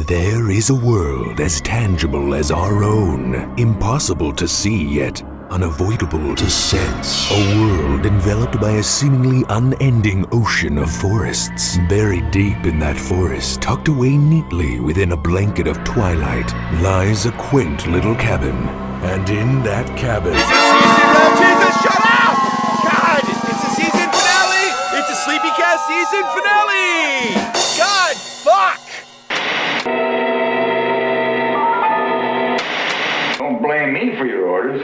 There is a world as tangible as our own, impossible to see yet unavoidable to sense. A world enveloped by a seemingly unending ocean of forests. Buried deep in that forest, tucked away neatly within a blanket of twilight, lies a quaint little cabin. And in that cabin... It's a season, Jesus, shut up! God, it's a season finale! It's a SleepyCast season finale! God, fuck! Don't blame me for your orders.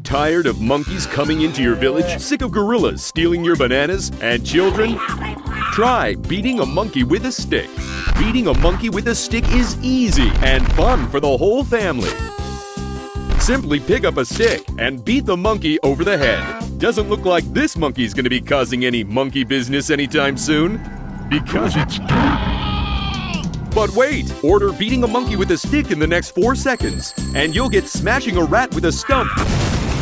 Tired of monkeys coming into your village? Sick of gorillas stealing your bananas? And children? Try beating a monkey with a stick. Beating a monkey with a stick is easy and fun for the whole family. Simply pick up a stick and beat the monkey over the head. Doesn't look like this monkey's gonna be causing any monkey business anytime soon. Because it's... But wait! Order beating a monkey with a stick in the next 4 seconds, and you'll get smashing a rat with a stump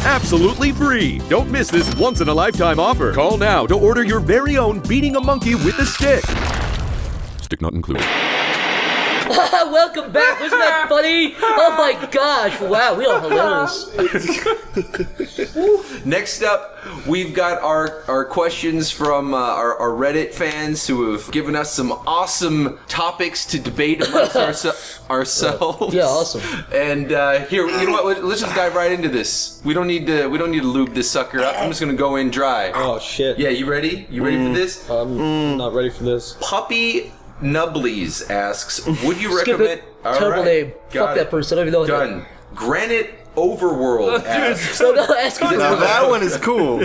absolutely free. Don't miss this once-in-a-lifetime offer. Call now to order your very own beating a monkey with a stick. Stick not included. Welcome back. Wasn't that funny? Oh my gosh. Wow, we are hilarious. Next up, we've got our questions from our Reddit fans who have given us some awesome topics to debate amongst ourselves. Yeah, awesome. And here, you know what? Let's just dive right into this. We don't need to lube this sucker up. I'm just gonna go in dry. Oh shit. Yeah, you ready? You ready for this? I'm not ready for this. Puppy Nubblies asks, would you recommend... Terrible name. Fuck that person. I don't even know what Done. Granite Overworld asks... No, ask him. Now that one is cool.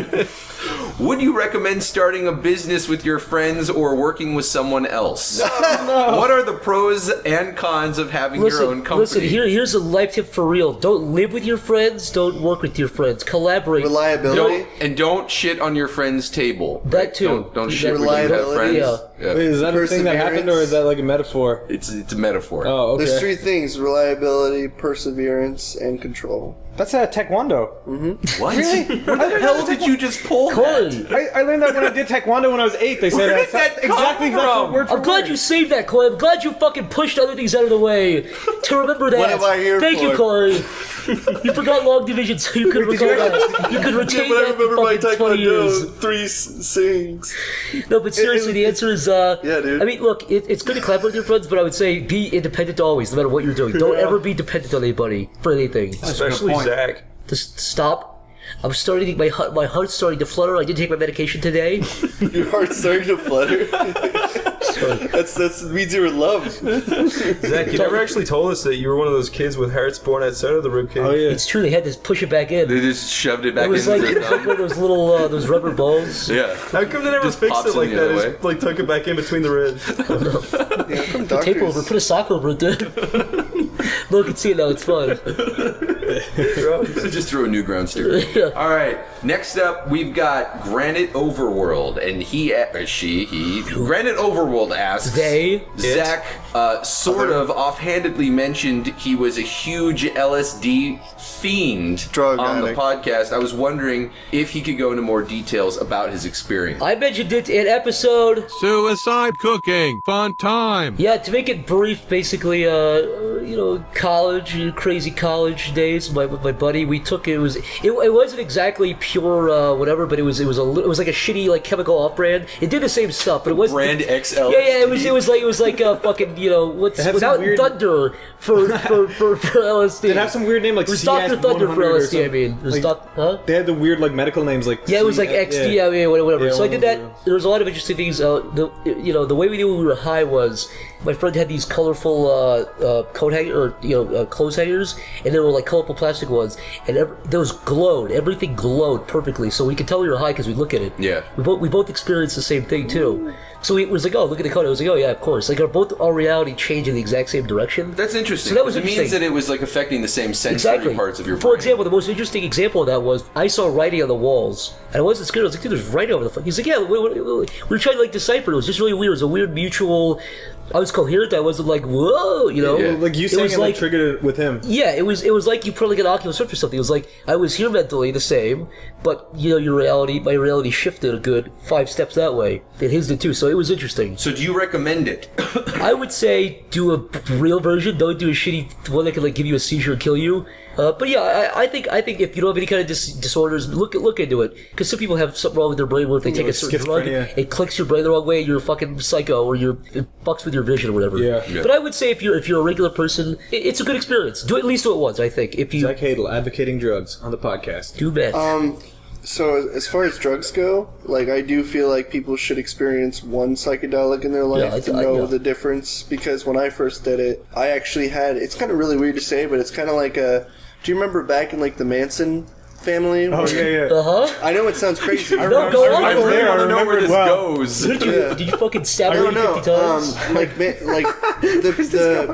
Would you recommend starting a business with your friends or working with someone else? No. What are the pros and cons of having your own company? Listen, here's a life tip for real. Don't live with your friends. Don't work with your friends. Collaborate. Reliability. Don't shit on your friend's table. That too. Don't shit when you have friends. Yeah. Yeah. Wait, is that a thing that happened, or is that like a metaphor? It's a metaphor. Oh, okay. There's 3 things: reliability, perseverance, and control. That's taekwondo. What? Really? Where the hell did you just pull that? I learned that when I did taekwondo when I was 8. They said Where did that exactly come from? word for I'm glad word. you saved that, Corey. I'm glad you fucking pushed other things out of the way to remember that. What am I here Thank for? you, Corey. You forgot long division, so you could recall that. You could retain But I that for remember my fucking 20 years. taekwondo 3 sayings. No, but seriously, the answer is... Yeah, dude. I mean, look, it's good to collaborate with your friends, but I would say be independent always, no matter what you're doing. Don't ever be dependent on anybody for anything. Especially Zach. Just stop. I'm starting to think my heart's starting to flutter. I did take my medication today. Your heart's starting to flutter. That means you were loved. Zach, you never actually told us that you were one of those kids with hearts born outside of the ribcage. Oh yeah. It's true. They had to push it back in. They just shoved it back It was into like their thumb. one of those little those rubber balls. Yeah. How come they never Just fixed pops it like in the other that? way. Just like tuck it back in between the ribs. Put tape over. Put a sock over it, dude. Look and see it now. It's fun. Just threw a new ground sticker. Yeah. All right. Next up, we've got Granite Overworld, and he. Granite Overworld asks. Zach sort of offhandedly mentioned he was a huge LSD fiend Drug on addict. the podcast. I was wondering if he could go into more details about his experience. I mentioned it in episode... Suicide cooking. Fun time. Yeah, to make it brief, basically, college, crazy college days. With my buddy, we took it wasn't exactly pure whatever, but it was like a shitty like chemical off-brand. It did the same stuff, but it wasn't Brand XL. Yeah, it was like a fucking without weird... Thunder for LSD. Did it have some weird name like it was Dr. Thunder for LSD. I mean, it was They had the weird like medical names like. Yeah, it was like XD. Yeah. I mean, whatever. Yeah, so I did that. There was a lot of interesting things. The way we knew we were high was my friend had these colorful coat hanger or clothes hangers, and they were like colorful plastic ones, and those glowed. Everything glowed perfectly, so we could tell we were high because we look at it. Yeah. We both experienced the same thing too. So it was like, oh, look at the coat. I was like, oh yeah, of course. Like our reality changed in the exact same direction. That's interesting. So that was it means that it was like affecting the same sensory parts of your brain. For example, the most interesting example of that was I saw writing on the walls, and I wasn't scared. I was like, dude, there's writing over the fuck. He's like, yeah, we were trying to like decipher it. It was just really weird. It was a weird mutual. I was coherent. I wasn't like, whoa, Yeah. Like you saying it like triggered it with him. Yeah, it was like you put like an Oculus Rift or something. It was like I was here mentally the same, but my reality shifted a good 5 steps that way. And his did too. So was interesting. So do you recommend it? I would say do a real version. Don't do a shitty one that can like give you a seizure and kill you. But yeah, I think if you don't have any kind of disorders, look into it. Because some people have something wrong with their brain where if they take a certain drug, it clicks your brain the wrong way, you're a fucking psycho, or it fucks with your vision or whatever. Yeah. But I would say if you're a regular person, it's a good experience. At least do it once, I think. If you Zach Hadel advocating drugs on the podcast. Do meth. So as far as drugs go, like I do feel like people should experience one psychedelic in their life to know the difference. Because when I first did it, I actually had. It's kind of really weird to say, but it's kind of like a. Do you remember back in like the Manson family? Oh yeah. I know it sounds crazy. I want to know where this goes. Did you fucking stab her 50 times?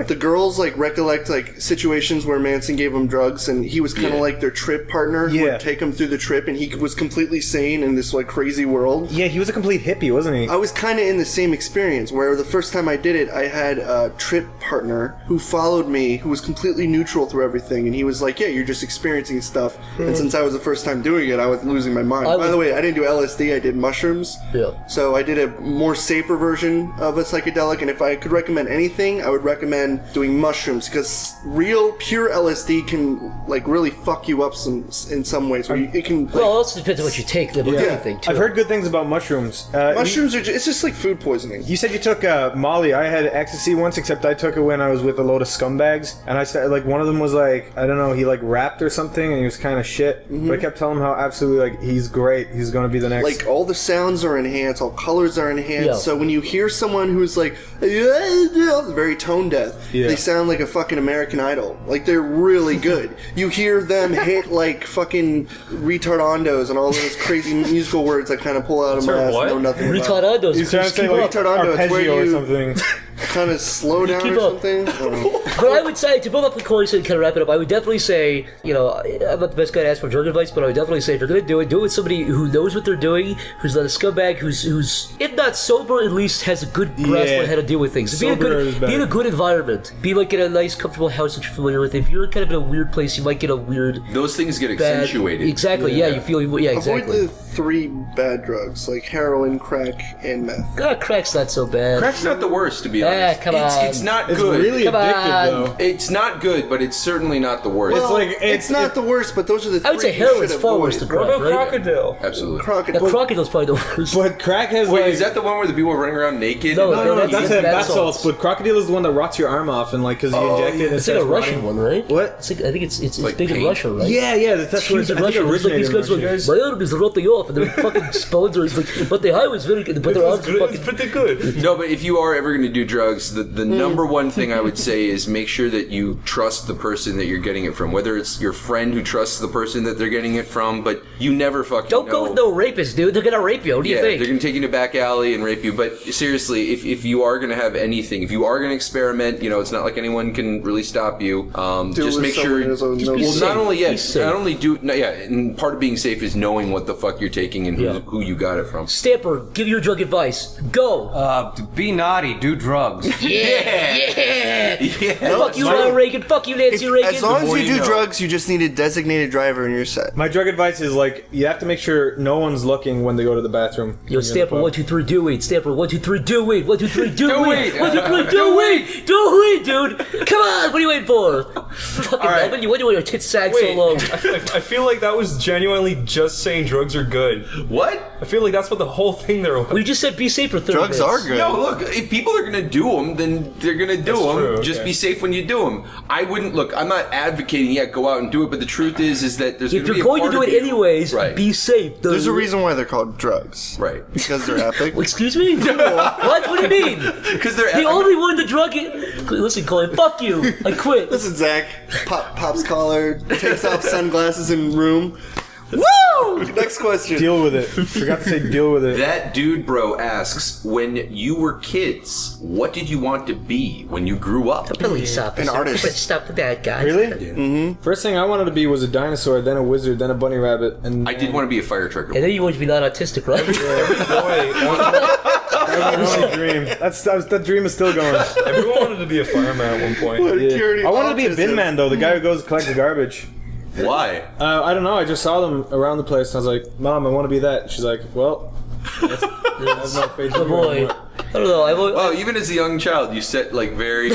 The girls like recollect like situations where Manson gave them drugs, and he was kind of like their trip partner who would take them through the trip, and he was completely sane in this like crazy world. Yeah, he was a complete hippie, wasn't he? I was kind of in the same experience where the first time I did it, I had a trip partner who followed me, who was completely neutral through everything, and he was like, "Yeah, you're just experiencing stuff." And since I was the first time doing it, I was losing my mind. By the way, I didn't do LSD, I did mushrooms. Yeah. So I did a more safer version of a psychedelic, and if I could recommend anything, I would recommend doing mushrooms, because real, pure LSD can, like, really fuck you up in some ways. Where it can, like, well, it also depends on what you take, than anything, too. I've heard good things about mushrooms. Mushrooms it's just like food poisoning. You said you took Molly. I had ecstasy once, except I took it when I was with a load of scumbags, and I started, like, one of them was like, I don't know, he like rapped or something, and he was kind of shit, but I kept telling him how absolutely, like, he's great, he's gonna be the next. Like, all the sounds are enhanced, all colors are enhanced, so when you hear someone who's like, very tone deaf, they sound like a fucking American Idol. Like, they're really good. You hear them hit, like, fucking retardandos and all those crazy musical words I kind of pull out of my ass and know nothing about. Retardandos. He's trying to say, like, arpeggio or something. Kind of slow down or something. But I would say, to build up the course and kind of wrap it up, I would definitely say, I'm not the best guy to ask for drug advice, but I would definitely say if you're going to do it with somebody who knows what they're doing, who's not a scumbag, who's if not sober, at least has a good grasp on how to deal with things. Be in a good environment. Be like in a nice, comfortable house that you're familiar with. If you're kind of in a weird place, you might get a weird. Those things get accentuated. Exactly. Yeah, you feel. Yeah, exactly. Avoid the 3 bad drugs like heroin, crack, and meth. Crack's not so bad. Crack's not the worst, to be honest. Come on. It's not good. It's really addictive, though. It's not good, but it's certainly not the worst. Well, it's not the worst, but those are the 3 I would say heroin's far worse than crack, right? Crocodile. Absolutely. Crocodile's probably the worst. But crack has Wait, is that the one where the people are running around naked? No, that's bath salts. But crocodile is the one that rots your arm off, and like because you inject it. It's like a Russian one, right? What? I think it's like big in Russia, right? Yeah, that's where it's Russian. These guys like, my arm is rotting off, and their fucking bones are like, but the highway's very good, but their arms are fucking pretty good. No, but if you are ever going to do drugs, the number one thing I would say is make sure that you trust the person that you're getting it from. Whether it's your friend who trusts the person that they're getting it from, but you never fucking don't go with no rapist, dude. They're gonna rape you. What do you think? They're gonna take you to a back alley and rape you. But seriously, if you are gonna have anything, if you are gonna experiment, it's not like anyone can really stop you. Just make sure. And part of being safe is knowing what the fuck you're taking and who you got it from. Stamper, give your drug advice. Go. Be naughty. Do drugs. Yeah. Fuck you, Ronald Reagan. Fuck you, Nancy Reagan. As long as you do drugs, you just need a designated driver and you're set. My drug advice is like you have to make sure no one's looking when they go to the bathroom. Yo, Stamper, 1, 2, 3, do weed. Stamper, 1, 2, 3, do weed. 1, 2, 3, do weed. 1, 2, 3, do weed. Do weed, dude. Come on, what are you waiting for? Fucking Melvin, you wonder why your tits sag so low. I feel like that was genuinely just saying drugs are good. What? I feel like that's what the whole thing there was. We just said be safe for 30 minutes. Drugs are good. No, look, if people are gonna do them, then they're gonna do them. True, just be safe when you do them. I wouldn't look. I'm not advocating go out and do it, but the truth is that there's. If you're going to do it anyways, be safe. There's a reason why they're called drugs, right? Because they're epic. Excuse me? What? What do you mean? Because they're the only one to drug it. Listen, Colin, fuck you. I quit. Listen, Zach. Pops collar, takes off sunglasses in room. Woo! Next question. Deal with it. Forgot to say deal with it. That dude, bro, asks, when you were kids, what did you want to be when you grew up? Police officer. An artist. Stop the bad guys. Really? Yeah. Mm-hmm. First thing I wanted to be was a dinosaur, then a wizard, then a bunny rabbit, and I did want to be a fire trucker. And then you wanted to be non-autistic, right? That was my dream. That dream is still going. Everyone wanted to be a fireman at one point. I wanted to be a bin man though, the guy who goes to collect the garbage. Why? I don't know. I just saw them around the place, and I was like, "Mom, I want to be that." She's like, "Well, that's no face boy." I don't know. Well, even as a young child, you set like very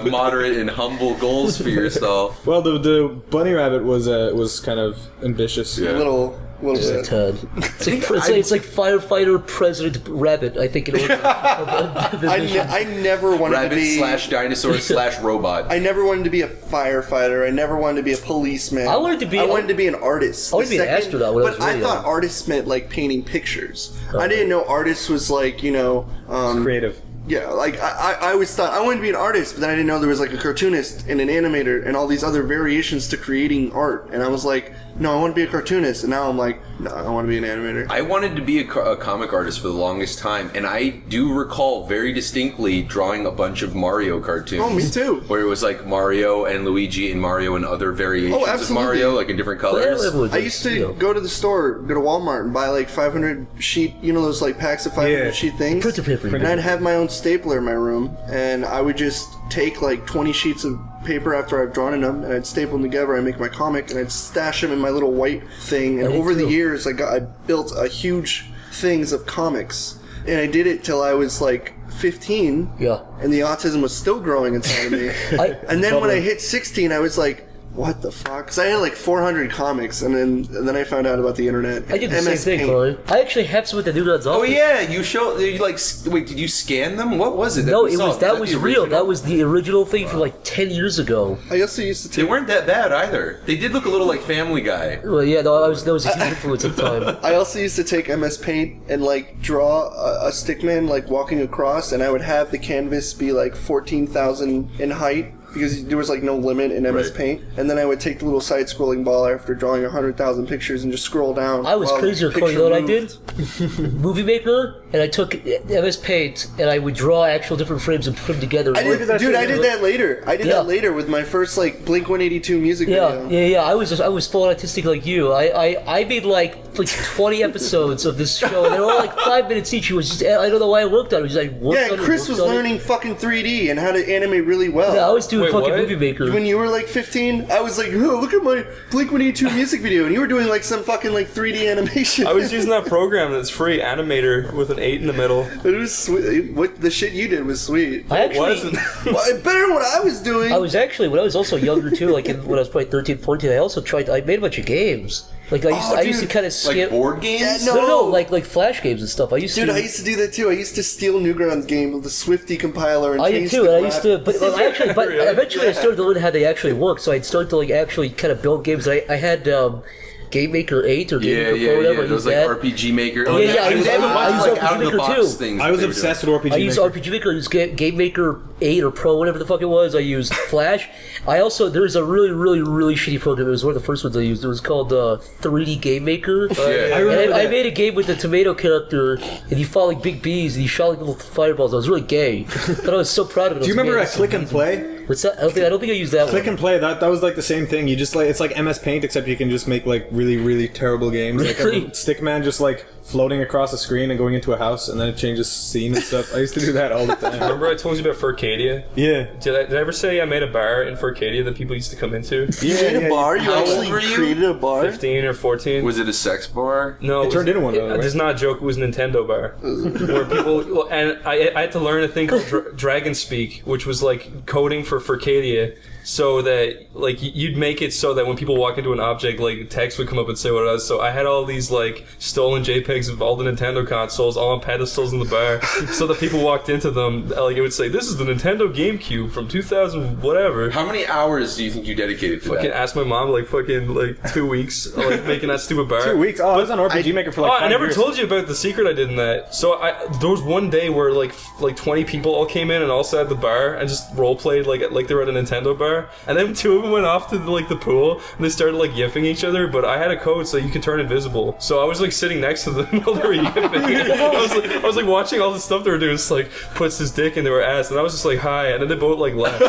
moderate and humble goals for yourself. Well, the bunny rabbit was kind of ambitious. A little bit. It's like firefighter, president, rabbit. I think. I never wanted to be rabbit/dinosaur/robot. I never wanted to be a firefighter. I never wanted to be a policeman. I wanted to be an artist. I wanted to be an astronaut. But I thought artist meant like painting pictures. I didn't know artist was like creative. Yeah, like I always thought I wanted to be an artist, but then I didn't know there was like a cartoonist and an animator and all these other variations to creating art. And I was like, no, I want to be a cartoonist. And now I'm like, no, I want to be an animator. I wanted to be a comic artist for the longest time, and I do recall very distinctly drawing a bunch of Mario cartoons. Oh, me too. Where it was like Mario and Luigi and Mario and other variations of Mario, like in different colors. I used to go to the store, go to Walmart and buy like 500 sheet, those like packs of 500 sheet things. Printer paper. And I'd have my own stapler in my room, and I would just take like 20 sheets of paper after I've drawn in them, and I'd staple them together. I'd make my comic, and I'd stash them in my little white thing. And over the years, I built a huge things of comics, and I did it till I was like 15. Yeah. And the autism was still growing inside of me. And then when I hit 16, I was like, what the fuck? Because I had like 400 comics, and then I found out about the internet. I did the same thing, Corey. I actually have some with the Newdon's office. Oh yeah, wait, did you scan them? What was it? No, that was real. That was the original thing from like 10 years ago. I also used to take... They weren't that bad either. They did look a little like Family Guy. Well, yeah, no, that was a huge influence at the time. I also used to take MS Paint and like draw a stickman like walking across, and I would have the canvas be like 14,000 in height, because there was like no limit in MS Paint, and then I would take the little side-scrolling ball after drawing 100,000 pictures and just scroll down. I was crazier, Corey. You know what I did? Movie Maker, and I took MS Paint and I would draw actual different frames and put them together. I did that later. I did that later with my first like Blink-182 music video. Yeah. I was full artistic like you. I made like 20 episodes of this show, and they were all like 5 minutes each. It was just, I don't know why I worked on it. It was like Chris was learning fucking 3D and how to animate really well. Yeah, I was doing fucking Movie Maker. When you were like 15, I was like, oh, look at my Blink-182 music video, and you were doing like some fucking like 3D animation. I was using that program that's free, Animator, with an 8 in the middle. It was sweet. What the shit you did was sweet. It wasn't. Well, better than what I was doing. I was actually, when I was also younger too, like when I was probably 13, 14, I made a bunch of games. Like I used to kind of skip like board games. Yeah, no, like flash games and stuff. I used to do that too. I used to steal Newgrounds game with the Swifty compiler and I did too. And I used to, but eventually I started to learn how they actually work. So I'd start to like actually kind of build games. I had Game Maker 8 or Game Maker 4, whatever. Those like RPG Maker. I used RPG Maker too. Things I was obsessed with RPG Maker. I used RPG Maker. I used Game Maker 8 or Pro, whatever the fuck it was. I used Flash. There's a really, really, really shitty program. It was one of the first ones I used. It was called 3D Game Maker. I made a game with the tomato character, and he fought like big bees, and he shot like little fireballs. I was really gay, but I was so proud of it. Do you remember Click and Play? What's that? I don't think I used that one. Click and Play, that was like the same thing. You just it's like MS Paint, except you can just make like really, really terrible games. Like Stickman just like floating across the screen and going into a house, and then it changes scene and stuff. I used to do that all the time. Remember I told you about Furcadia? Yeah. Did I ever say I made a bar in Furcadia that people used to come into? You made a bar? You actually created a bar? 15 or 14. Was it a sex bar? No. It turned into one, though. This is not a joke. It was a Nintendo bar. Where people... And I had to learn a thing called Dragon Speak, which was like coding for Furcadia, so that like you'd make it so that when people walk into an object, like text would come up and say what it was. So I had all these like stolen JPEGs of all the Nintendo consoles all on pedestals in the bar, so that people walked into them, like it would say, "This is the Nintendo GameCube from 2000 whatever." How many hours do you think you dedicated to fucking that? Asked my mom like 2 weeks, like making that stupid bar. 2 weeks? Oh, I was on RPG Maker for like 5 I never years. told you about the secret I did in that. So there was one day where like 20 people all came in and all sat at the bar and just role played like they were at a Nintendo bar, and then 2 of them went off to the pool and they started like yipping each other. But I had a code so you could turn invisible. So I was like sitting next to them while they were yipping. I was like watching all the stuff they were doing. Just like puts his dick into her ass, and I was just like hi, and then they both like left.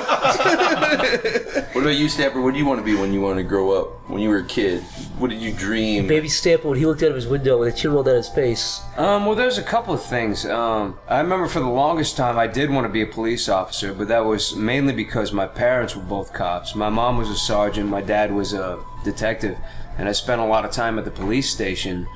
What about you, Stamper? What do you want to be when you want to grow up? When you were a kid, what did you dream? Baby Stamper, when he looked out of his window with a tear rolled down his face. Well, there's a couple of things. I remember for the longest time I did want to be a police officer, but that was mainly because my parents were both cops. My mom was a sergeant, my dad was a detective, and I spent a lot of time at the police station.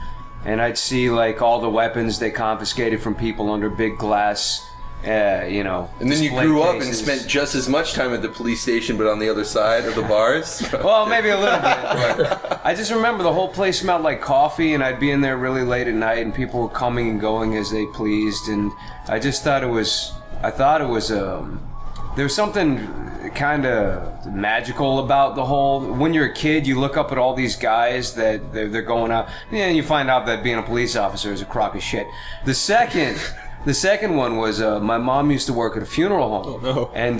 and I'd see like all the weapons they confiscated from people under big glass. And then you grew up and spent just as much time at the police station, but on the other side of the bars. Well, maybe a little bit. But I just remember the whole place smelled like coffee, and I'd be in there really late at night, and people were coming and going as they pleased, and I just thought it was. There was something kind of magical about the whole. When you're a kid, you look up at all these guys that they're going out, and you find out that being a police officer is a crock of shit. The second one was my mom used to work at a funeral home. Oh, no. And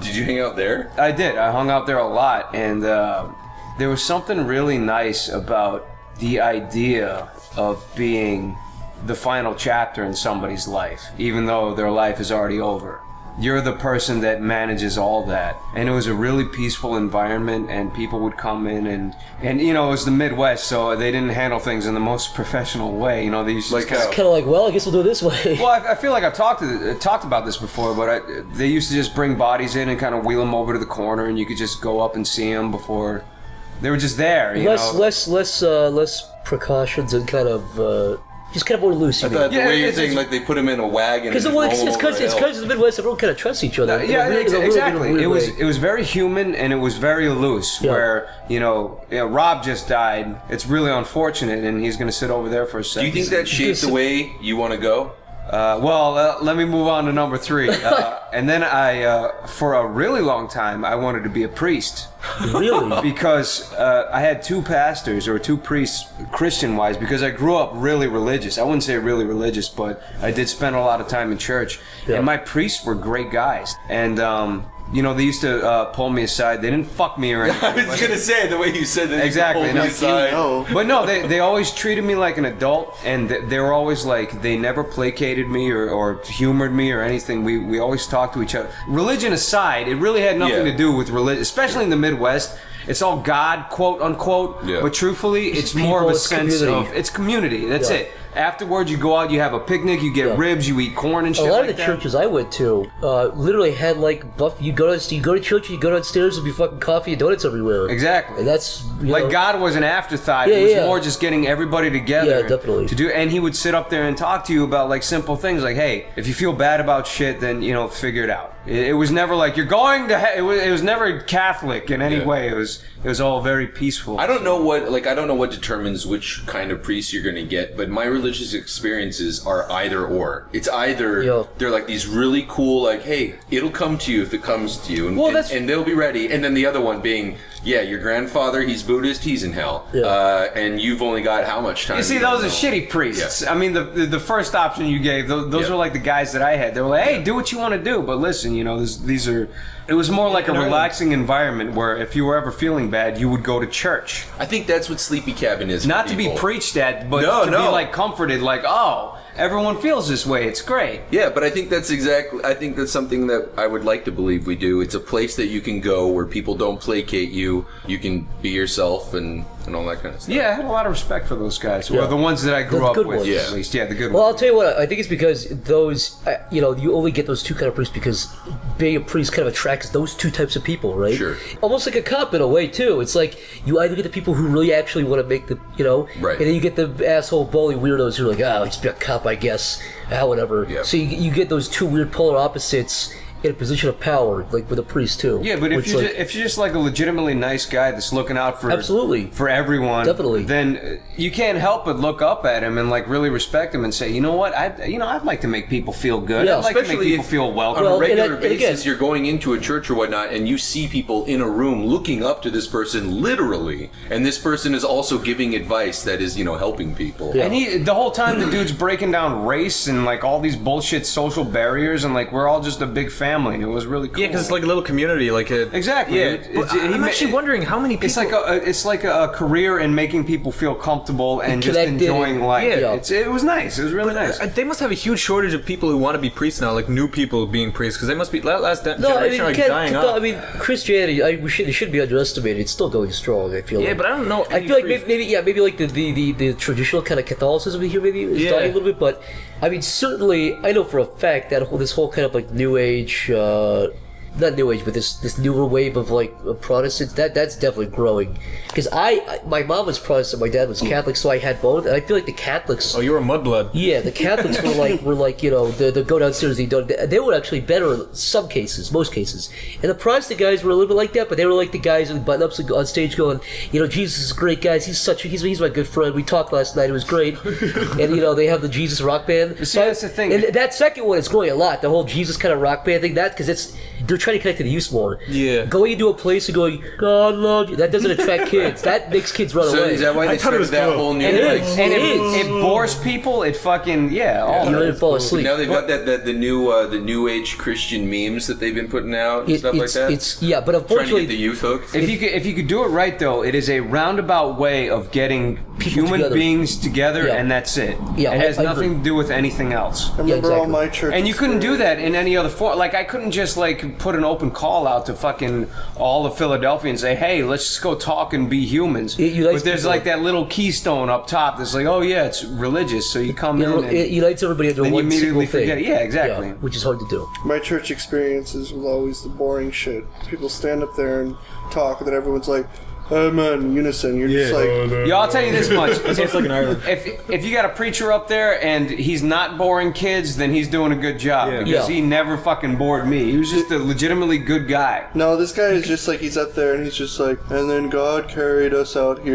did you hang out there? I did. I hung out there a lot, and there was something really nice about the idea of being the final chapter in somebody's life, even though their life is already over. You're the person that manages all that. And it was a really peaceful environment, and people would come in and it was the Midwest, so they didn't handle things in the most professional way. They used to it's kind of like, well, I guess we'll do it this way. Well, I feel like I've talked about this before, but they used to just bring bodies in and kind of wheel them over to the corner, and you could just go up and see them before they were just there. Less precautions and kind of. Just kind of more loose. I thought the way you're saying, like they put him in a wagon. Because it's of the Midwest, everyone kind of trusts each other. Exactly. It was very human, and it was very loose. Yeah. Where Rob just died. It's really unfortunate, and he's going to sit over there for a second. Do you think that shaped the way you want to go? Let me move on to number 3. And then for a really long time, I wanted to be a priest. Really? Because I had 2 pastors, or 2 priests, Christian-wise, because I grew up really religious. I wouldn't say really religious, but I did spend a lot of time in church. Yeah. And my priests were great guys. And, they used to pull me aside. They didn't fuck me or anything. I was going to say, the way you said that. Exactly. Pull me aside. But no, they always treated me like an adult, and they were always like, they never placated me or humored me or anything. We always talked to each other. Religion aside, it really had nothing to do with religion, especially in the Midwest. It's all God, quote unquote, but truthfully, it's more of a sense of it's community. That's it. Afterwards, you go out, you have a picnic, you get ribs, you eat corn and shit. A lot of the churches I went to literally had like buffet. You go to church, you go downstairs, there'd be fucking coffee and donuts everywhere. Exactly. And that's like God was an afterthought. It was more just getting everybody together. Yeah, definitely. To do, and he would sit up there and talk to you about like simple things, like, hey, if you feel bad about shit, then figure it out. It was never like you're going to. It was never Catholic in any way. It was all very peaceful. I don't know what determines which kind of priest you're going to get, but my religious experiences are either or. It's either they're like these really cool, like, hey, it'll come to you if it comes to you, and they'll be ready. And then the other one being, your grandfather, he's Buddhist, he's in hell, and you've only got how much time? You see, those are shitty priests. Yeah. I mean, the first option you gave, those were like the guys that I had. They were like, hey, do what you want to do, but listen, these are. It was more like a relaxing environment where if you were ever feeling bad, you would go to church. I think that's what Sleepy Cabin is. Not to be preached at, but to be like comforted, like, oh, everyone feels this way. It's great. Yeah, but I think that's something that I would like to believe we do. It's a place that you can go where people don't placate you. You can be yourself and all that kind of stuff. Yeah, I had a lot of respect for those guys. Or the ones that I grew up with, at least. Yeah, the good ones. Well, I'll tell you what, I think it's because those, you only get those 2 kind of priests because being a priest kind of attracts those 2 types of people, right? Sure. Almost like a cop in a way, too. It's like you either get the people who really actually want to make the, right. And then you get the asshole bully weirdos who are like, oh, just be a cop, I guess. Whatever. Yeah. So you get those 2 weird polar opposites in a position of power, like with a priest too. Yeah, but if you're just like a legitimately nice guy that's looking out for for everyone, definitely, then you can't help but look up at him and like really respect him and say, you know what, I'd like to make people feel good. Yeah, I'd like to make people feel welcome. On a regular basis, you're going into a church or whatnot, and you see people in a room looking up to this person literally, and this person is also giving advice that is, helping people. Yeah. And the whole time the dude's breaking down race and like all these bullshit social barriers, and like we're all just a big family, and it was really cool. Yeah, because it's like a little community, like a exactly. Yeah, I'm actually wondering how many people. It's like a career in making people feel comfortable and just enjoying life. Yeah. It was nice. It was really nice. They must have a huge shortage of people who want to be priests now, like new people being priests, because they must be last generation are dying off. I mean, Christianity, it shouldn't be underestimated. It's still going strong. I feel. Yeah, but I don't know. I feel like maybe like the traditional kind of Catholicism here maybe is dying a little bit, but I mean certainly I know for a fact that this whole kind of like New Age. not New Age, but this newer wave of like Protestants. That's definitely growing. Because my mom was Protestant, my dad was Catholic, so I had both, and I feel like the Catholics. Oh, you were a mudblood. Yeah, the Catholics were like the go downstairs. They were actually better in some cases, most cases, and the Protestant guys were a little bit like that, but they were like the guys with button ups on stage going, Jesus is great, guys. He's my good friend. We talked last night. It was great, and they have the Jesus rock band. See, that's the thing. And that second one is growing a lot. The whole Jesus kind of rock band thing. Because they're trying to connect to the youth more. Yeah. Going into a place and going, God love you, that doesn't attract kids. That makes kids run away. Is that why they started that whole new? It bores people. It fucking You fall asleep. Now they've got the new age Christian memes that they've been putting out and stuff like that. But unfortunately, trying to get the youth hooked. If you could do it right, though, it is a roundabout way of getting human beings together, and that's it. Yeah, it has I nothing agree. to do with anything else. I remember all my church. And you couldn't do that in any other form. Like, I couldn't just put an open call out to fucking all of Philadelphia and say, hey, let's just go talk and be humans. But there's like that little keystone up top that's like, oh yeah, it's religious, so you come in and it unites everybody under then you one immediately single thing. forget it. Yeah, exactly. Which is hard to do. My church experiences was always the boring shit. People stand up there and talk, and then everyone's like, man, in unison. You're just like... I'll tell you this much. It's like in Ireland. If you got a preacher up there and he's not boring kids, then he's doing a good job. Because he never fucking bored me. He was just a legitimately good guy. No, this guy is just like, he's up there and he's just like, and then God carried us out here.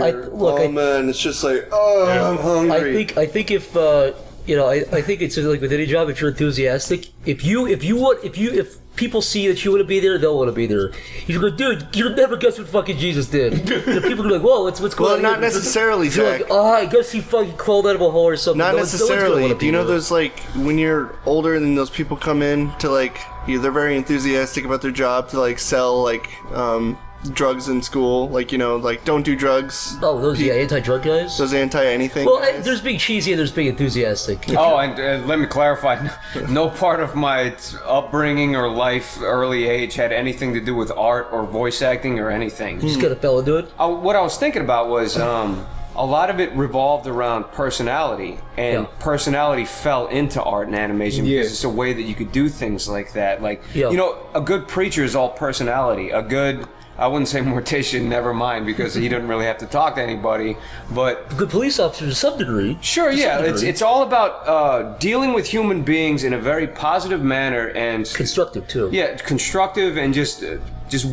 Man, it's just like, I'm hungry. I think if... I think it's like with any job. If you're enthusiastic, if people see that you want to be there, they'll want to be there. You go, dude, you'll never guess what fucking Jesus did. People are like, whoa, what's going on? Well, not necessarily, Zach. You're like, I guess he fucking crawled out of a hole or something. Not necessarily. Do you know those, like, when you're older and then those people come in to, like, they're very enthusiastic about their job to, like, sell, like, drugs in school, like, don't do drugs. Oh, those anti-drug guys? Those anti-anything Well, guys? there's being cheesy and there's being enthusiastic. And let me clarify, no part of my upbringing or life, early age, had anything to do with art or voice acting or anything. You just kind of fell into it? What I was thinking about was, a lot of it revolved around personality, and personality fell into art and animation because it's a way that you could do things like that. Like, a good preacher is all personality. A good... I wouldn't say mortician, never mind, because he doesn't really have to talk to anybody, but... Good police officer to some degree. Sure, it's all about dealing with human beings in a very positive manner and... Constructive, too. Yeah, constructive and just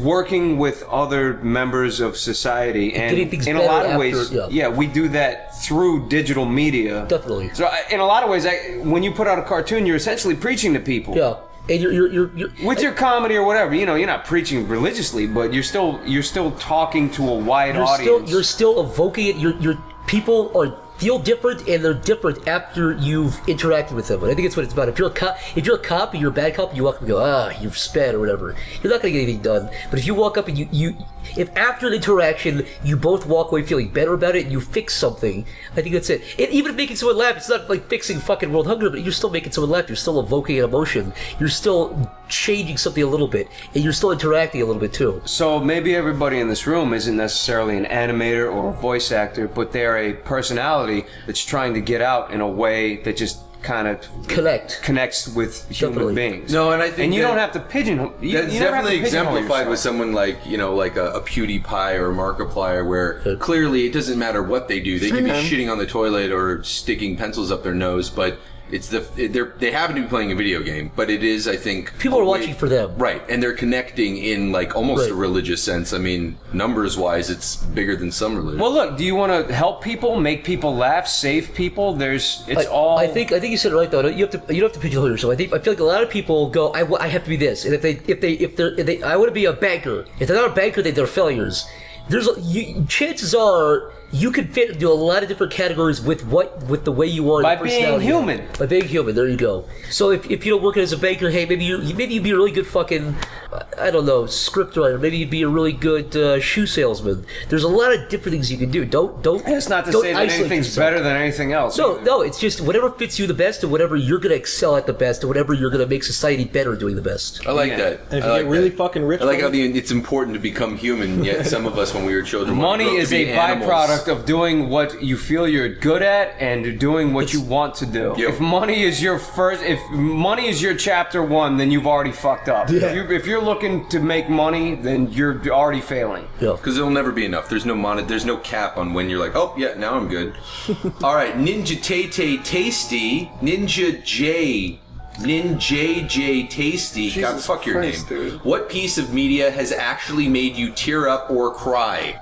working with other members of society. And in a lot of ways, we do that through digital media. Definitely. So in a lot of ways, when you put out a cartoon, you're essentially preaching to people. Yeah. And you're with your comedy or whatever, you're not preaching religiously, but you're still talking to a wide audience. You're still evoking it. Your people feel different, and they're different after you've interacted with them. And I think that's what it's about. If you're a cop and you're a bad cop, you walk up and go, you've sped or whatever. You're not going to get anything done. But if you walk up and if after the interaction you both walk away feeling better about it and you fix something, I think that's it. And even making someone laugh, it's not like fixing fucking world hunger, but you're still making someone laugh. You're still evoking an emotion. You're still changing something a little bit, and you're still interacting a little bit too. So maybe everybody in this room isn't necessarily an animator or a voice actor, but they're a personality that's trying to get out in a way that just kind of connects with human beings. No, and I think you don't have to pigeonhole. That's definitely exemplified with someone like a PewDiePie or Markiplier, where clearly it doesn't matter what they do. They could be shitting on the toilet or sticking pencils up their nose, but they happen to be playing a video game, but it is, I think... People are watching for them. Right, and they're connecting in, like, almost a religious sense. I mean, numbers-wise, it's bigger than some religions. Well, look, do you want to help people, make people laugh, save people? I think you said it right, though. You don't have to pigeonhole yourself. I feel like a lot of people go, I have to be this. And if they I want to be a banker. If they're not a banker, they're failures. Chances are you can fit into a lot of different categories with the way you are. By being human. By being human, there you go. So if you don't work as a banker, hey, maybe you'd be a really good fucking, I don't know, script writer. Maybe you'd be a really good shoe salesman. There's a lot of different things you can do. Don't. That's not to say that anything's better than anything else. No, it's just whatever fits you the best, and whatever you're gonna excel at the best, and whatever you're gonna make society better doing the best. I like that. And if you get really fucking rich, I like how it's important to become human. Yet some of us, when we were children, money is a byproduct of doing what you feel you're good at and doing what you want to do. If money is your chapter one, then you've already fucked up. Yeah. If you're looking looking to make money, then you're already failing. Yeah. Because it'll never be enough. There's no cap on when you're like, oh yeah, now I'm good. All right, Ninja Tay Tasty, Ninja J Tasty. God, Jesus fuck your Christ, name. dude. What piece of media has actually made you tear up or cry?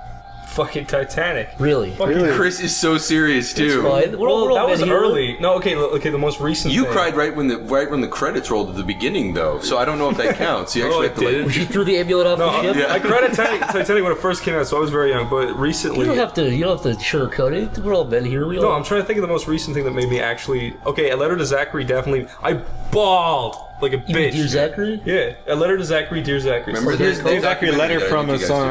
Fucking Titanic. Really? Chris is so serious too. It's fine. We're all That was men here. early. No, okay, the most recent. You thing. cried right when the credits rolled at the beginning, though. So I don't know if that counts. You actually have to did. Was you threw the amulet off the ship? Yeah. I cried at Titanic when it first came out, so I was very young. But recently, You don't have to sugarcoat it. We're all men here. no, I'm trying to think of the most recent thing that made me actually. Okay, a letter to Zachary definitely. I bawled like a You mean bitch. Dear Zachary? Yeah, a letter to Zachary, dear Zachary. Remember There's Zachary a letter from a song.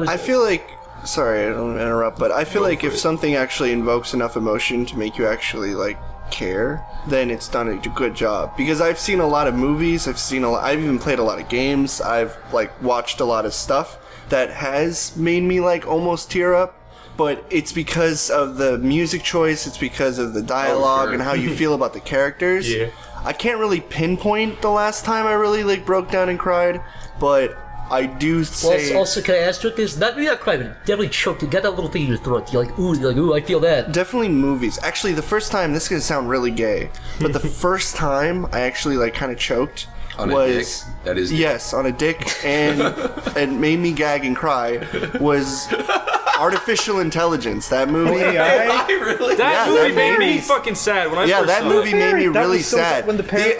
I feel like. Sorry, I don't interrupt, but I feel like if something actually invokes enough emotion to make you actually like care, then it's done a good job. Because I've seen a lot of movies, I've even played a lot of games, I've like watched a lot of stuff that has made me like almost tear up. But it's because of the music choice, it's because of the dialogue and how you feel about the characters. Yeah. I can't really pinpoint the last time I really like broke down and cried, but I do say... Also, can I ask you this? Not cry, but definitely choked. You got that little thing in your throat. You're like, ooh, I feel that. Definitely movies. Actually, the first time, this is going to sound really gay, but the first time I actually like kind of choked on was... a dick? That is gay. Yes, on a dick, and it made me gag and cry, was... Artificial Intelligence, that movie. Really? That movie made me fucking sad when I first that saw movie it. made me That really was so sad. when the parent,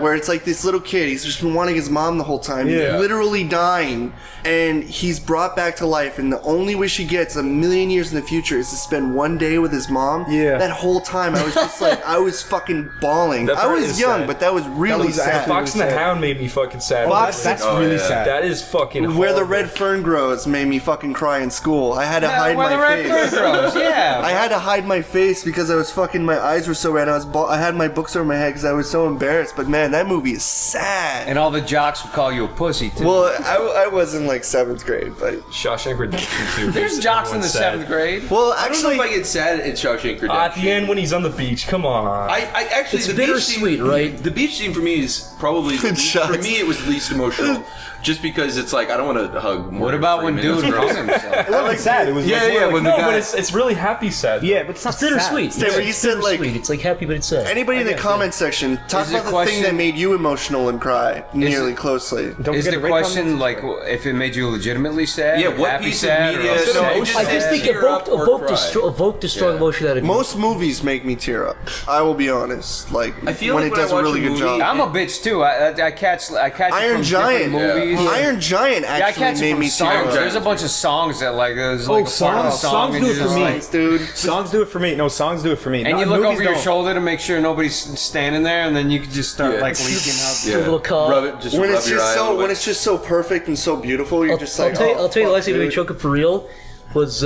where it's like this little kid, he's just been wanting his mom the whole time. He's literally dying, and he's brought back to life, and the only wish he gets a million years in the future is to spend one day with his mom. Yeah. That whole time, I was just like, I was fucking bawling. That I part was is young, sad. but that was really sad. Fox and the Hound made me fucking sad. That's really sad. That is fucking Where the horrible. red fern grows made me fucking cry in school. I had to hide my face. I had to hide my face because I was fucking. My eyes were so red. I had my books over my head because I was so embarrassed. But man, that movie is sad. And all the jocks would call you a pussy too. Well, I was in like 7th grade, but Shawshank Redemption 2. There's jocks in the 7th grade. well, I don't actually, know if I get sad at Shawshank Redemption. At the end when he's on the beach, come on. I actually, It's the beach bittersweet, scene, right? The beach scene for me is probably the least, shots. for me it was the least emotional, just because it's like I don't want to hug. What about when dude hung himself? It wasn't sad. It was when the no, guy. but it's really happy sad. Yeah, but it's not It's bittersweet. Say where you said like It's like happy, but it's sad. anybody in the comment section, talk Is the about the question- thing that made you emotional and cry nearly closely. Don't Is forget the to rate, question comment, like if it made you legitimately sad? Yeah, or what happy piece of sad, media- Or No, upset? just- I just think tear up or cry. evoked a strong emotion out of you. Most movies make me tear up. I will be honest. Like I feel when like it when I does a watch really a good movie- job. I'm a bitch too. I catch it Iron from Giant. different movies. Iron Giant Yeah, I actually catch it made from me tear songs. up. There's a bunch of songs that like there's like a part of the song songs and do you're it for just me. like, Dude, songs do it for me. No, songs do it for me. and No, you look movies over your don't. shoulder to make sure nobody's standing there, and then you can just start like leaking out. Yeah. little cough. Rub it, just when rub it's your just eye a so little when bit. it's just so perfect and so beautiful, you're just like, I'll tell you the last thing that made me dude. choke up for real was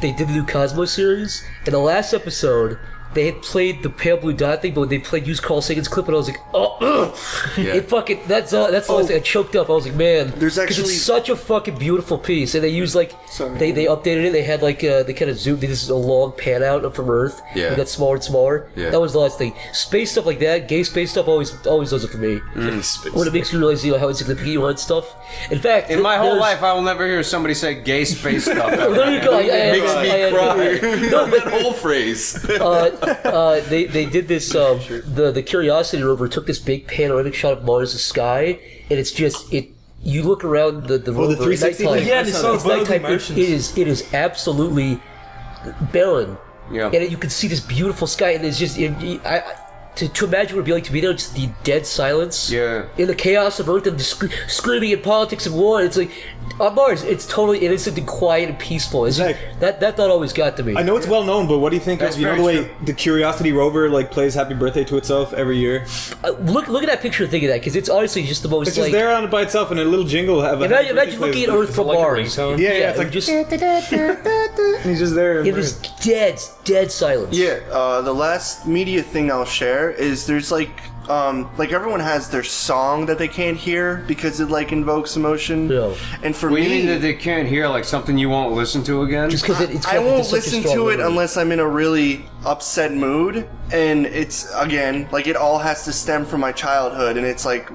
they did the new Cosmo series. In the last episode, they had played the pale blue dot thing, but when they played use Carl Sagan's clip, and I was like, it fucking that's the last thing I choked up. I was like, man, There's 'cause actually- it's such a fucking beautiful piece, and they used like they updated it. They had like they kind of zoomed. This is a long pan out from Earth. Yeah. It got smaller and smaller. Yeah. That was the last thing. Space stuff like that, gay space stuff, always does it for me. When it makes you realize how insignificant you are and stuff. In fact, In my whole there's- life, I will never hear somebody say gay space stuff. Well, there you go. Makes me cry. No, but That whole phrase. they did this. The Curiosity rover took this big panoramic shot of Mars' sky, and it's just it. You look around the rover the 360 at nighttime. thing? Yeah, and it's all it's above the nighttime. Martians. It is absolutely barren. Yeah. And you can see this beautiful sky, and it's just to imagine what it'd be like to be there, just the dead silence. Yeah. In the chaos of Earth and just screaming in politics and war. It's like on Mars, it's totally innocent and quiet and peaceful. It's just, that thought always got to me. I know it's well known, but what do you think That's of the very way the Curiosity rover like plays Happy Birthday to itself every year? Look at that picture and think of that, because it's honestly just the most It's just like. there on it by itself, and a little jingle. Imagine looking at Earth from Mars. Yeah, it's like just and he's just there. it is dead silence. Yeah, the last media thing I'll share is there's like everyone has their song that they can't hear because it like invokes emotion. Yeah. And for What do me, you mean that they can't hear like something you won't listen to again? Just because it's I won't listen to it unless I'm in a really upset mood, and it's again like it all has to stem from my childhood, and it's like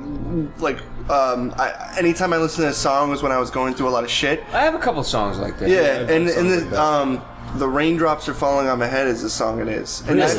anytime I listen to a song was when I was going through a lot of shit. I have a couple songs like that. Yeah, and the raindrops are falling on my head is the song it is. And that's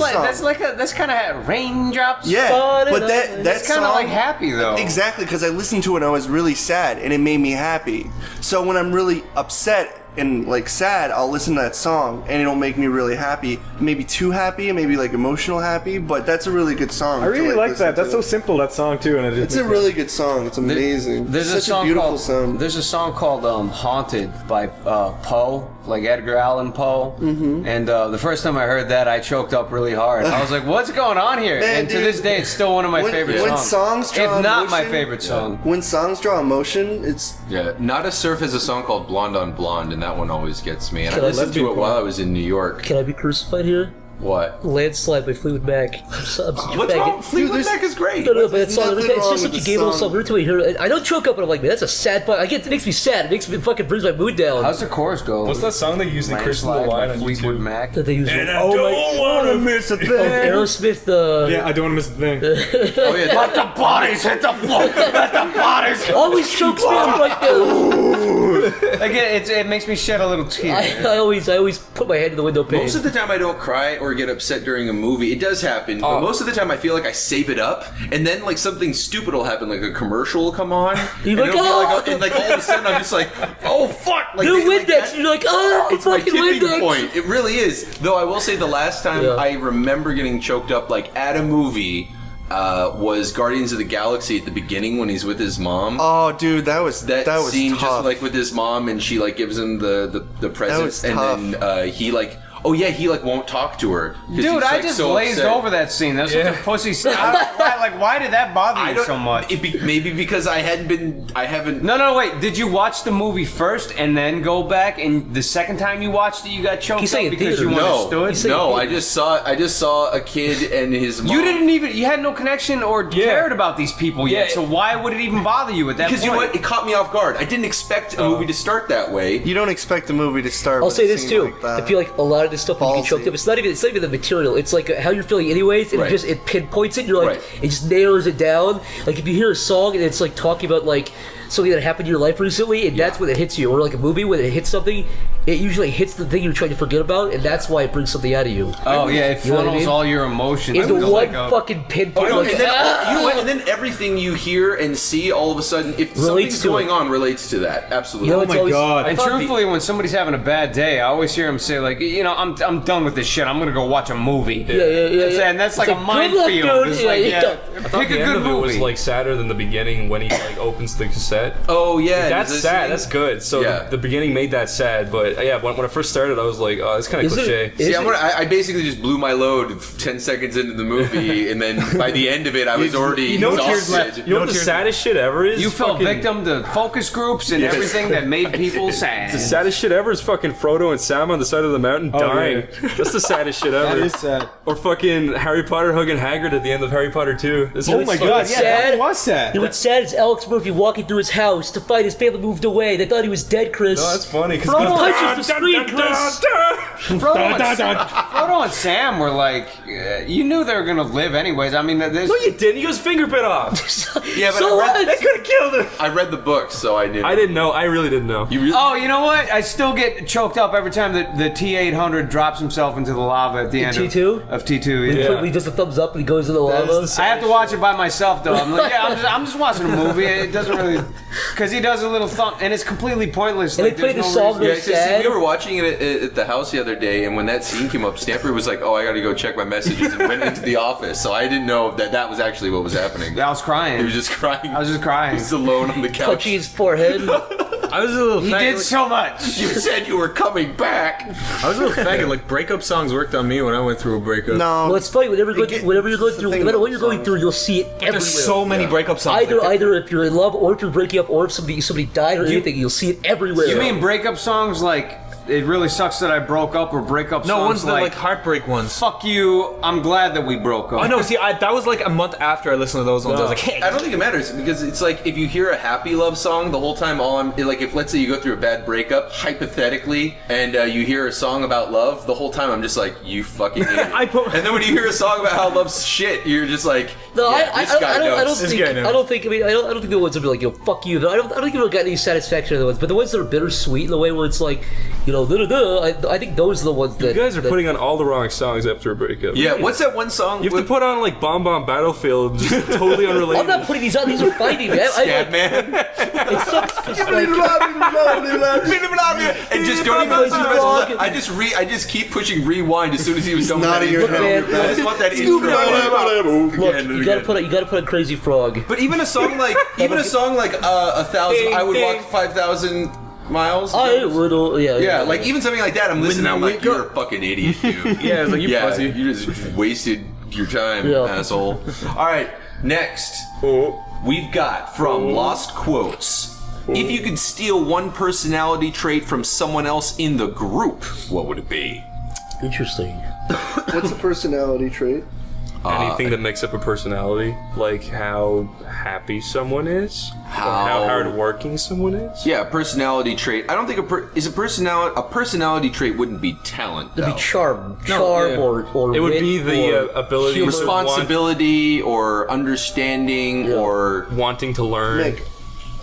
kind of raindrops. Yeah, but that's kind of like happy though. Exactly, because I listened to it and I was really sad, and it made me happy. So when I'm really upset and like sad, I'll listen to that song and it'll make me really happy. Maybe too happy, maybe like emotional happy, but that's a really good song. I really like that. That's so to. simple, that song too, and it's a really good song. It's amazing. There's Such a beautiful song. There's a song called "Haunted" by Poe, like Edgar Allan Poe. Mm-hmm. And the first time I heard that, I choked up really hard. I was like, "What's going on here?" Man, and to this day, it's still one of my favorite songs. When songs draw if not emotion, my favorite song. When songs draw emotion, it's Nada Surf has a song called "Blonde on Blonde," and that one always gets me. And Can I I listened to it while I was in New York. Can I be crucified here? What? Landslide by Fleetwood Mac. I'm such a What's faggot. wrong? Fleetwood Mac is great. No, but that song, nothing it's wrong just with such a the gay little song. song. Every time I hear it, I don't choke up, but I'm like, man, that's a sad part. It makes me sad. It fucking brings my mood down. How's the chorus go? What's that song they use in Crystal the Landslide Wine by on Fleetwood YouTube? Mac? That they use. And I don't want to miss a thing. Aerosmith. Yeah, I don't want to miss a thing. Oh yeah, Let the bodies hit the floor. Let the bodies. Always chokes me up like that. Again, it makes me shed a little tear. I always put my head in the window pane. most of the time I don't cry or get upset during a movie. It does happen, but most of the time I feel like I save it up, and then like something stupid will happen, like a commercial will come on, You're and like, it'll be "Oh!" and like all of a sudden I'm just like, oh fuck! Like, New like Windex. that- You're like, oh, It's my fucking tipping Windex. point. It really is. Though I will say the last time I remember getting choked up like at a movie was Guardians of the Galaxy at the beginning when he's with his mom. Oh, dude, that was scene tough. just like with his mom, and she like gives him the present, was and tough. then he like. Oh yeah, he like won't talk to her. 'cause Dude, he's, I like, just so glazed upset. over that scene. That's such a pussy scene. Why did that bother you so much? Maybe because I haven't. No, wait. Did you watch the movie first and then go back, and the second time you watched it, you got choked He's up saying because theater. you No, understood? no. I just saw a kid and his mom. You had no connection or cared about these people yet. So why would it even bother you at that Because point? you know what? It caught me off guard. I didn't expect a movie to start that way. You don't expect the movie to start. I'll with say a this scene too. like that. I feel like a lot of this stuff when you get choked up, it's not even the material. It's like how you're feeling anyways, and Right. it pinpoints it. You're like, Right. it just narrows it down. Like if you hear a song and it's like talking about like something that happened in your life recently, and that's when it hits you. Or like a movie when it hits something, it usually hits the thing you're trying to forget about, and that's why it brings something out of you. Oh yeah, it You know what I funnels mean? all your emotions Into into one like a- fucking pinpoint. like, and then, you know what? And then everything you hear and see, all of a sudden, if something's to going it. on, relates to that. Absolutely. You know, it's always- And truthfully, when somebody's having a bad day, I always hear them say like, you know, I'm done with this shit. I'm gonna go watch a movie. Yeah. And that's like It's a like, good luck, minefield. dude. It's Yeah, like, yeah. I thought pick the a end good of it was movie. like sadder than the beginning when he like opens the cassette. Oh yeah, That's this sad. thing? That's good. So Yeah. the beginning made that sad, but yeah, when I first started, I was like, oh, it's kind of cliche. See, I basically just blew my load 10 seconds into the movie, and then by the end of it, I was already exhausted. You know what the saddest shit ever is? You fell Fucking- victim to focus groups and everything that made people sad. The saddest shit ever is fucking Frodo and Sam on the side of the mountain dying. That's the saddest shit ever. That is sad. Or fucking Harry Potter hugging Hagrid at the end of Harry Potter 2. This Oh my god, yeah, sad. that was sad. You know what's sad is Alex Murphy walking through his house to find his family moved away. They thought he was dead, Chris. No, that's funny. He punches the screen, Chris. Frodo and Sam were like, you knew they were gonna live anyways. I mean, there's. No, you didn't. He got his finger bit off. Yeah, but So I read, what? They could have killed him. I read the book, so I didn't. I didn't know. I really didn't know. You really? Oh, you know what? I still get choked up every time that the T-800 drops himself into the lava at the end T2? of T2. Yeah. He does the thumbs up and he goes in the lava. I have to watch it by myself though. I'm like, yeah, I'm just watching a movie. It doesn't really, because he does a little thump, and it's completely pointless. And like, they play there's the no song reason- Yeah, 'cause see, sad. we were watching it at the house the other day, and when that scene came up, Stamper was like, "Oh, I got to go check my messages," and went into the office. So I didn't know that was actually what was happening. I was crying. He was just crying. I was just crying. He was alone on the couch. Touching his forehead. I was a little He did so much. You said you were coming back. I was a little faggot. Like breakup songs worked on me when I went through a breakup. No. Well, it's funny. Whenever you're going through, thing no matter what about you're going songs. through, you'll see it everywhere. There's so many breakup songs. Either if you're in love, or if you're breaking up, or if somebody died or anything, you'll see it everywhere. You mean breakup songs like it really sucks that I broke up or break up songs. No, ones that like heartbreak ones. Fuck you, I'm glad that we broke up. Oh no, see, that was like a month after I listened to those ones. I was like, hey. I don't think it matters because it's like if you hear a happy love song the whole time, if let's say you go through a bad breakup, hypothetically, and you hear a song about love, the whole time I'm just like, you fucking idiot. And then when you hear a song about how love's shit, you're just like, no, yeah, I don't think the ones that be like, fuck you. I don't think you'll get any satisfaction in the ones, but the ones that are bittersweet in the way where it's like, I think those are the ones that... You guys are putting on all the wrong songs after a breakup. Yeah, what's that one song? You have to put on like Bomb Bomb Battlefield, just totally unrelated. I'm not putting these on, these are fighting, man. Man. It sucks. And just don't even listen to the rest of the... I just keep pushing rewind as soon as he was done with that intro. I just want that intro. Look, you gotta put a Crazy Frog. But even a song like 1,000, I would walk 5,000 miles. Yeah, like even something like that, I'm listening. I'm like, you're a fucking idiot, dude. Yeah, it's like you pussy. You just wasted your time, asshole. All right, next we've got from Lost Quotes. If you could steal one personality trait from someone else in the group, what would it be? Interesting. What's a personality trait? Anything that makes up a personality, like how happy someone is, how hardworking someone is. Yeah, a personality trait. I don't think a personality trait wouldn't be talent. It'd be charm, or it would be the ability, responsibility, or understanding, or wanting to learn. Nick,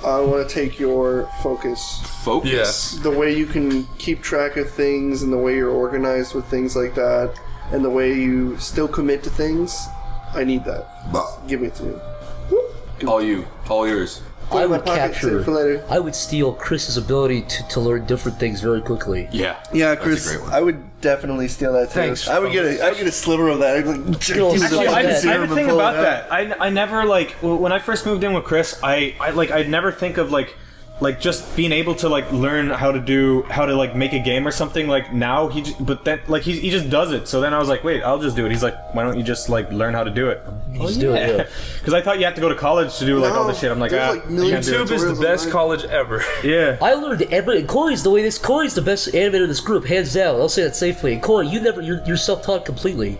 I want to take your focus. Focus. Yes. The way you can keep track of things, and the way you're organized with things like that. And the way you still commit to things, I need that. Give it to me. All yours. I would steal Chris's ability to learn different things very quickly. Yeah, Chris. I would definitely steal that too. Thanks. I would get a sliver of that. Actually, I have a thing about that. I never when I first moved in with Chris, I'd never think of just being able to learn how to make a game or something. Now he just does it. So then I was like, wait, I'll just do it. He's like, why don't you just learn how to do it? Do it. Because I thought you have to go to college to do all this shit. I'm like, YouTube is the best college ever. Yeah. I learned everything. Corey's the best animator in this group, hands down. I'll say that safely. And Corey, you're self-taught completely.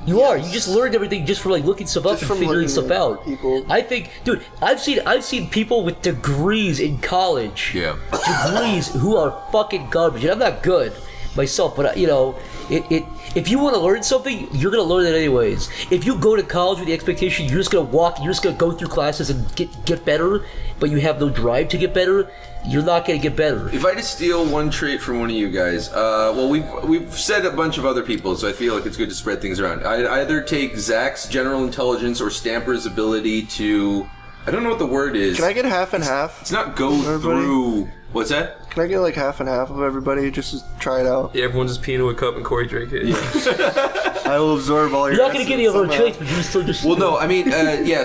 You are. You just learned everything just from looking stuff up and figuring stuff out. I think, dude, I've seen people with degrees in college. Yeah. Degrees who are fucking garbage. And I'm not good myself, but if you want to learn something, you're gonna learn it anyways. If you go to college with the expectation you're just gonna go through classes and get better, but you have no drive to get better, you're not gonna get better. If I had to steal one trait from one of you guys, we've said a bunch of other people, so I feel like it's good to spread things around. I'd either take Zach's general intelligence or Stamper's ability to, I don't know what the word is. Can I get half and half? It's not go through. What's that? Can I get half and half of everybody just to try it out? Yeah, everyone just pee into a cup and Corey drink it. Yeah. I will absorb all your. You're not gonna get any other traits, but you still just. Well, no, I mean,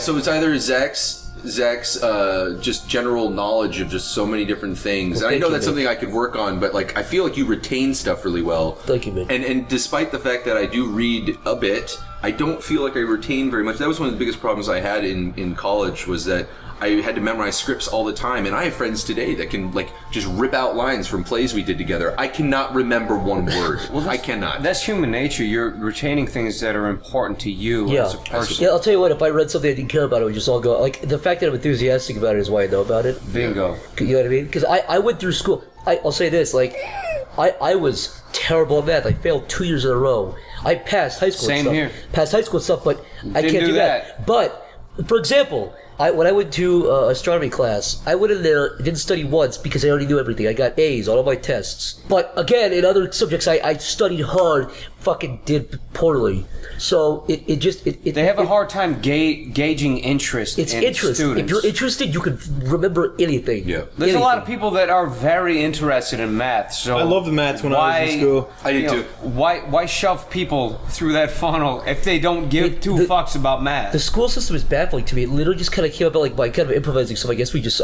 so it's either Zach's just general knowledge of just so many different things. And I know that's something I could work on, but I feel like you retain stuff really well. Thank you, man. And despite the fact that I do read a bit, I don't feel like I retain very much. That was one of the biggest problems I had in college, was that I had to memorize scripts all the time, and I have friends today that can just rip out lines from plays we did together. I cannot remember one word. I cannot. That's human nature. You're retaining things that are important to you as a person. Yeah, I'll tell you what, if I read something I didn't care about, it would just all go. The fact that I'm enthusiastic about it is why I know about it. Bingo. You know what I mean? Because I went through school. I'll say this, I was terrible at math. I failed 2 years in a row. I passed high school Same stuff. here. Passed high school stuff, but I Didn't can't do that. that. But, for example, when I went to astronomy class, I went in there, didn't study once because I already knew everything. I got A's on all my tests. But again, in other subjects, I studied hard, fucking did poorly. So they have a hard time gauging interest. It's in interest. students. If you're interested, you can remember anything. Yeah. There's a lot of people that are very interested in math. So I loved maths when I was in school. I did too. Why shove people through that funnel if they don't give two fucks about math? The school system is baffling to me. It literally just kind of came about by kind of improvising stuff. I guess we just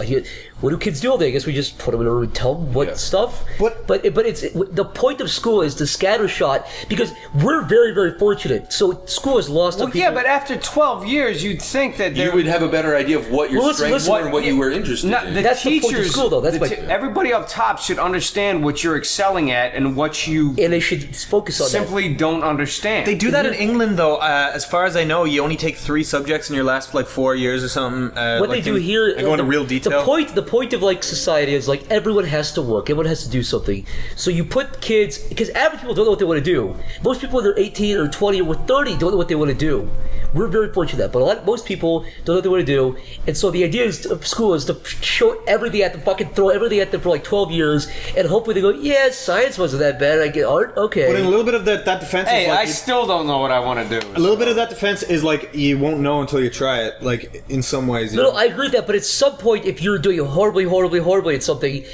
what do kids do all day? I guess we just put them in a room and tell them what stuff. But it's the point of school is the scattershot, because because we're very, very fortunate. So school has lost. Well, yeah, but after 12 years, you'd think that you would have a better idea of what your strengths were and what you were interested in. The That's teachers, the point of school, though. That's everybody up top should understand what you're excelling at and what you and they should focus on simply don't understand. They do that in England, though. As far as I know, you only take 3 subjects in your last 4 years or something. What they do here, I go into real detail. The point of society is everyone has to work. Everyone has to do something. So you put kids, because average people don't know what they want to do. Most people when they're 18 or 20 or 30 don't know what they want to do. We're very fortunate, but most people don't know what they want to do. And so the idea of school is to show everything at them, fucking throw everything at them for 12 years, and hopefully they go, yeah, science wasn't that bad. I get art, okay. But in a little bit of that defense is I still don't know what I want to do. A little bit of that defense is you won't know until you try it. In some ways. No, I agree with that. But at some point, if you're doing horribly at something,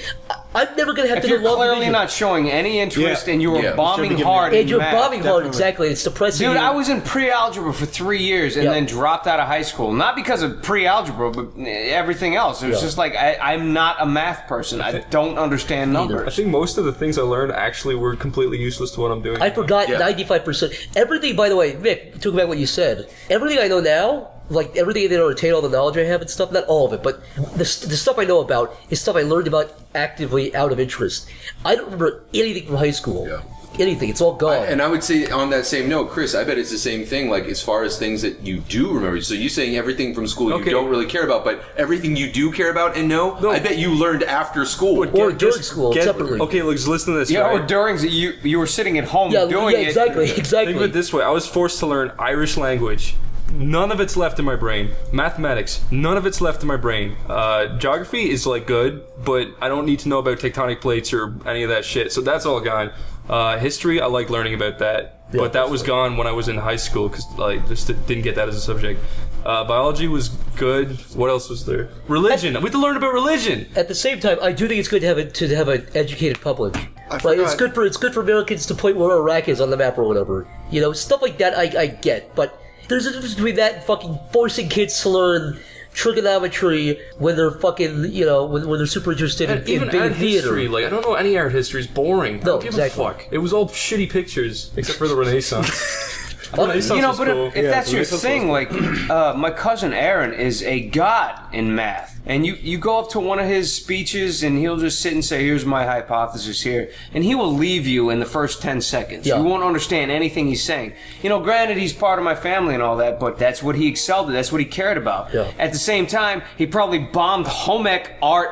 I'm never going to have if to do you're clearly not showing any interest and you were bombing hard and you're math, bombing hard, exactly. It's depressing. Dude, I was in pre-algebra for 3 years and then dropped out of high school. Not because of pre-algebra, but everything else. It was just I'm not a math person. I don't understand numbers. I think most of the things I learned actually were completely useless to what I'm doing. I forgot 95%. Everything, by the way, Mick, talking about what you said, everything I know now, everything that I retain, all the knowledge I have and stuff, not all of it, but the stuff I know about is stuff I learned about actively out of interest. I don't remember anything from high school. Yeah. Anything. It's all gone. And I would say on that same note, Chris, I bet it's the same thing, as far as things that you do remember. So you're saying everything from school you don't really care about, but everything you do care about and know, I bet you learned after school. Or during school, separately. Okay, let's listen to this. Yeah, or during, you were sitting at home doing it. Exactly. Think of it this way. I was forced to learn Irish language. None of it's left in my brain. Mathematics, none of it's left in my brain. Geography is good, but I don't need to know about tectonic plates or any of that shit. So that's all gone. History, I like learning about that, but that was gone when I was in high school because I just didn't get that as a subject. Biology was good. What else was there? Religion. We have to learn about religion. At the same time, I do think it's good to have an educated public. It's good for Americans to point where Iraq is on the map or whatever. Stuff like that I get, but there's a difference between that and fucking forcing kids to learn trigonometry when they're fucking, when they're super interested in even big art theater. History, I don't know any art history. It's boring. No, give a fuck. It was all shitty pictures, except for the Renaissance. But if that's your thing, my cousin Aaron is a god in math. And you go up to one of his speeches and he'll just sit and say, here's my hypothesis here. And he will leave you in the first 10 seconds. You won't understand anything he's saying. Granted, he's part of my family and all that, but that's what he excelled at. That's what he cared about. Yeah. At the same time, he probably bombed home ec, art,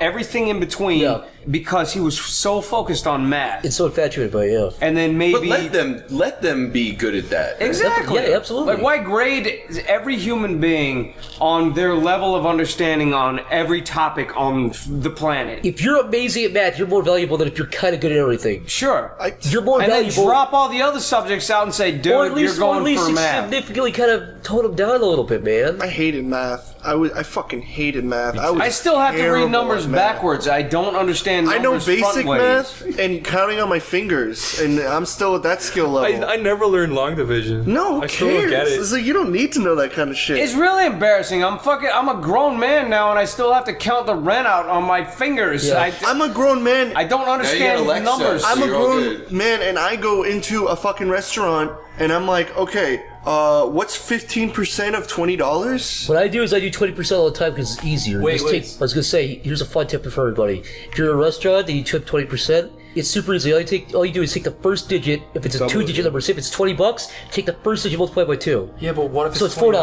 everything in between because he was so focused on math. It's so infatuated by it, And then maybe... But let them be good at that. Exactly. Yeah, absolutely. Why grade every human being on their level of understanding on every topic on the planet? If you're amazing at math, you're more valuable than if you're kind of good at everything. Sure. You're more valuable. And then drop all the other subjects out and say, dude, you're going for math. Significantly kind of tone them down a little bit, man. I hated math. I fucking hated math. I still have to read numbers backwards. I don't understand numbers. I know basic front math and counting on my fingers, and I'm still at that skill level. I never learned long division. No, who I still don't get it. It's you don't need to know that kind of shit. It's really embarrassing. I'm a grown man now, and I still have to count the rent out on my fingers. Yeah. I'm a grown man. I don't understand numbers. I'm a grown man, and I go into a fucking restaurant, and I'm like, okay, what's 15% of $20? What I do is I do 20% all the time because it's easier. I was gonna say, here's a fun tip for everybody. If you're in a restaurant and you tip 20%, it's super easy. All you do is take the first digit. If it's a 2-digit number, say if it's $20, take the first digit, multiply by 2. Yeah, but what if so it's $4?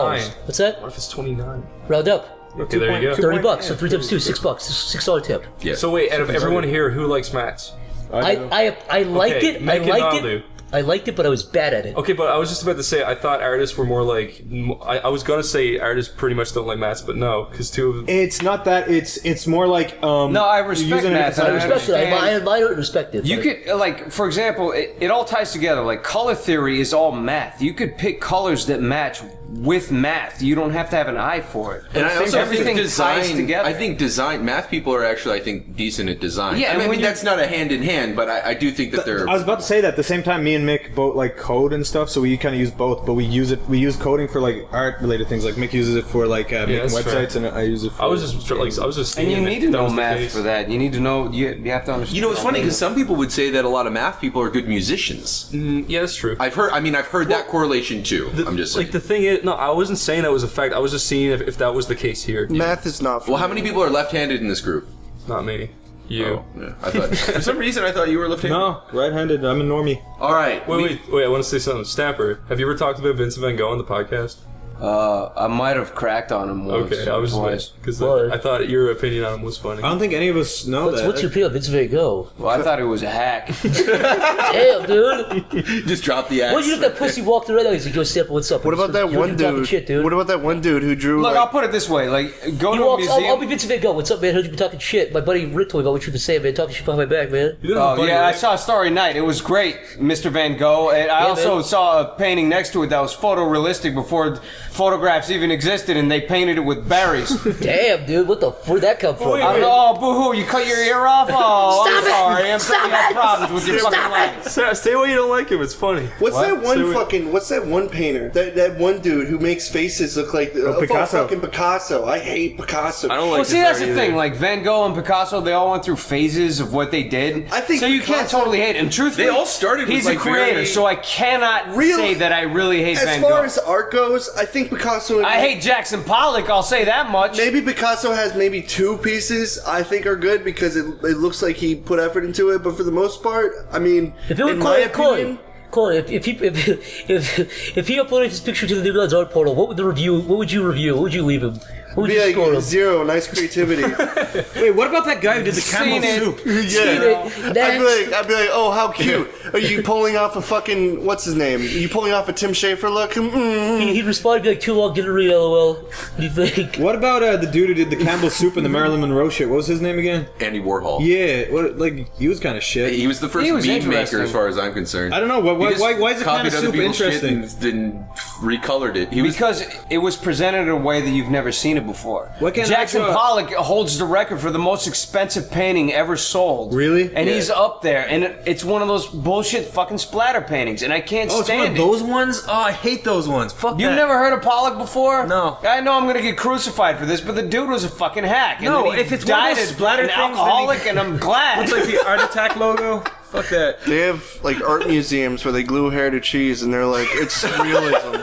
What's that? What if it's 29? Round up. Okay, there you go. $30. So 3 times 2, $6. $6 tip. Yeah. So wait, out of everyone here, who likes maths? I liked it. I liked it. I liked it, but I was bad at it. Okay, but I was just about to say, I thought artists were more like... I was going to say artists pretty much don't like maths, but no, because two of them... It's not that, it's more like... no, I respect maths. I respect it. I admire it, respect it. You could, for example, it all ties together. Color theory is all math. You could pick colors that match with math. You don't have to have an eye for it. And I also everything think ties design. together. I think math people are actually, I think, decent at design. Yeah, I mean, when that's not a hand in hand, but I do think that they're. I was about to say that at the same time, me and Mick both like code and stuff, so we kind of use both. But we use coding for like art related things. Like Mick uses it for like making websites, and I use it for. I was just. And you need to know math for that. You need to know. You have to understand. You know, it's funny because some people would say that a lot of math people are good musicians. Yeah, that's true. I've heard that correlation too. I'm just saying. Like the thing is, no, I wasn't saying that was a fact. I was just seeing if that was the case here. Math is not. Well, how many people are left-handed in this group? Not me. You. Oh, yeah. I thought for some reason I thought you were left-handed. No, right-handed. I'm a normie. All right. Wait. I want to say something. Stamper, have you ever talked about Vincent Van Gogh on the podcast? I might have cracked on him once. Okay, I was twice. because I thought your opinion on him was funny. I don't think any of us know that. What's your opinion of Vincent Van Gogh? Well, I thought it was a hack. Damn, dude. Just drop the axe. What you look that pussy walked around? He's like, "Yo, Stamper, what's up?" What about that one dude? Shit, What about that one dude who drew? Look, like, I'll put it this way: like, go He to a walks. museum. I'll be Vincent Van Gogh. What's up, man? Heard you been talking shit. My buddy Rick told me about what you've been saying, man. Talking shit behind my back, man. Oh yeah, I saw Starry Night. It was great, Mr. Van Gogh. And I also man. saw a painting next to it that was photorealistic before photographs even existed, and they painted it with berries. Damn, dude. Where'd that come from? I don't know. Oh, boo-hoo! You cut your ear off? Oh, I'm sorry. I'm sorry you have problems with your fucking life. Say why you don't like him. It's funny. What's that one painter? That one dude who makes faces look like Picasso. Fucking Picasso. I hate Picasso. I don't like. Well, see, that's the thing. Like Van Gogh and Picasso, they all went through phases of what they did. I think so. You can't Picasso- totally hate him. And truthfully, They all started with, He's like, a creator, very- so I cannot say that I really hate As Van far Gogh. as art goes, I think Picasso. And I hate Jackson Pollock. I'll say that much. Maybe Picasso has maybe two pieces I think are good because it looks like he put effort into it. But for the most part, I mean, If it were in my opinion, Corey, if he uploaded his picture to the New Gods art portal, what would you review? What would you leave him? What would be you like score him? 0, nice creativity. Wait, what about that guy who did the camel soup? I'd be like, oh, how cute. Are you pulling off a fucking, what's his name? Are you pulling off a Tim Schafer look? He'd respond, be like, too long, didn't read, lol. What do you think? What about the dude who did the Campbell soup and the Marilyn Monroe shit? What was his name again? Andy Warhol. Yeah, he was kind of shit. He was the first meme maker, as far as I'm concerned. I don't know. Why is the can of soup interesting? Then recolored it. Because it was presented in a way that you've never seen it before. Jackson Pollock holds the record for the most expensive painting ever sold. Really? And he's up there, and it's one of those bullshit fucking splatter paintings, and I can't stand it. Oh, it's one of those ones? Oh, I hate those ones. Fuck that. You've never heard of Pollock before? No. I know I'm gonna get crucified for this, but the dude was a fucking hack. And No, then he if it's one died of those as splatter an things, then alcoholic, and I'm glad. Looks like the Art Attack logo. Fuck that. They have like art museums where they glue hair to cheese and they're like, it's realism.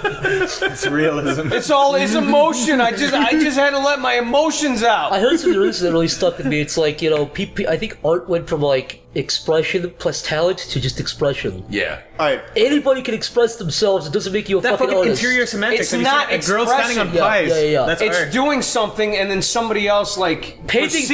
It's realism. It's emotion. I just had to let my emotions out. I heard something recently that really stuck with me. It's like, I think art went from like expression plus talent to just expression. Yeah. Alright. Anybody can express themselves. It doesn't make you a fucking artist. Interior semantics. It's not a girl standing on expression. pies. Yeah. That's It's art. doing something, and then somebody else Painting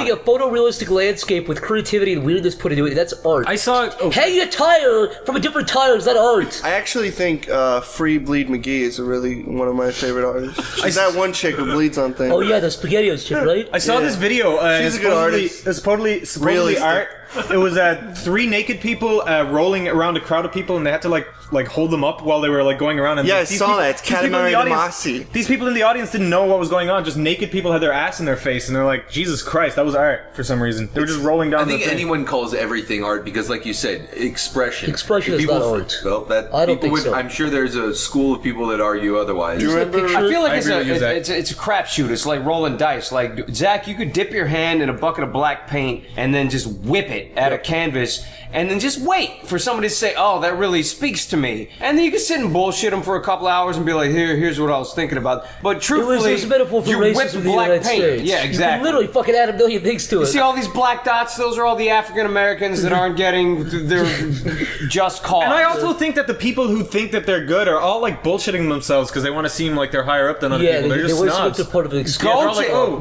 a photorealistic landscape with creativity and weirdness put into it. That's art. I saw. Hanging a tire from a different tire is that art? I actually think Free Bleed McGee is really one of my favorite artists. She's that one chick who bleeds on things. Oh yeah, the SpaghettiOs chick, right? I saw this video. She's a good artist. It's supposedly Realistic. art. It was 3 naked people rolling around a crowd of people, and they had to like hold them up while they were like going around. And Yeah, I these saw people- that. It's these people in Katamari the audience- Damacy. These people in the audience didn't know what was going on. Just naked people had their ass in their face, and they're like, Jesus Christ, that was art for some reason. They were just rolling down. I think the thing. anyone calls everything art because, like you said, expression. Expression is People not art. Well, that I don't people think would. so. I'm sure there's a school of people that argue otherwise. Do you remember? I feel like I agree with you, it's a crapshoot. It's like rolling dice. Like, Zach, you could dip your hand in a bucket of black paint and then just whip it at a canvas and then just wait for somebody to say, oh, that really speaks to me. And then you can sit and bullshit them for a couple hours and be like, here's what I was thinking about. But truthfully, It was a metaphor for you whip racism in the black United paint. States. Yeah, You exactly. can literally fucking add a million things to it. You see all these black dots? Those are all the African Americans that aren't getting their just cause. And I also think that the people who think that they're good are all like bullshitting themselves because they want to seem like they're higher up than other people. They're just want to snobs. look part of an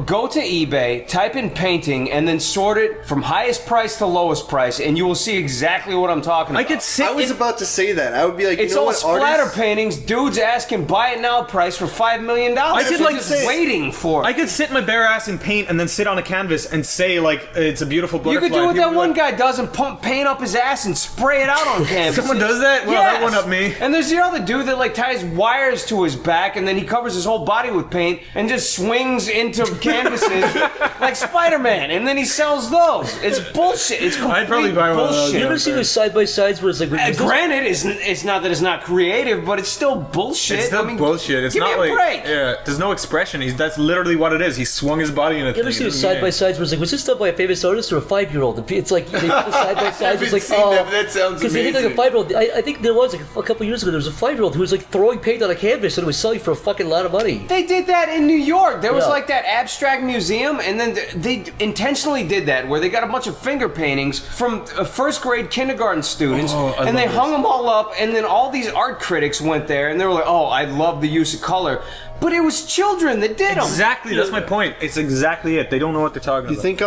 Go to eBay, type in painting, and then sort it from highest price to to lowest price, and you will see exactly what I'm talking about. I was about to say that. I would be like, it's you know all what, splatter artists... paintings. Dudes asking buy it now price for $5 million. I could like waiting for it. I could sit my bare ass in paint and then sit on a canvas and say like it's a beautiful butterfly. You could do what that one guy does and pump paint up his ass and spray it out on canvas. Someone does that? Well, that one up me. And there's the other dude that like ties wires to his back and then he covers his whole body with paint and just swings into canvases like Spider-Man, and then he sells those. It's bullshit. It's complete I'd probably buy one of those. You ever see those side by sides where it's like? Granted, it's not that it's not creative, but it's still bullshit. It's still bullshit. It's not like there's no expression. That's literally what it is. He swung his body in a thing. You ever see the side by sides where it's like, was this done by a famous artist or a 5-year-old? It's like they put the side by sides. It's like, that sounds because they think like a 5-year-old. I think there was like a couple years ago. There was a 5-year-old who was like throwing paint on a canvas and it was selling for a fucking lot of money. They did that in New York. There was like that abstract museum, and then they intentionally did that where they got a bunch of finger paintings from first grade kindergarten students, and they hung them all up, and then all these art critics went there, and they were like, "Oh, I love the use of color." But it was children that did them. Exactly, that's my point. It's exactly it. They don't know what they're talking about. You think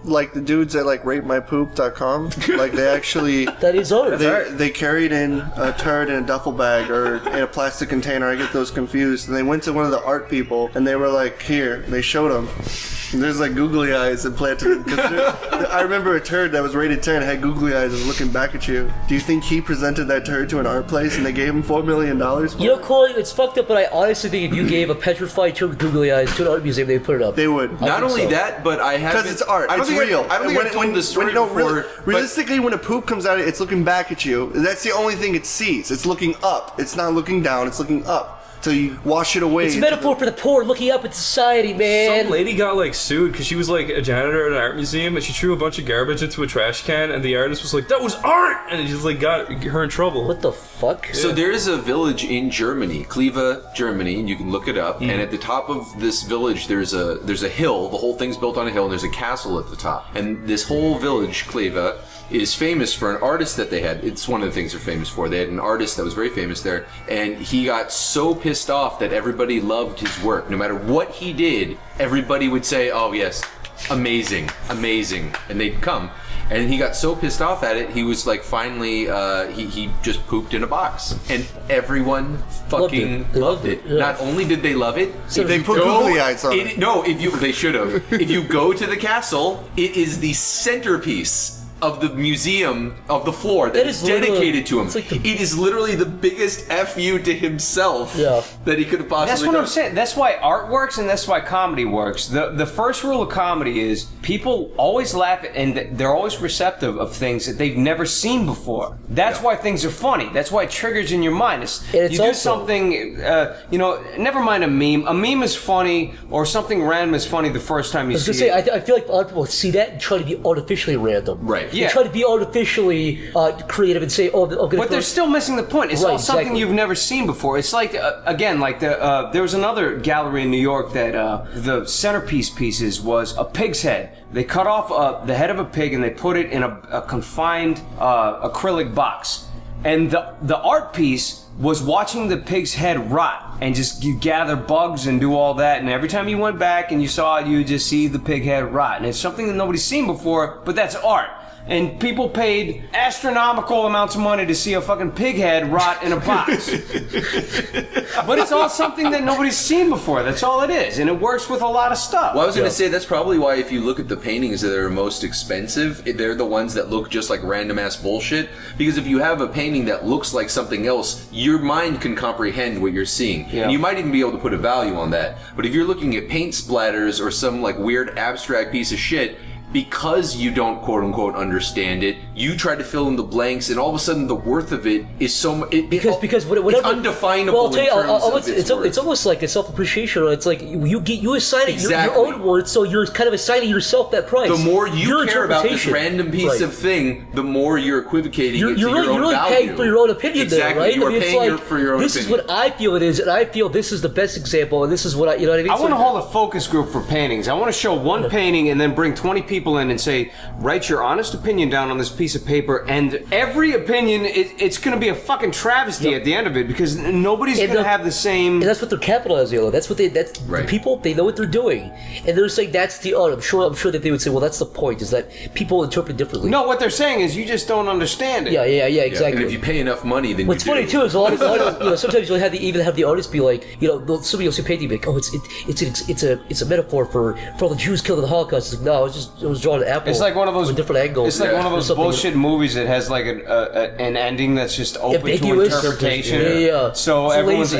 like the dudes at like RateMyPoop.com, like they actually that is art. They carried in a turd in a duffel bag or in a plastic container. I get those confused. And they went to one of the art people and they were like, "Here." They showed them. And there's like googly eyes implanted. I remember a turd that was rated 10 had googly eyes and was looking back at you. Do you think he presented that turd to an art place and they gave him $4 million for it? You know, Corey, it's fucked up, but I honestly think if you gave a petrified turd with googly eyes to an art museum, they'd put it up. They would. Not only that, but I have because it's art. It's real. I don't think I've told this story before. Realistically, when a poop comes out, it's looking back at you. That's the only thing it sees. It's looking up. It's not looking down. It's looking up. So you wash it away. It's a metaphor for the poor looking up at society, man. Some lady got like sued because she was like a janitor at an art museum and she threw a bunch of garbage into a trash can and the artist was like, "That was art!" and it just like got her in trouble. What the fuck? So there is a village in Germany, Kleve, Germany, and you can look it up. And at the top of this village, there's a hill. The whole thing's built on a hill, and there's a castle at the top. And this whole village, Kleve, is famous for an artist that they had. It's one of the things they're famous for. They had an artist that was very famous there, and he got so pissed off that everybody loved his work. No matter what he did, everybody would say, "Oh yes, amazing, amazing," and they'd come. And he got so pissed off at it, he was like, finally, he just pooped in a box, and everyone fucking loved it. Yeah. Not only did they love it, so they put googly eyes on it. No, they should have. If you go to the castle, it is the centerpiece of the museum of the floor that is dedicated to him. It is literally the biggest FU to himself that he could have possibly That's what I'm saying. That's why art works and that's why comedy works. The first rule of comedy is people always laugh at, and they're always receptive of things that they've never seen before. That's why things are funny. That's why it triggers in your mind. You do something, never mind a meme. A meme is funny or something random is funny the first time you see it. I feel like a lot of people see that and try to be artificially random. Right. They try to be artificially creative and say, but they're still missing the point. It's all something you've never seen before. It's like, there was another gallery in New York that the centerpiece pieces was a pig's head. They cut off the head of a pig and they put it in a confined acrylic box. And the art piece was watching the pig's head rot and just you gather bugs and do all that, and every time you went back and you saw it, you just see the pig head rot. And it's something that nobody's seen before, but that's art. And people paid astronomical amounts of money to see a fucking pig head rot in a box. But it's all something that nobody's seen before. That's all it is. And it works with a lot of stuff. Well, I was going to say, that's probably why if you look at the paintings that are most expensive, they're the ones that look just like random-ass bullshit. Because if you have a painting that looks like something else, your mind can comprehend what you're seeing. Yeah. And you might even be able to put a value on that. But if you're looking at paint splatters or some like weird abstract piece of shit, because you don't quote-unquote understand it, you try to fill in the blanks, and all of a sudden the worth of it is so because whatever, it's undefinable. Well, I'll tell you, it's almost like a self-appreciation. It's like you assign it your own worth, so you're kind of assigning yourself that price. The more you care about this random piece of thing, the more you're equivocating it to your own value. You're really paying for your own opinion there, right? You're paying for your own opinion. This is what I feel it is, and I feel this is the best example, and this is what you know what I mean? I want to hold a focus group for paintings. I want to show one painting and then bring 20 people people in and say, write your honest opinion down on this piece of paper, and every opinion, it's going to be a fucking travesty at the end of it, because nobody's going to have the same... And that's what they're capitalizing on. That's what the people, they know what they're doing. And they're saying that's the art. I'm sure that they would say, well, that's the point, is that people interpret differently. No, what they're saying is you just don't understand it. Yeah, exactly. And if you pay enough money, then what's funny too is a lot of sometimes you'll even have the artists be like, somebody will say painting, like, oh, it's a metaphor for all the Jews killed in the Holocaust. It's like, no, it was drawn an apple. It's like one of those different angles. It's like one of those bullshit movies that has like an ending that's just open to interpretation. Yeah. So everyone's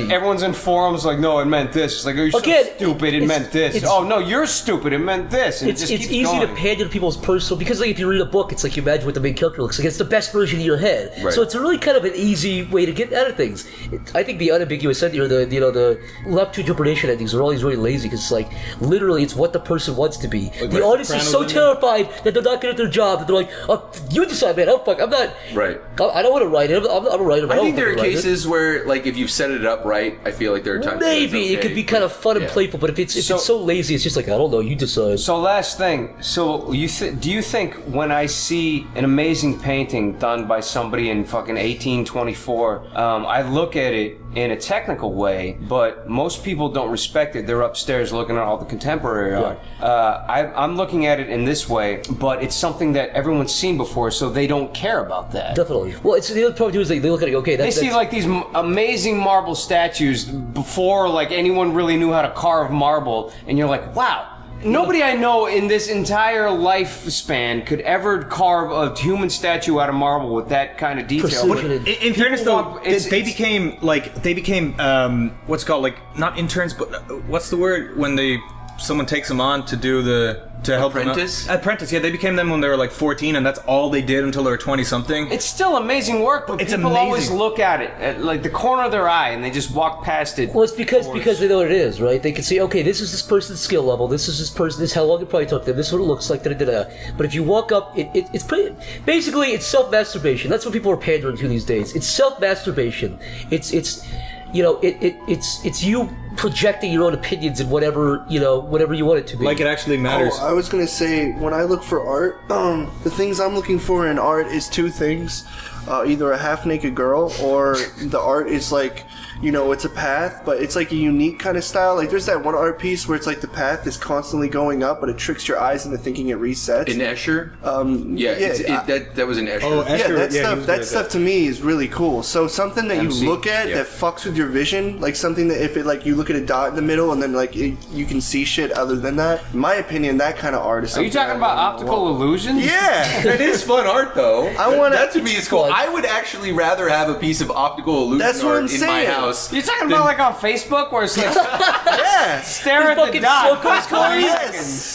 in forums like, no, it meant this. It's like, oh, you're so stupid. It meant this. Oh no, you're stupid. It meant this. And it's easy to pander to people's personal, because like if you read a book, it's like you imagine what the main character looks like. It's the best version of your head. Right. So it's a really kind of an easy way to get out of things. I think the unambiguous ending, or the left to interpretation endings, are always really lazy, because it's like literally it's what the person wants to be. Like the artist is so terrified that they're not good at their job that they're like, oh, you decide, man. I'm not. Right. I don't want to write it. I'm a writer. I think there are cases where, like, if you've set it up right, I feel like there are times maybe it could be kind of fun and playful, but if it's so lazy, it's just like, I don't know, you decide. So last thing, do you think when I see an amazing painting done by somebody in fucking 1824, I look at it in a technical way, but most people don't respect it. They're upstairs looking at all the contemporary art. I'm looking at it in this way, but it's something that everyone's seen before, so they don't care about that. Definitely. Well, it's the other problem too is they look at it. Okay, they see like these amazing marble statues before like anyone really knew how to carve marble, and you're like, wow. Nobody I know in this entire lifespan could ever carve a human statue out of marble with that kind of detail. In fairness, though, they became what's called, like, not interns, but what's the word when someone takes them on to do to help apprentice? Apprentice, yeah. They became them when they were like 14, and that's all they did until they were 20-something. It's still amazing work, but people always look at it at like the corner of their eye, and they just walk past it. Well, it's because they know what it is, right? They can see, okay, this is this person's skill level. This is this person. This is how long it probably took them. This is what it looks like. But if you walk up, it's pretty. Basically, it's self-masturbation. That's what people are pandering to these days. It's self-masturbation. It's you projecting your own opinions and whatever you want it to be. Like it actually matters. I was gonna say, when I look for art, the things I'm looking for in art is two things. Either a half-naked girl, or the art is like, it's a path, but it's like a unique kind of style. Like there's that one art piece where it's like the path is constantly going up, but it tricks your eyes into thinking it resets. In Escher? That was in Escher. Oh, Escher, that stuff to me is really cool. So something that you look at that fucks with your vision, like something that if it like you look at a dot in the middle and then like you can see shit other than that. In my opinion, that kind of art is. Are you talking about optical illusions? Yeah, it is fun art though. That to me is cool. I would actually rather have a piece of optical illusion art in my house. You're talking about like on Facebook where it's like stare at the dot.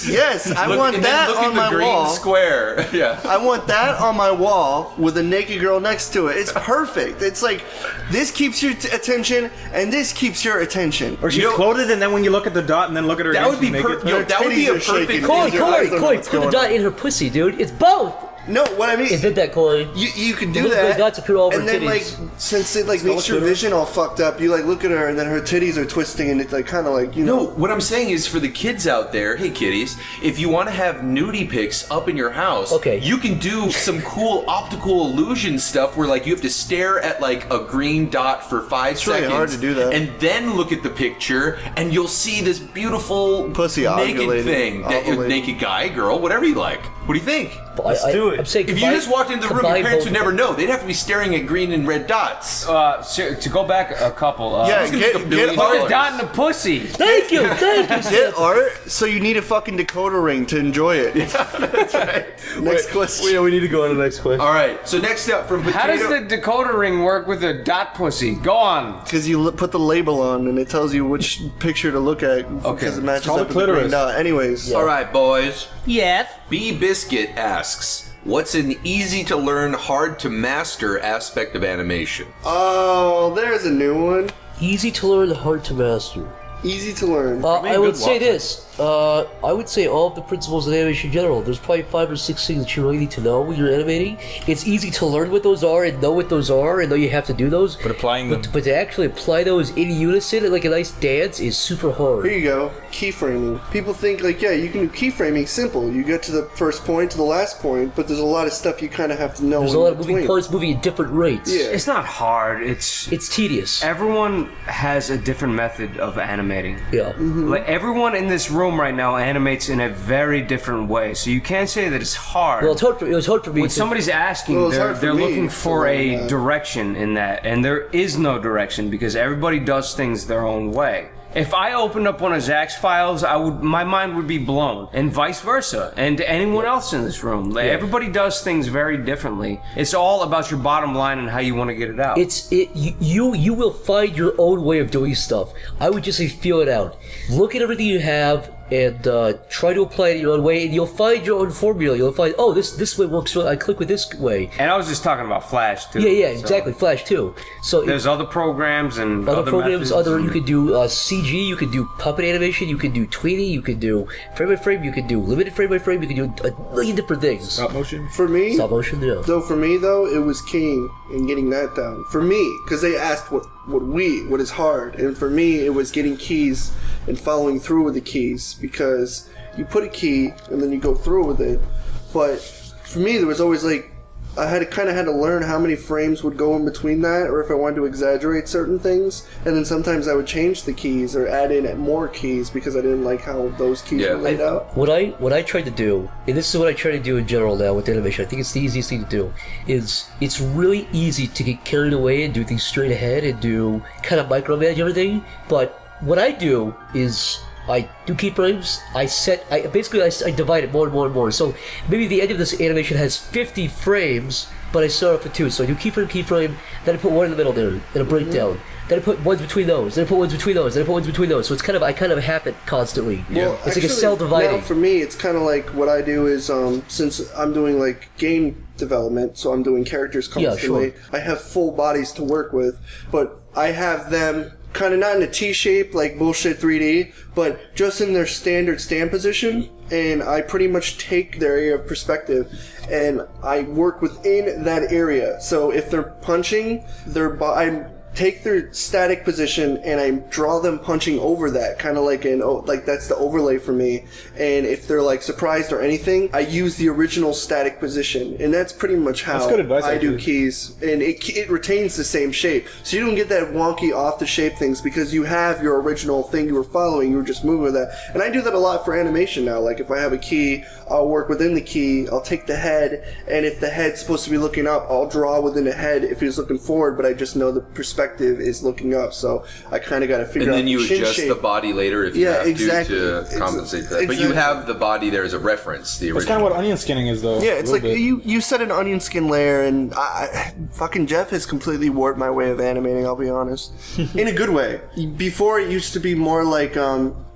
Yes, I want that on my wall. Square. Yeah. I want that on my wall with a naked girl next to it. It's perfect. It's like this keeps your attention and this keeps your attention. Or she's clothed, and then when you look at the dot and then look at her, that would be perfect. That would be a perfect. Corey, put the dot in her pussy, dude. It's both. No, what I mean, it did that, Corey. You can do that, dots appear all over and then titties. like since it like makes your vision all fucked up, you like look at her and then her titties are twisting and it's like kind of like No, what I'm saying is for the kids out there, hey kiddies, if you want to have nudie pics up in your house, you can do some cool optical illusion stuff where like you have to stare at like a green dot for 5 seconds. Really hard to do that. And then look at the picture and you'll see this beautiful pussy naked thing, naked guy, girl, whatever you like. What do you think? Let's do it. I'm saying if you just walked into the room, your parents would never know. They'd have to be staring at green and red dots. To go back a couple. Get a dot in the pussy. Thank you. Get art, so you need a fucking decoder ring to enjoy it. That's right. Next question. Yeah, we need to go on to the next question. All right. So next up from Potato. How does the decoder ring work with a dot pussy? Go on. Because you put the label on and it tells you which picture to look at because it matches up with the green dot. Anyways. All right, boys. Yes. B Biscuit asks, what's an easy-to-learn, hard-to-master aspect of animation? Oh, there's a new one. Easy to learn, hard to master. Easy to learn. I would say this. I would say all of the principles of animation in general. There's probably 5 or 6 things that you really need to know when you're animating. It's easy to learn what those are and know what those are and know you have to do those. But applying them. But to actually apply those in unison, like a nice dance, is super hard. Here you go. Keyframing. People think like, yeah, you can do keyframing simple. You get to the first point to the last point, but there's a lot of stuff you kind of have to know. There's a lot of moving parts moving at different rates. Yeah. It's not hard. It's tedious. Everyone has a different method of animating. Yeah. Mm-hmm. Like everyone in this room right now animates in a very different way. So you can't say that it's hard. Well, it was hard for me. When somebody's asking, they're looking for a direction in that, and there is no direction because everybody does things their own way. If I opened up one of Zach's files, my mind would be blown, and vice versa, and anyone else in this room. Like, everybody does things very differently. It's all about your bottom line and how you want to get it out. You will find your own way of doing stuff. I would just say feel it out. Look at everything you have and try to apply it your own way, and you'll find your own formula. You'll find, oh, this way works. I click with this way. And I was just talking about Flash too. Yeah, exactly. Flash too. So there's other programs and other programs. Methods. You could do CG. You could do puppet animation. You could do tweeny. You could do frame by frame. You could do limited frame by frame. You could do a million different things. Stop motion. For me, stop motion. Yeah. So for me though, it was keying and getting that down. For me, because they asked what is hard, and for me it was getting keys and following through with the keys, because you put a key and then you go through with it. But for me, there was always like, I had to learn how many frames would go in between that, or if I wanted to exaggerate certain things. And then sometimes I would change the keys or add in more keys because I didn't like how those keys were laid out. What I tried to do, and this is what I try to do in general now with animation, I think it's the easiest thing to do, is it's really easy to get carried away and do things straight ahead and do kind of micromanage everything. But what I do is I do keyframes. I divide it more and more and more. So maybe the end of this animation has 50 frames, but I start off with 2. So I do keyframe, then I put one in the middle there, then a breakdown. Then I put ones between those, then I put ones between those, then I put ones between those. So it's I kind of have it constantly. Well, it's like a cell dividing. Now for me, it's kind of like what I do is, since I'm doing like game development, so I'm doing characters constantly, I have full bodies to work with, but I have them kind of not in a T-shape like bullshit 3D, but just in their standard stand position, and I pretty much take their area of perspective and I work within that area. So if they're punching, I take their static position and I draw them punching over that, kind of like that's the overlay for me. And if they're like surprised or anything, I use the original static position, and that's pretty much how I do keys. And it retains the same shape, so you don't get that wonky off the shape things because you have your original thing you were following. You were just moving with that, and I do that a lot for animation now. Like if I have a key, I'll work within the key. I'll take the head, and if the head's supposed to be looking up, I'll draw within the head if he's looking forward. But I just know the perspective is looking up, so I kind of got to figure out. And then you adjust the body later if you have to compensate for that. But you have the body there as a reference. The original. That's kind of what onion skinning is, though. Yeah, it's like you set an onion skin layer, and fucking Jeff has completely warped my way of animating. I'll be honest, in a good way. Before it used to be more like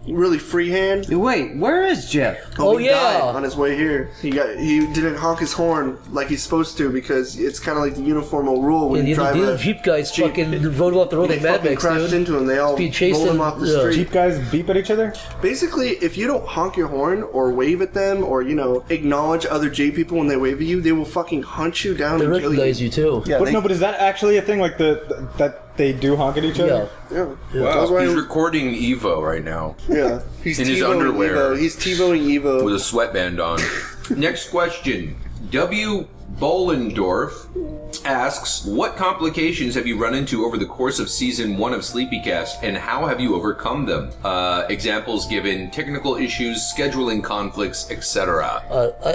really freehand. Wait, where is Jeff? He died on his way here. He didn't honk his horn like he's supposed to because it's kind of like the uniformal rule when you drive the Jeep guys fucking rode him off the road. They Mad Max, crashed into him. They all rolled him off the street. Jeep guys beep at each other? Basically, if you don't honk your horn or wave at them or acknowledge other Jeep people when they wave at you, they will fucking hunt you down and kill you. They recognize you too. Yeah, but is that actually a thing? Like that they do honk at each other? Yeah. Wow, he's recording Evo right now. Yeah, he's in his underwear. Evo. He's T-Voing Evo with a sweatband on. Next question. W. Bollendorf asks, what complications have you run into over the course of season 1 of SleepyCast, and how have you overcome them? Examples given: technical issues, scheduling conflicts, etc.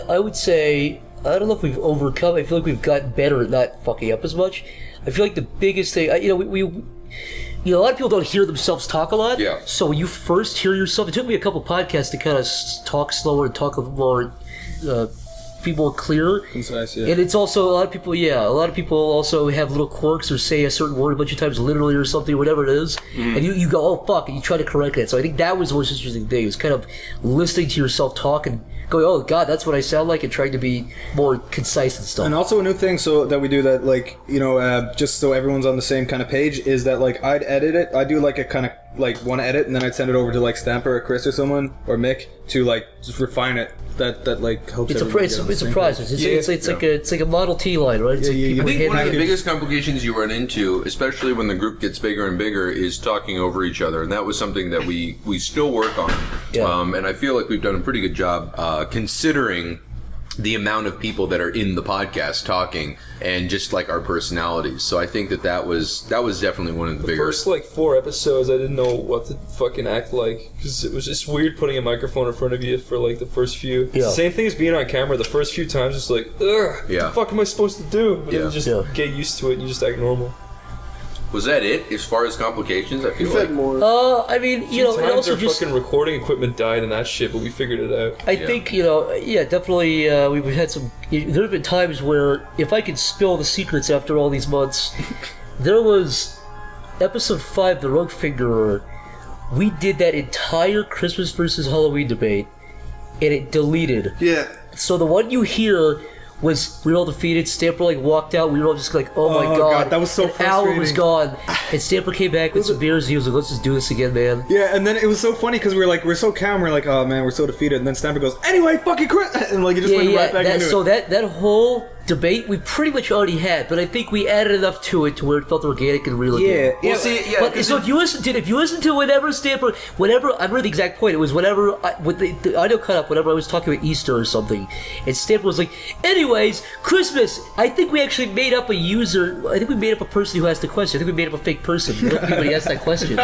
I would say, I don't know if we've overcome. I feel like we've gotten better at not fucking up as much. I feel like the biggest thing, a lot of people don't hear themselves talk a lot. Yeah. So when you first hear yourself, it took me a couple podcasts to kind of talk slower and talk a little more, be more clear. Concise, yeah. And it's also a lot of people also have little quirks or say a certain word a bunch of times literally or something, whatever it is. Mm. And you go, oh fuck, and you try to correct it. So I think that was the most interesting thing, is kind of listening to yourself talk and going, oh god, that's what I sound like, and trying to be more concise and stuff. And also a new thing that we do that, just so everyone's on the same kind of page, is that I'd edit it. I do a kind of like one edit, and then I'd send it over to like Stamper or Chris or someone or Mick to like just refine it. That like helps. It's a process. It's like a Model T line, right? It's I think one of the biggest complications you run into, especially when the group gets bigger and bigger, is talking over each other, and that was something that we still work on. Yeah. And I feel like we've done a pretty good job considering the amount of people that are in the podcast talking and just like our personalities. So I think that was definitely one of the bigger. First like 4 episodes I didn't know what to fucking act like because it was just weird putting a microphone in front of you for like the first few. It's the same thing as being on camera. The first few times it's like, ugh, what the fuck am I supposed to do? But then you just get used to it and you just act normal. Was that it as far as complications? I feel like more. I mean, you know, and also our just fucking recording equipment died and that shit, but we figured it out. I think, you know, definitely we've had some. There have been times where if I could spill the secrets after all these months, there was episode 5, the Rogue Fingerer. We did that entire Christmas versus Halloween debate, and it deleted. Yeah. So the one you hear was we were all defeated. Stamper like walked out. We were all just like, "Oh my god!" That was so frustrating. An hour was gone, and Stamper came back with some beers. He was like, "Let's just do this again, man." Yeah, and then it was so funny because we're so calm. We're like, "Oh man, we're so defeated." And then Stamper goes, "Anyway, fucking quit!" And like, it just went right back into it. So that whole debate we pretty much already had, but I think we added enough to it to where it felt organic and real again. Well, see, But so if you listen to whenever Stamper, whenever I remember the exact point, it was whenever with the audio cut up, whenever I was talking about Easter or something, and Stamper was like, "Anyways, Christmas." I think we actually made up a user. I think we made up a person who asked the question. I think we made up a fake person. I don't think anybody asked that question.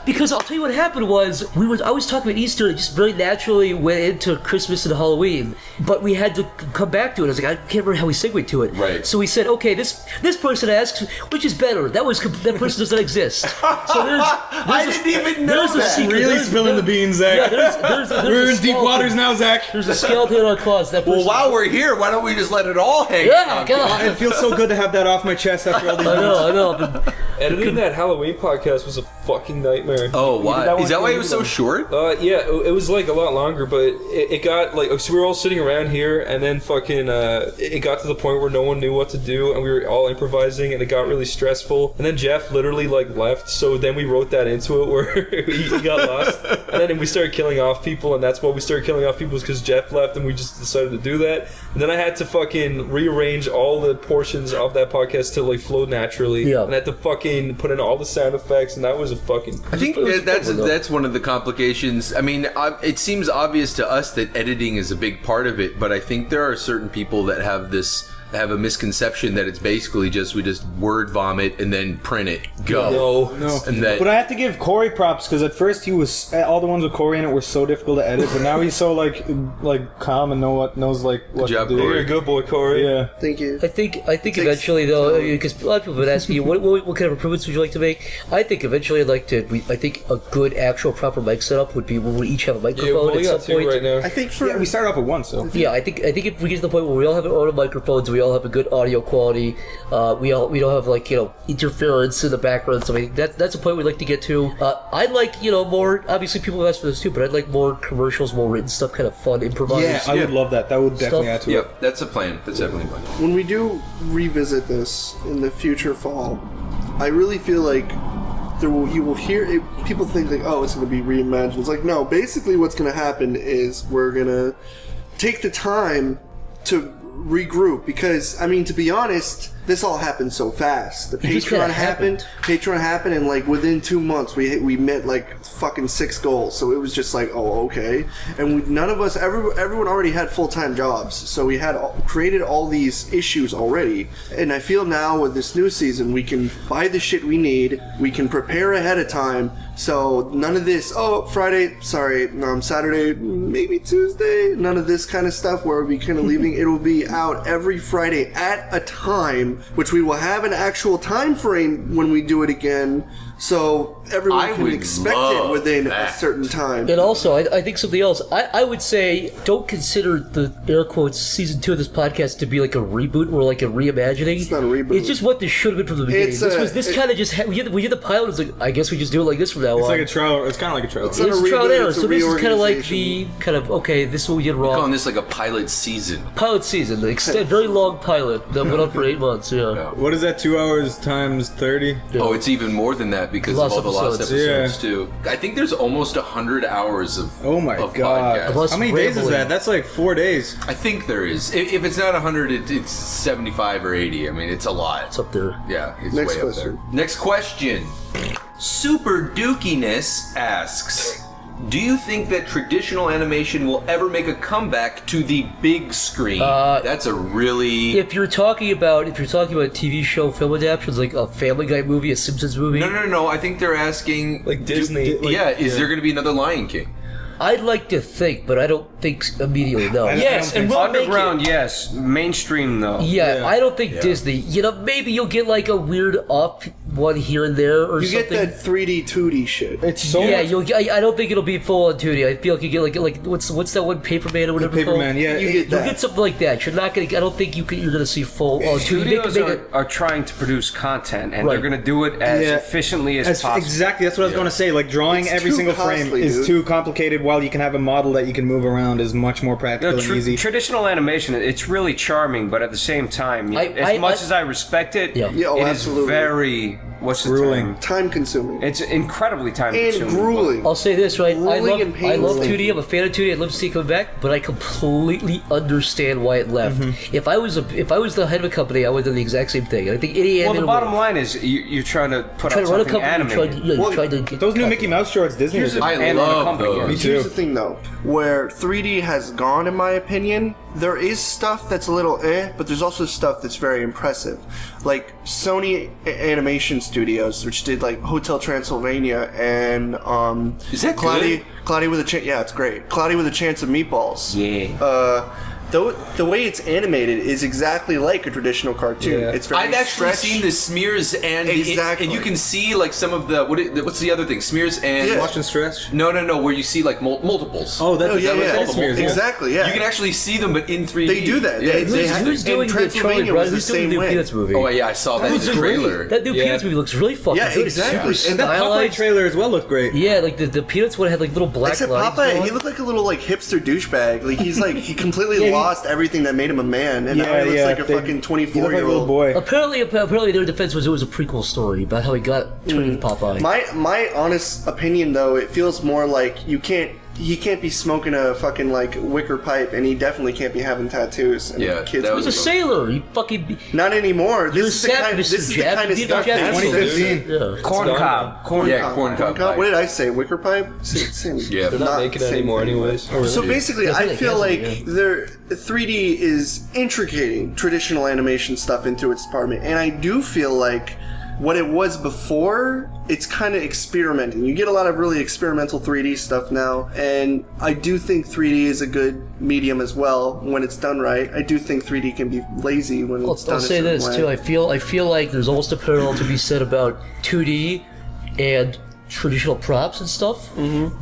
Because I'll tell you what happened was I was talking about Easter. It just very naturally went into Christmas and Halloween, but we had to come back to it. I was like, I can't remember how we segued to it. Right. So we said, okay, this person asks, which is better? That person does not exist. So there's I didn't even know there's that. a secret. Really spilling the beans, Zach. Yeah, We're in deep waters now, Zach. There's a skeleton on claws. Well, while we're here, why don't we just let it all hang? Yeah, God. It feels so good to have that off my chest after all these months. I know. Editing that Halloween podcast was a fucking nightmare. Oh, why? Is that why it was so short? Yeah, it was like a lot longer, but it got like, so we were all sitting around here, and then fucking it got to the point where no one knew what to do, and we were all improvising, and it got really stressful. And then Jeff literally like left, so then we wrote that into it where he got lost, and then we started killing off people, and that's why we started killing off people, because Jeff left, and we just decided to do that. And then I had to fucking rearrange all the portions of that podcast to like flow naturally, and I had to fucking put in all the sound effects, and that was a fucking. I think that's one of the complications. I mean, it seems obvious to us that editing is a big part of it, but I think there are certain people that have a misconception that it's basically we just word vomit and then print it, go. No. And that, but I have to give Corey props because at first all the ones with Corey in it were so difficult to edit, but now he's so like calm and knows what good job, to do. Corey. You're a good boy, Corey. Yeah. Thank you. I think eventually though, because a lot of people have been asking you what kind of improvements would you like to make. I think eventually I think a good actual proper mic setup would be when we each have a microphone at some point. Right now. I think we start off with one, so yeah. I think if we get to the point where we all have our own microphones, we all have a good audio quality. We don't have like interference in the background. So I mean, that's a point we'd like to get to. I'd like more. Obviously, people have asked for this too, but I'd like more commercials, more written stuff, kind of fun, improvised. Yeah, I would love that. That would definitely add to it. Yep, that's a plan. That's definitely a plan. When we do revisit this in the future fall, I really feel like you will hear it. People think like, oh, it's going to be reimagined. It's like, no. Basically, what's going to happen is we're going to take the time to regroup, because I mean, to be honest, this all happened so fast. The Patreon happened, and like within 2 months we met like fucking 6 goals. So it was just like, oh, okay. And none of us, everyone already had full-time jobs, so we had created all these issues already. And I feel now with this new season, we can buy the shit we need, we can prepare ahead of time. So none of this, Saturday, maybe Tuesday, none of this kind of stuff where we'll be kind of leaving. It will be out every Friday at a time, which we will have an actual time frame when we do it again, so everyone can expect it within a certain time. And also, I think something else. I would say don't consider the air quotes season 2 of this podcast to be like a reboot or like a reimagining. It's not a reboot. It's just what this should have been from the beginning. This kind of just we did the pilot. It's like, I guess we just do it like this from now on. It's like a trial. It's kind of like a trial. It's not a reboot, trial and error. it's a So this is kind of like reorganization. okay, this is what we did wrong. We're calling this like a pilot season. Pilot season, very long pilot that went on for 8 months. Yeah. What is that? 2 hours times 30? Oh, it's even more than that, that because Lost of all the lost episodes. episodes too. I think there's almost 100 hours of Oh my of god! podcasts. How many days is that? That's like 4 days. I think there is. If it's not 100, it's 75 or 80. I mean, it's a lot. It's up there. Yeah, it's Next way question. up there. Next question. Super Dookiness asks, do you think that traditional animation will ever make a comeback to the big screen? That's a really... If you're talking about TV show film adaptations, like a Family Guy movie, a Simpsons movie. No. I think they're asking... Like Disney. Is there going to be another Lion King? I'd like to think, but I don't think immediately, no. Yes, and we'll make Underground, it. yes. Mainstream, though. Yeah, I don't think Disney. You know, maybe you'll get like a weird off one here and there or You something. get that 3D 2D shit. It's so Yeah, much. you'll get. I don't think it'll be full on 2D. I feel like you get like what's that one, Paperman or whatever. it's called? Paperman, yeah. You get You'll that. get something like that. You're not gonna. I don't think you're gonna see full on 2D. Studios Make it- are trying to produce content, and Right. they're going to do it as Yeah. efficiently as possible. Exactly, that's what I was going to say. Like, drawing It's every too single frame costly, is dude. too complicated, while you can have a model that you can move around is much more practical and easy. Traditional animation, it's really charming, but at the same time, as much as I respect it, Yeah. Yeah, oh, it is absolutely. very... What's the Grueling. term? Time consuming. It's incredibly time-consuming. And grueling. I'll say this, right? I Grueling love and painful. 2D. I'm a fan of 2D. I'd love to see it come back, but I completely understand why it left. If I was the head of a company, I would have done the exact same thing. I think any Well, animator the bottom would- line is you're trying to put trying out to run a something company, animated. trying to get Those new cut. Mickey Mouse shorts, Disney is I And love company, those. Me too. Here's the thing, though. Where 3D has gone, in my opinion, there is stuff that's a little but there's also stuff that's very impressive. Like Sony Animation Studios, which did like Hotel Transylvania and Is that Cloudy with a Chance. Yeah, it's great. Cloudy with a Chance of Meatballs. Yeah. The way it's animated is exactly like a traditional cartoon. Yeah. It's very I've actually stretched. seen the smears and Exactly. and you can see like some of the what's the other thing? Smears and Yeah. Watch and stretch. No, where you see like multiples. Oh, that's Oh, yeah, that yeah. is smears, yeah. Exactly, yeah. You can actually see them, but in 3D. They do that. Yeah, They have- Who's and doing the Charlie Transylvania Brown? was the Who's doing the same new way. Peanuts movie? Oh yeah, I saw that in the trailer. That new Peanuts movie looks really fucking Yeah, good. exactly. It's super And That Popeye stylized. trailer as well looked great. Yeah, like the Peanuts one had like little black Except lines. Popeye, going. he looked like a little like hipster douchebag. Like he completely Yeah, he- lost everything that made him a man, and now he looks like a fucking He looked 24-year-old like a little boy. Apparently, their defense was it was a prequel story about how he got turned into Popeye. My honest opinion, though, it feels more like he can't be smoking a fucking like wicker pipe, and he definitely can't be having tattoos. And Yeah, kids. that He was a sailor. He fucking. Not anymore. You're This is the kind. Mr. This is the Jab. kind of You know stuff. Jab that- 2015. Yeah. Corn cob. Corn Yeah, cob. corn cob. What did I say? Wicker pipe? Same. Yeah. They're not making it same anymore thing. anyways. So basically, That's I what feel it like is, their 3D is intricating traditional animation stuff into its department, and I do feel like what it was before, it's kind of experimenting. You get a lot of really experimental 3D stuff now, and I do think 3D is a good medium as well when it's done right. I do think 3D can be lazy when it's done I'll say this too. I feel like there's almost a parallel to be said about 2D and traditional props and stuff.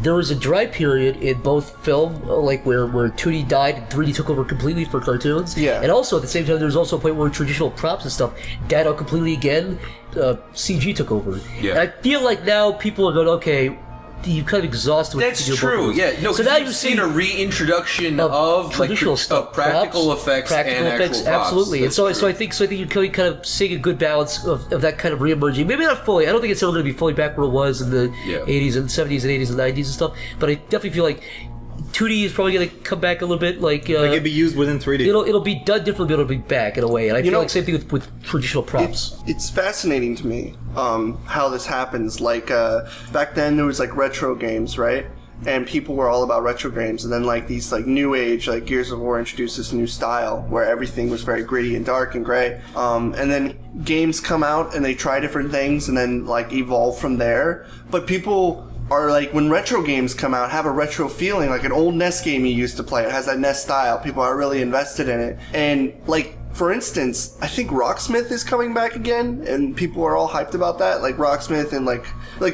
There was a dry period in both film, like where 2D died and 3D took over completely for cartoons. Yeah. And also at the same time, there was also a point where traditional props and stuff died out completely again. CG took over. Yeah. And I feel like now people are going, okay, you kind of exhausted. What That's you can do true. both. Yeah. No. So So now you've seen a reintroduction of traditional like, stuff, of practical props, effects practical and effects, actual props. absolutely. And That's so true. I think you can kind of seeing a good balance of that kind of reemerging. Maybe not fully. I don't think it's ever going to be fully back where it was in the 80s and 70s and 80s and 90s and stuff. But I definitely feel like 2D is probably going to come back a little bit. Like it'd be used within 3D. It'll be done differently, but it'll be back in a way. And I feel know, like same thing with traditional props. It's fascinating to me how this happens. Like back then there was like retro games, right? And people were all about retro games, and then like these like new age, like Gears of War introduced this new style where everything was very gritty and dark and gray. And then games come out and they try different things and then like evolve from there. But people are like, when retro games come out, have a retro feeling, like an old NES game you used to play. It has that NES style. People are really invested in it. And like, for instance, I think Rocksmith is coming back again, and people are all hyped about that. Like Rocksmith and like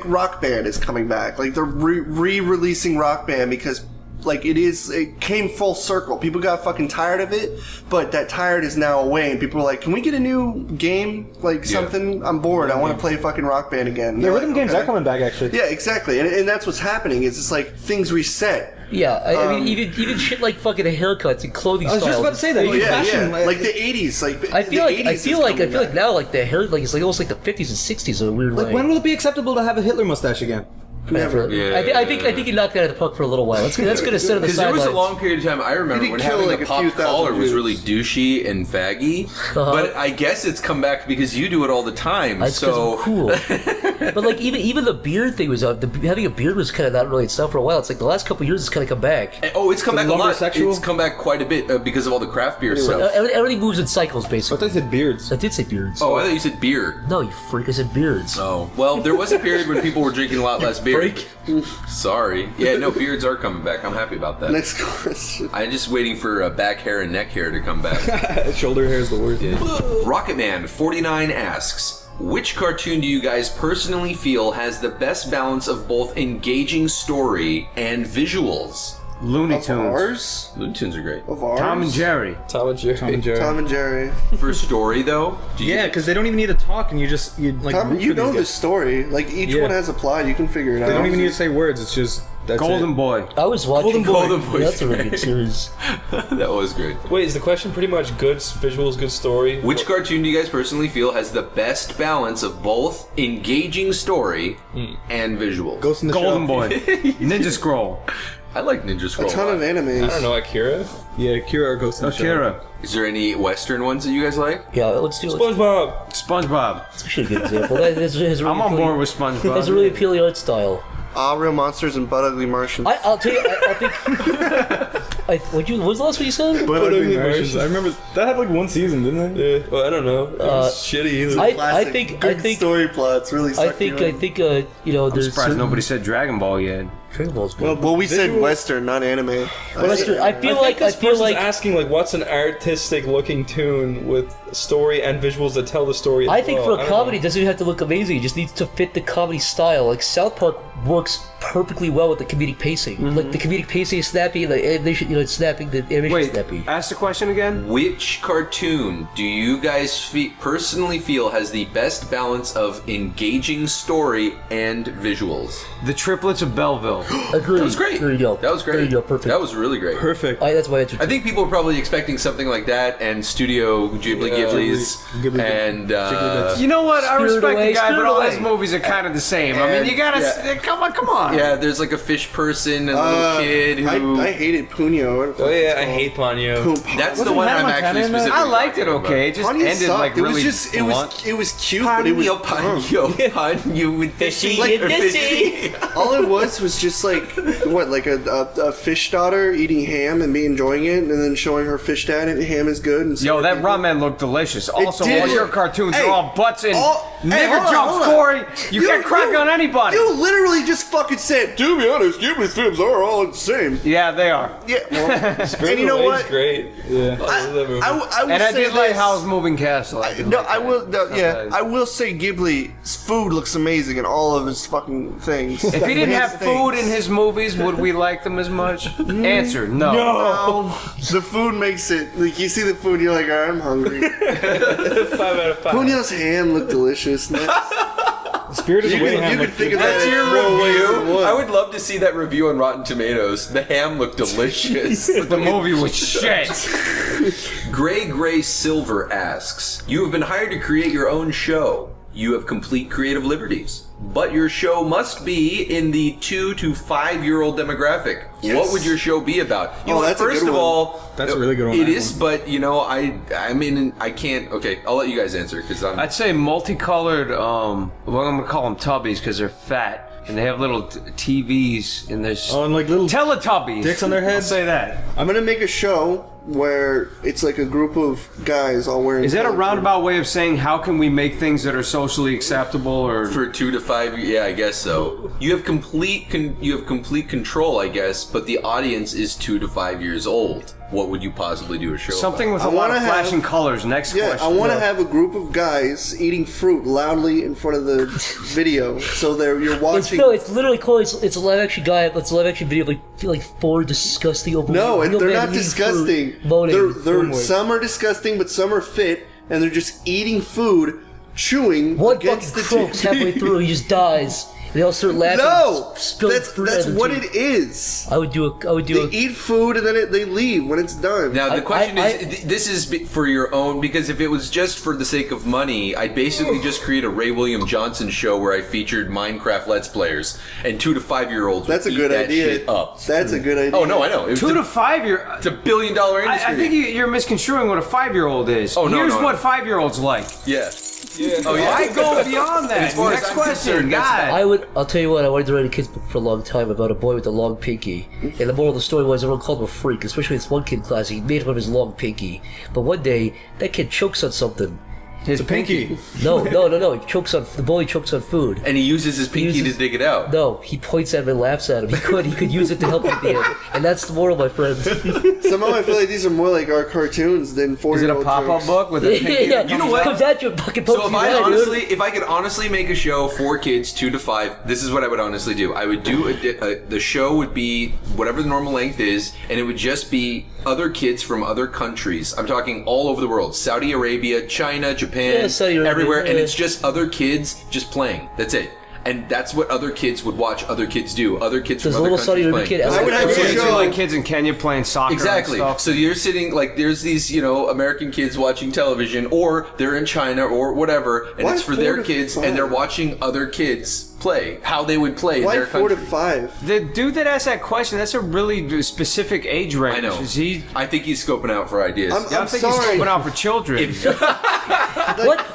Rock Band is coming back. Like they're re-releasing Rock Band because like it came full circle. People got fucking tired of it, but that tired is now away, and people are like, can we get a new game? Like something? I'm bored. I want to play fucking Rock Band again. Yeah, rhythm games are coming back actually. Yeah, exactly, and that's what's happening. It's just like things reset. Yeah, I mean, even shit like fucking haircuts and clothing styles. I was just about to say that. Fashion, like the 80s. Like I feel like now like the hair like it's like almost like the 50s and 60s in a weird way. When will it be acceptable to have a Hitler mustache again? Never. Yeah. I think he knocked that out of the park for a little while. That's going to set on the Because sidelines. there was a long period of time, I remember when having like a pop collar was really douchey and faggy. But I guess it's come back because you do it all the time. That's so cool. But like even the beard thing was having a beard was kind of not really itself for a while. It's like the last couple of years it's kind of come back. Oh, it's come back a lot. Sexual? It's come back quite a bit because of all the craft beer stuff. Everything moves in cycles, basically. I thought you said beards. I did say beards. Oh, I thought you said beer. No, you freak! I said beards. Oh, well, there was a period when people were drinking a lot less beer. Sorry. Yeah, no, beards are coming back. I'm happy about that. Next question. I'm just waiting for back hair and neck hair to come back. Shoulder hair is the worst. Yeah. Rocketman49 asks, which cartoon do you guys personally feel has the best balance of both engaging story and visuals? Looney Tunes. Ours? Looney Tunes are great. Of ours? Tom and Jerry. Tom and Jerry. Tom and Jerry. For story, though? Yeah, because they don't even need to talk, and you like. Tom, you know the story. Like each one has a plot. You can figure it out. They don't even need to say words. It's just Golden Boy. I was watching Golden Boy. That's a really good series. That was great. Wait, is the question pretty much good visuals, good story? Which cartoon do you guys personally feel has the best balance of both engaging story and visuals? Ghost in the Golden Shell. Boy. Ninja Scroll. I like Ninja Scroll. A ton of animes. I don't know, Akira? Yeah, Akira or Ghost in the Shell. Akira. Is there any Western ones that you guys like? Yeah, let's do it. SpongeBob. SpongeBob. That's actually a good example. That has really I'm on board with SpongeBob. That's a really appealing art style. Real Monsters and Butt Ugly Martians. I'll tell you. I think. What was the last one you said? Butt Ugly Martians. I remember that had like one season, didn't it? Yeah, well, I don't know. It was shitty. I think story plots really. I think you know. I'm There's surprised nobody said Dragon Ball yet. Dragon Ball's good. Well, we said Western, not anime. Western. I feel like asking like, what's an artistic looking tune with story and visuals that tell the story? I think for a comedy, it doesn't even have to look amazing. It just needs to fit the comedy style. Like South Park works perfectly well with the comedic pacing. Like the comedic pacing is snappy, the animation, it's snapping. The animation is snappy. Ask the question again. Which cartoon do you guys personally feel has the best balance of engaging story and visuals? The Triplets of Belleville. Agreed. That was great. There you go. That was great. There you go. Perfect. That was really great. Perfect. That's my answer. I think people were probably expecting something like that, and Studio Ghibli's, and you know what? I Spirited respect Away, the guy, but all his Spirited movies are kind of the same. I mean, you gotta come on. Yeah, there's like a fish person and a little kid who. I hated Puño. Oh yeah, I hate Ponyo. That's the one I'm actually specifically. I liked it. Okay, it just Ponyo ended sucked. like really. It was cute, but it was Ponyo with Fishy, fishy. all it was just like what, like a fish daughter eating ham and me enjoying it, and then showing her fish dad and ham is good. And Yo, that ramen looked delicious. Also, did all your look- cartoons Hey, are all butts and nigger hold jumps, on. Corey. You can't crack on anybody. You literally just fucking said, to be honest, Ghibli's films are all the same. Yeah, they are. Yeah, well, and you know Away's what? great. Yeah. I will And I say did like this. Howl's Moving Castle. I will say Ghibli's food looks amazing in all of his fucking things. If he didn't have food in his movies, would we like them as much? Answer: No. No. The food makes it, like, you see the food, you're like, I'm hungry. 5 out of 5. Puño's ham looked delicious. Spirited Away. You could think of That's that. your more ways than review. one. I would love to see that review on Rotten Tomatoes. The ham looked delicious. The movie was shit. Gray Silver asks, you have been hired to create your own show. You have complete creative liberties, but your show must be in the 2 to 5 year old demographic. Yes. What would your show be about? You know, that's a first good of one. all, That's a really good one. It is, but you know, I mean, I can't. Okay, I'll let you guys answer because I'm. I'd say multicolored. Well, I'm gonna call them tubbies because they're fat and they have little TVs and there's and like little Teletubbies. dicks on their heads. I'll say that. I'm gonna make a show where it's like a group of guys all wearing. Is that a roundabout way of saying how can we make things that are socially acceptable or For 2 to 5, yeah, I guess so. You have complete control, I guess, but the audience is 2 to 5 years old. what would you possibly do a show Something about? with a lot of flashing colors. Next question. I want to have a group of guys eating fruit loudly in front of the video, so you're watching. It's literally called. It's a live action guy. It's a live action video of like 4 disgusting over. No, they're not disgusting. They're some are disgusting, but some are fit, and they're just eating food, chewing. One against fucking croaks halfway through, he just dies. They all start laughing. No, that's what it is. I would do. They eat food and then they leave when it's done. Now the question is, this is for your own, because if it was just for the sake of money, I'd basically just create a Ray William Johnson show where I featured Minecraft Let's Players and 2 to 5 year olds. That's a good idea. That's a good idea. Oh no, I know. 2 to 5 year. It's $1 billion industry. I think you're misconstruing what a 5-year-old is. Oh no, Here's no, what 5-year-olds like. Yeah. Oh yeah. I go beyond that. As far as Next I'm question. concerned, God. I'll tell you what. I wanted to write a kid's book for a long time about a boy with a long pinky, and the moral of the story was everyone called him a freak, especially this one kid in class. He made fun of his long pinky, but one day that kid chokes on something. His pinky. No. He chokes on the bully. Chokes on food, and he uses his pinky to dig it out. No, he points at him and laughs at him. He could use it to help him at the end, and that's the moral, my friends. Somehow I feel like these are more like our cartoons than 4-year-old. Is it a pop-up book with a pinky? Yeah, you know what? Comes at you and fucking pokes So if I could honestly make a show for kids 2 to 5, this is what I would honestly do. I would do the show would be whatever the normal length is, and it would just be other kids from other countries. I'm talking all over the world: Saudi Arabia, China, Japan, everywhere, and it's just other kids just playing. That's it. And that's what other kids would watch other kids do. Other kids from other countries playing. I would have a show like kids in Kenya playing soccer. Exactly. And stuff. So you're sitting like there's these American kids watching television, or they're in China or whatever, and it's for their kids, and they're watching other kids play how they would play in their country. 4 to 5? The dude that asked that question, that's a really specific age range. I know. I think he's scoping out for ideas. I'm think sorry. he's scoping out for children.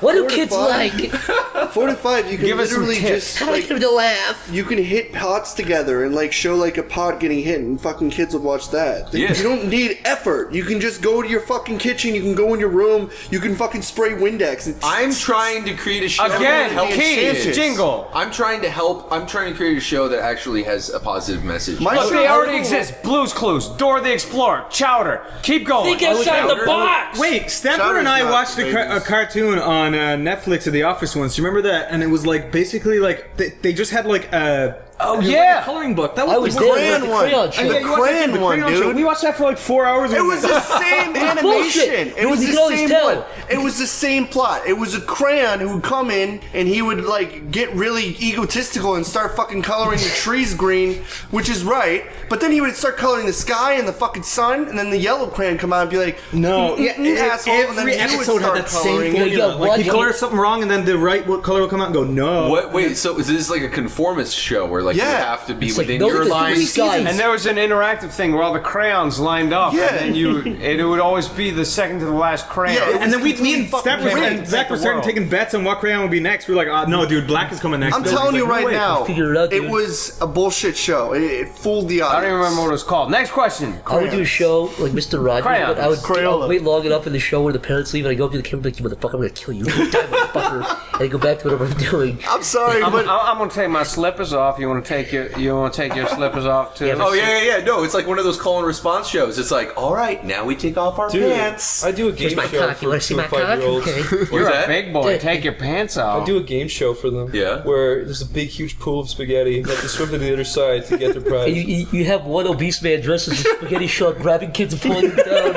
What do kids like? 4 to 5, you can Give us some literally tips. just I like him to laugh. You can hit pots together and like show like a pot getting hit, and fucking kids will watch that. Yeah. You don't need effort. You can just go to your fucking kitchen. You can go in your room. You can fucking spray Windex. And I'm trying to create a show Again, that helps keys, kids. jingle. I'm trying to create a show that actually has a positive message. Look, they already exist. Blue's Clues, Dora the Explorer, Chowder. Keep going. Think outside the box. Wait, Stamper and I watched a cartoon on Netflix of The Office once. You remember that? And it was like basically like they just had like a. Oh yeah, like a coloring book. That was the crayon one. The crayon one, dude. We watched that for like 4 hours. It was the same animation. It was the same one. It was the same plot. It was a crayon who would come in and he would like get really egotistical and start fucking coloring the trees green, which is right. But then he would start coloring the sky and the fucking sun, and then the yellow crayon come out and be like, "No, asshole." And then every episode had that same formula. Like he colors something wrong, and then the right color will come out and go, "No." What? Wait. So is this like a conformist show where like you have to be within your lines? And there was an interactive thing where all the crayons lined up, and then it would always be the second to the last crayon. Yeah, and then me and Zach were starting taking bets on what crayon would be next. We were like, no, dude, black is coming next. I'm telling you right now, it was a bullshit show. It fooled the audience. I don't even remember what it was called. Next question. I would do a show like Mr. Rogers, but I would Crayola. wait long enough in the show where the parents leave, and I go up to the camera like, "You motherfucker, I'm gonna kill you, you die, motherfucker," and I go back to whatever I'm doing. I'm sorry, I'm but gonna take my slippers off. You want to take your slippers off too? Oh yeah. No, it's like one of those call and response shows. It's like, all right, now we take off our pants. I do a game Here's my show cock. You want to see my for cock? 5-year-olds. Okay. You're a big boy. Take your pants off. I do a game show for them. Yeah. Where there's a big, huge pool of spaghetti. They have to swim to the other side to get their prize. And you have one obese man dressed as a spaghetti shark grabbing kids and pulling them down,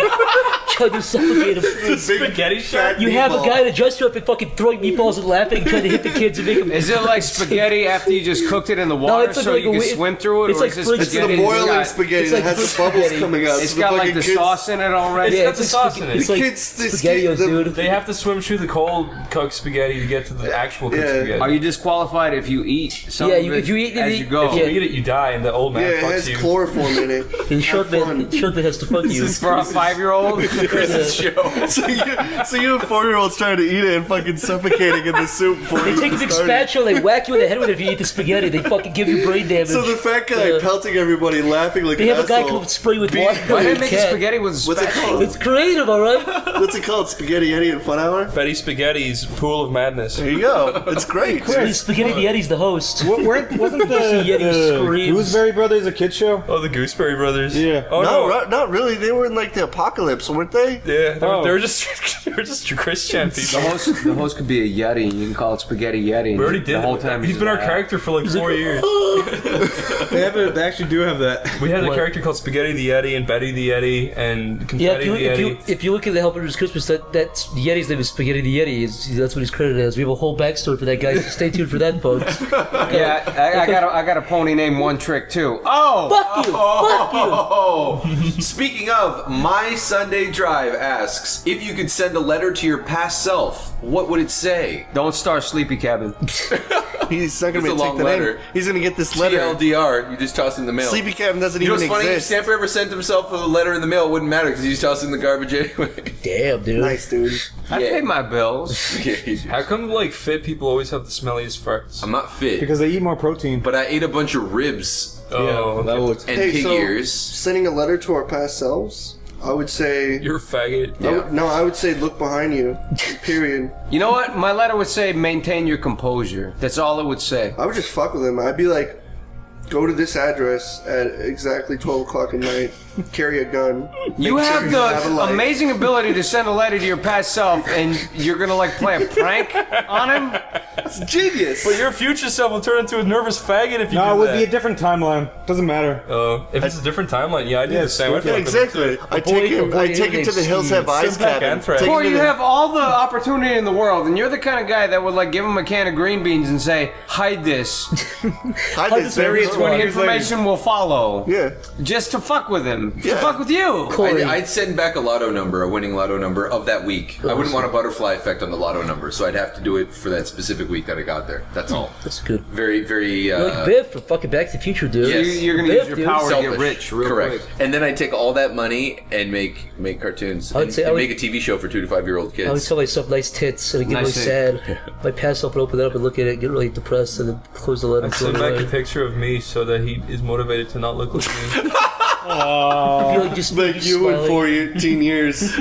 trying to suffocate them. Spaghetti shark? You have a guy that dressed up and fucking throwing meatballs and laughing, trying to hit the kids and make them. Is it like spaghetti after you just cooked it in the water so you can swim through it? It's or like is it it's the boiling spaghetti that has the bubbles coming out. It's got like the sauce in it already. It's got the sauce in it. It's like SpaghettiOs, dude. They have to swim through the cold cooked spaghetti to get to the actual cooked spaghetti. Are you disqualified if you eat some of it if you eat as you go? If you eat it, you die, and the old man Yeah, it fucks has you. chloroform in it. The short man has to fuck you. For a 5-year-old? Chris's show. So you have 4-year-olds trying to eat it and fucking suffocating in the soup before They you take a big started. spatula, they whack you in the head with it if you eat the spaghetti. They fucking give you brain damage. So the fat guy pelting everybody, laughing like They an have a guy asshole. come spray with water. Why did they make spaghetti with a What's it spatula? called? It's creative, alright? What's it called? Spaghetti Eddie and Fun Hour? Betty Spaghetti's Pool of Madness. There you go. It's great. Spaghetti the Eddie's the host. Wasn't See Yeti the screams. Gooseberry Brothers a kid show? Oh, the Gooseberry Brothers. Yeah. Oh no. Not really. They were in like the apocalypse, weren't they? Yeah, they Oh. were just Christian people. The host could be a Yeti, and you can call it Spaghetti Yeti. We already did the whole it. time. He's been our character for like 4 years. They actually do have that. We had a What? character called Spaghetti the Yeti and Betty the Yeti and Confetti the Yeti. if you look at the Helper's Christmas, that's the Yeti's name is Spaghetti the Yeti. That's what he's credited as. We have a whole backstory for that guy, so stay tuned for that, folks. Yeah, I got a pony named One Trick too. Oh, Fuck you! Fuck you! Oh, speaking of, My Sunday Drive asks, if you could send a letter to your past self, what would it say? don't start Sleepy Cabin. He's not going It's to a take long the letter. name. He's going to get this letter. TLDR, you just toss it in the mail. Sleepy Cabin doesn't You know even what's funny? If exist. Stamper ever sent himself a letter in the mail, it wouldn't matter because he's tossing in the garbage anyway. Damn, dude. Nice, dude. I Yeah. pay my bills. How come like fit people always have the smelliest farts? I'm not fit, Because they eat more protein. but I ate a bunch of ribs Oh, that looks. and Hey, pig so ears. sending a letter to our past selves, I would say... you're a faggot. I would say look behind you. Period. You know what? My letter would say maintain your composure. That's all it would say. I would just fuck with him. I'd be like, go to this address at exactly 12 o'clock at night. Carry a gun. You Make sure have you have a the life. amazing ability to send a letter to your past self, and you're gonna like play a prank on him. It's genius. But your future self will turn into a nervous faggot if you No, do it would that. be a different timeline. Doesn't matter. If it's a different timeline, yeah, I do Yeah, the same. I'd Yeah, fuck with exactly. I take him to the Hills Have Eyes Send back cabin. anthrax. Take him Or to you the- have all the opportunity in the world, and you're the kind of guy that would like give him a can of green beans and say, "Hide this. Hide this Bury it very 20 years later. Information will follow." Yeah. Just to fuck with him. Yeah. To fuck with you. I'd send back a lotto number, a winning lotto number of that week. I wouldn't want a butterfly effect on the lotto number, so I'd have to do it for that specific week that I got there. That's all. That's good. Very, very. You're like Biff from fucking Back to the Future, dude. Yes. You're gonna Biff, use your dude. power to selfish. get rich real Correct. quick. And then I'd take all that money and make cartoons. I would and, say- and I would- make a TV show for 2 to 5 year old I would kids. tell myself nice tits and I'd get Nice really sad. My past self would open it up and look at it, get really depressed, and then close the letter. I'd and throw send it back away. a picture of me so that he is motivated to not look like me. Be like, just Like just you in smiling. 14 years.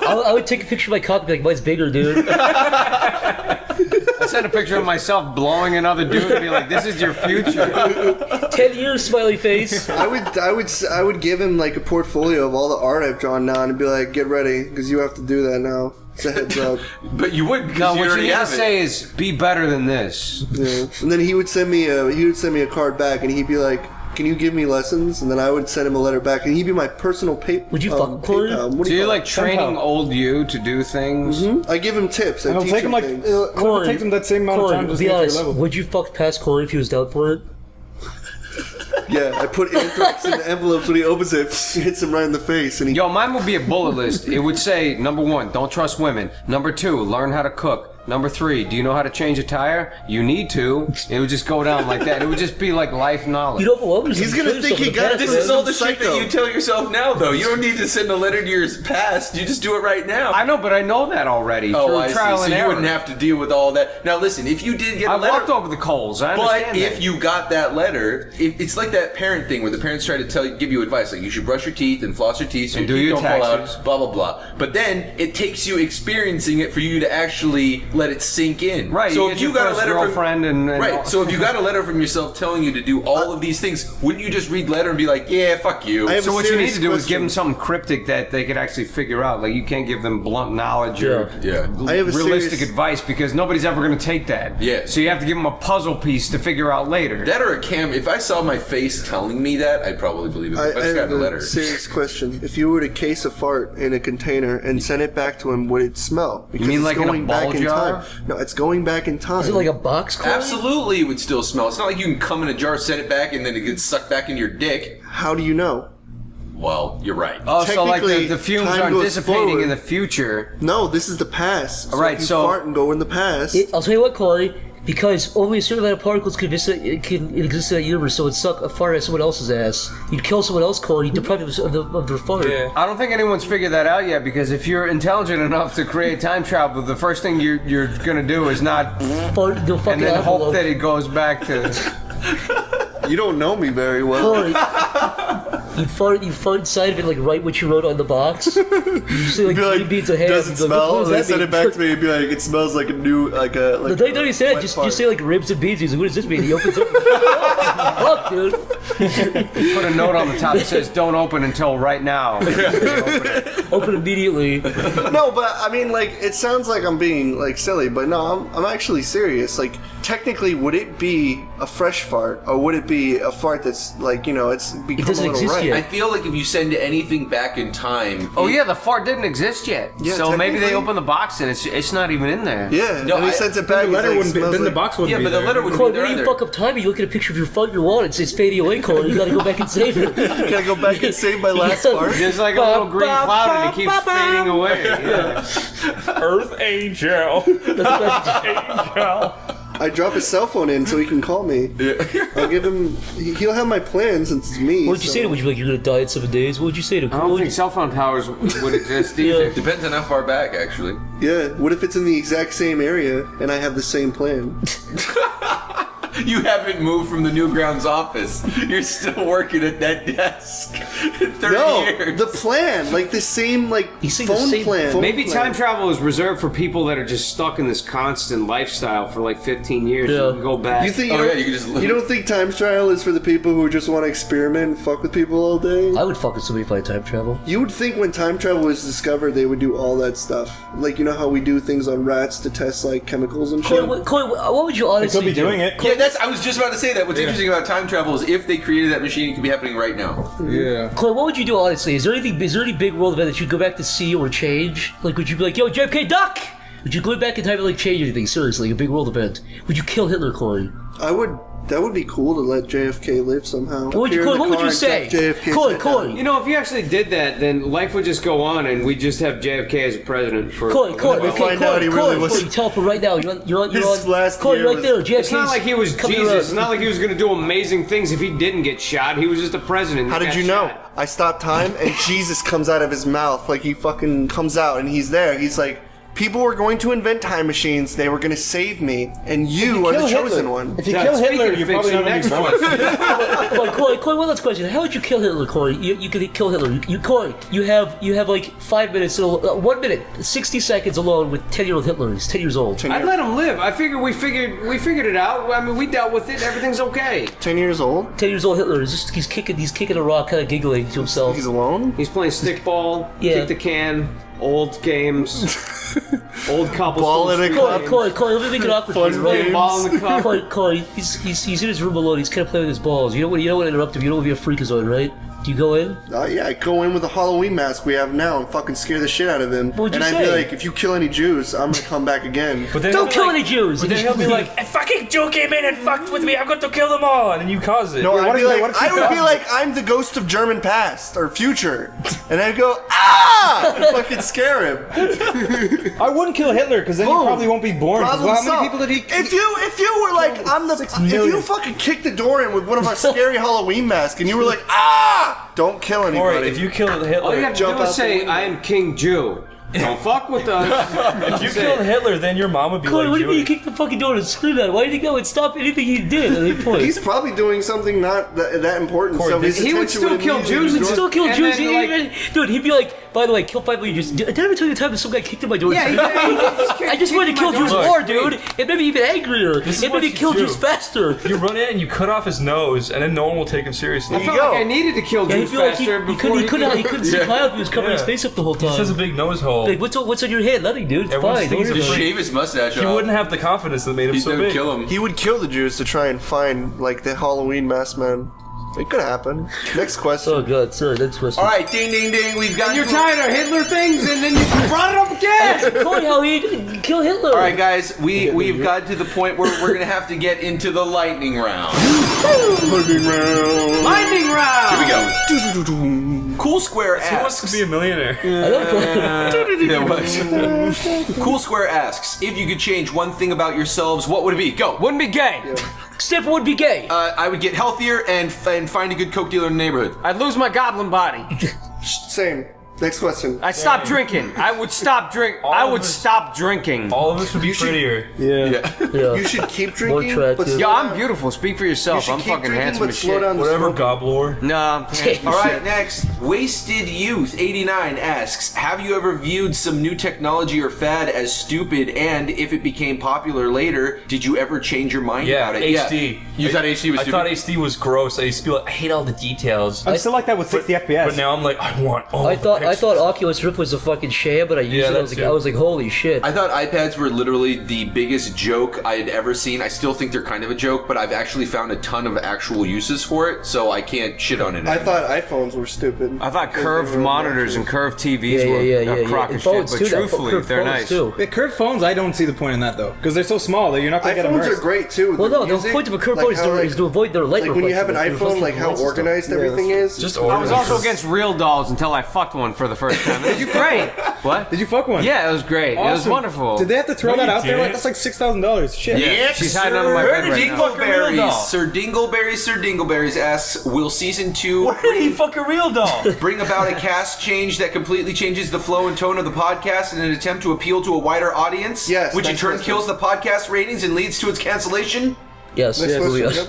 I would take a picture of my cock and be like, mine's bigger, dude. I sent a picture of myself blowing another dude and be like, "This is your future." 10 years, smiley face. I would give him like a portfolio of all the art I've drawn now and be like, get ready, because you have to do that now. It's a heads up. But you would, No, because you what you already need to have it. say is, "Be better than this." Yeah. And then he would send me a card back, and he'd be like, "Can you give me lessons?" And then I would send him a letter back, and he'd be my personal Would you fuck Corey? PayPal. What do So you you're call like it? training old you to do things. I give him tips. I And it'll teach take him him like things. it'll take him that same amount of time Corey, to be get to your honest, level. would you fuck past Corey if he was down for it? Yeah, I put anthrax in the envelopes when he opens it, hits him right in the face, and he. Yo, mine would be a bullet list. It would say, number 1, don't trust women. Number 2, learn how to cook. Number 3, do you know how to change a tire? You need to. It would just go down like that. It would just be like life knowledge. You don't belong to He's gonna think he got This this is all the Psycho. shit that you tell yourself now, though. You don't need to send a letter to your past. You just do it right now. I know, but I know that already through I trial see. and So you error. wouldn't have to deal with all that. Now, listen, if you did get a I letter, walked over the coals. I but understand if that. you got that letter, it's like that parent thing where the parents try to give you advice, like you should brush your teeth and floss your teeth so And your do teeth your don't fall taxes. out, blah blah blah. But then it takes you experiencing it for you to actually let it sink in. Right, So you if get you your got a first letter girlfriend from and right, so if you got a letter from yourself telling you to do all of these things, wouldn't you just read the letter and be like, yeah, fuck you? I have So a what you need serious to do is give question. them something cryptic that they could actually figure out. Like you can't give them blunt knowledge or Yeah. I have a realistic serious- advice because nobody's ever going to take that. Yeah. So you have to give them a puzzle piece to figure out later. That or a cam. If I saw my face telling me that, I'd probably believe it. I If I just have got a letter. a serious question. If you were to case a fart in a container and send it back to him, would it smell? Because mean it's like in a going back ball in jar? time. No, it's going back in time. Is it like a box, Corey? Absolutely, it would still smell. It's not like you can come in a jar, set it back, and then it gets sucked back into your dick. How do you know? Well, you're right. Oh, so like Technically, the fumes time aren't goes dissipating forward. in the future. No, this is the past. So Right, if you so- fart and go in the past. I'll tell you what, Corey. Because only a certain amount of particles can exist in that universe, so it'd suck a fart at someone else's ass. You'd kill someone else, Corey, you'd deprive them of their fart. Yeah. I don't think anyone's figured that out yet, because if you're intelligent enough to create time travel, the first thing you're gonna do is not fart, and then hope that it goes back to... You don't know me very well. Corey, you fart inside of it, like, write what you wrote on the box. You say, like, 3 beads of ham. Does it smell? And they send it back to me and be like, it smells like a new, like a... Like the day he said, just say, like, ribs and beans. He's like, what does this mean? He opens up. Fuck, dude. Put a note on the top that says, don't open until right now. Open immediately. No, but, I mean, like, it sounds like I'm being, like, silly, but no, I'm actually serious. Like, technically, would it be a fresh fart, or would it be a fart that's, like, you know, it's become a little right? I feel like if you send anything back in time... Oh, yeah, the fart didn't exist yet. Yeah, so maybe they open the box and it's not even in there. Yeah, no, and he sends it back. The letter wouldn't be, then the box wouldn't be there. Yeah, but the letter wouldn't be there either. When you fuck up time, you look at a picture of your fart in your wallet, it says fading away, Corey. You gotta go back and save it. You gotta go back and save my last fart. There's like a little green cloud and it keeps fading away. Yeah. Earth Angel. Angel. I drop his cell phone in so he can call me. Yeah. I'll give him... He'll have my plan since it's me. What would you say to him? Would you be like, you're going to die in 7 days? What would you say to him? I don't think cell phone towers would exist either. Yeah. Depends on how far back, actually. Yeah. What if it's in the exact same area and I have the same plan? You haven't moved from the Newgrounds office. You're still working at that desk. 30 years. The plan, like the same, like phone plan. Maybe time travel is reserved for people that are just stuck in this constant lifestyle for like 15 years. Yeah. You can go back. You think? You don't think time travel is for the people who just want to experiment and fuck with people all day? I would fuck with somebody if I had time travel. You would think when time travel was discovered, they would do all that stuff. Like, you know how we do things on rats to test like chemicals and shit. Corey, what would you honestly do? They could be doing it. Yeah, I was just about to say that. What's interesting about time travel is if they created that machine, it could be happening right now. Yeah. Corey, what would you do honestly? Is there any big world event that you'd go back to see or change? Like, would you be like, yo, JFK, duck? Would you go back in time and like change anything? Seriously, a big world event. Would you kill Hitler, Corey? I would. That would be cool to let JFK live somehow. What would you say? Corey. You know, if you actually did that, then life would just go on, and we'd just have JFK as a president for. Corey, you tell him right now. You're on. Corey, right there. JFK. It's not like he was Jesus. It's not like he was going to do amazing things if he didn't get shot. He was just a president. How did you know? I stopped time, and Jesus comes out of his mouth. Like, he fucking comes out, and he's there. He's like, people were going to invent time machines. They were going to save me, and you are the chosen one. If you kill Hitler, you're probably not next one. Corey, one last question. How would you kill Hitler, Corey? You could kill Hitler. Corey, you have like 5 minutes, 1 minute, 60 seconds alone with 10-year-old Hitler. He's 10 years old. I'd let him live. I figured we figured it out. I mean, we dealt with it. Everything's okay. 10 years old? 10 years old Hitler. He's kicking a rock, kind of giggling to himself. He's alone? He's playing stickball. Yeah. Kick the can. Old games, old cobblestone. Ball in a cup. Corey, let me make it awkward for you. Right? Ball in the cup. Corey, he's in his room alone. He's kind of playing with his balls. You don't want to interrupt him. You don't want to be a freakazoid, right? Do you go in? Yeah, I go in with the Halloween mask we have now and fucking scare the shit out of him. What'd you and say? I'd be like, if you kill any Jews, I'm gonna come back again. But then don't kill any Jews! But then he'll be like, a fucking Jew came in and fucked with me, I'm going to kill them all! And then you cause it. No, I would be like, I'm the ghost of German past, or future. And I'd go, ah! And fucking scare him. I wouldn't kill Hitler, because then you probably won't be born. Well, how many people did he... If you were like, if you fucking kicked the door in with one of our scary Halloween masks, and you were like, ah! Don't kill anybody. Corey, if you kill Hitler, all you have to do is say, I am King Jew. Don't fuck with us. If you killed Hitler, then your mom would be Corey, like, what do you mean you kicked the fucking door and screamed at him? Why did he go and stop anything he did at any point? He's probably doing something not that important. Corey, so he would still kill Jews. He'd still kill Jews. Dude, he'd be like, by the way, kill 5 million Jews. Did I ever tell you the time that some guy kicked in my door? Yeah, I just wanted to kill Jews more, dude. It made me even angrier. It made me kill Jews faster. You run in and you cut off his nose, and then no one will take him seriously. I felt like I needed to kill Jews faster before he couldn't see Kyle if he was covering his face up the whole time. He has a big nose hole. Like, what's on your head? Nothing, dude. It's fine. Just shave his mustache off. He wouldn't have the confidence that made him so big. Kill him. He would kill the Jews to try and find, like, the Halloween masked man. It could happen. Next question. Oh god, sorry, next question. Alright, ding ding ding, we've got... And you're tired of Hitler things, and then you brought it up again! Corey, how he'd kill Hitler. Alright guys, we've got to the point where we're gonna have to get into the lightning round. Lightning round! Lightning round. Here we go. Cool Square asks. Who wants to be a millionaire? Cool Square asks, if you could change one thing about yourselves, what would it be? Go. Wouldn't be gay. Stamper would be gay. I would get healthier and find a good coke dealer in the neighborhood. I'd lose my goblin body. Same. Next question. I'd stop drinking. I would stop drinking. All of us would be prettier. Yeah. You should keep drinking, but Yo, I'm beautiful. Speak for yourself. I'm fucking handsome as shit. Whatever, goblor. No. All right, next. Wasted Youth 89 asks, have you ever viewed some new technology or fad as stupid, and if it became popular later, did you ever change your mind about it? HD. You thought HD was stupid? I thought HD was gross. I used to be like, I hate all the details. I'm still like that with 60 FPS. But now I'm like, I want all I the thought Oculus Rift was a fucking sham, but I used it. I was like, holy shit. I thought iPads were literally the biggest joke I had ever seen. I still think they're kind of a joke, but I've actually found a ton of actual uses for it, so I can't shit on it. I thought iPhones were stupid. I thought curved monitors and curved TVs were a crock of shit, but truthfully, they're nice. Yeah, curved phones, I don't see the point in that though, because they're so small that you're not going to get iPhones immersed. are great too. Well, no, the point of a curved phone is to avoid their light reflection. Like when you have an iPhone, like how organized everything is. Just I was also against real dolls until I fucked one for the first time. It was great. What? Did you fuck one? Yeah, it was great. Awesome. It was wonderful. Did they have to throw that out there? Like, that's like $6,000. Shit. Yes, she's hiding under my bed right now. Sir Dingleberries asks, will season 2 Where did he fuck a real doll? bring about a cast change that completely changes the flow and tone of the podcast in an attempt to appeal to a wider audience? Yes. Which in turn kills the podcast ratings and leads to its cancellation? Yes.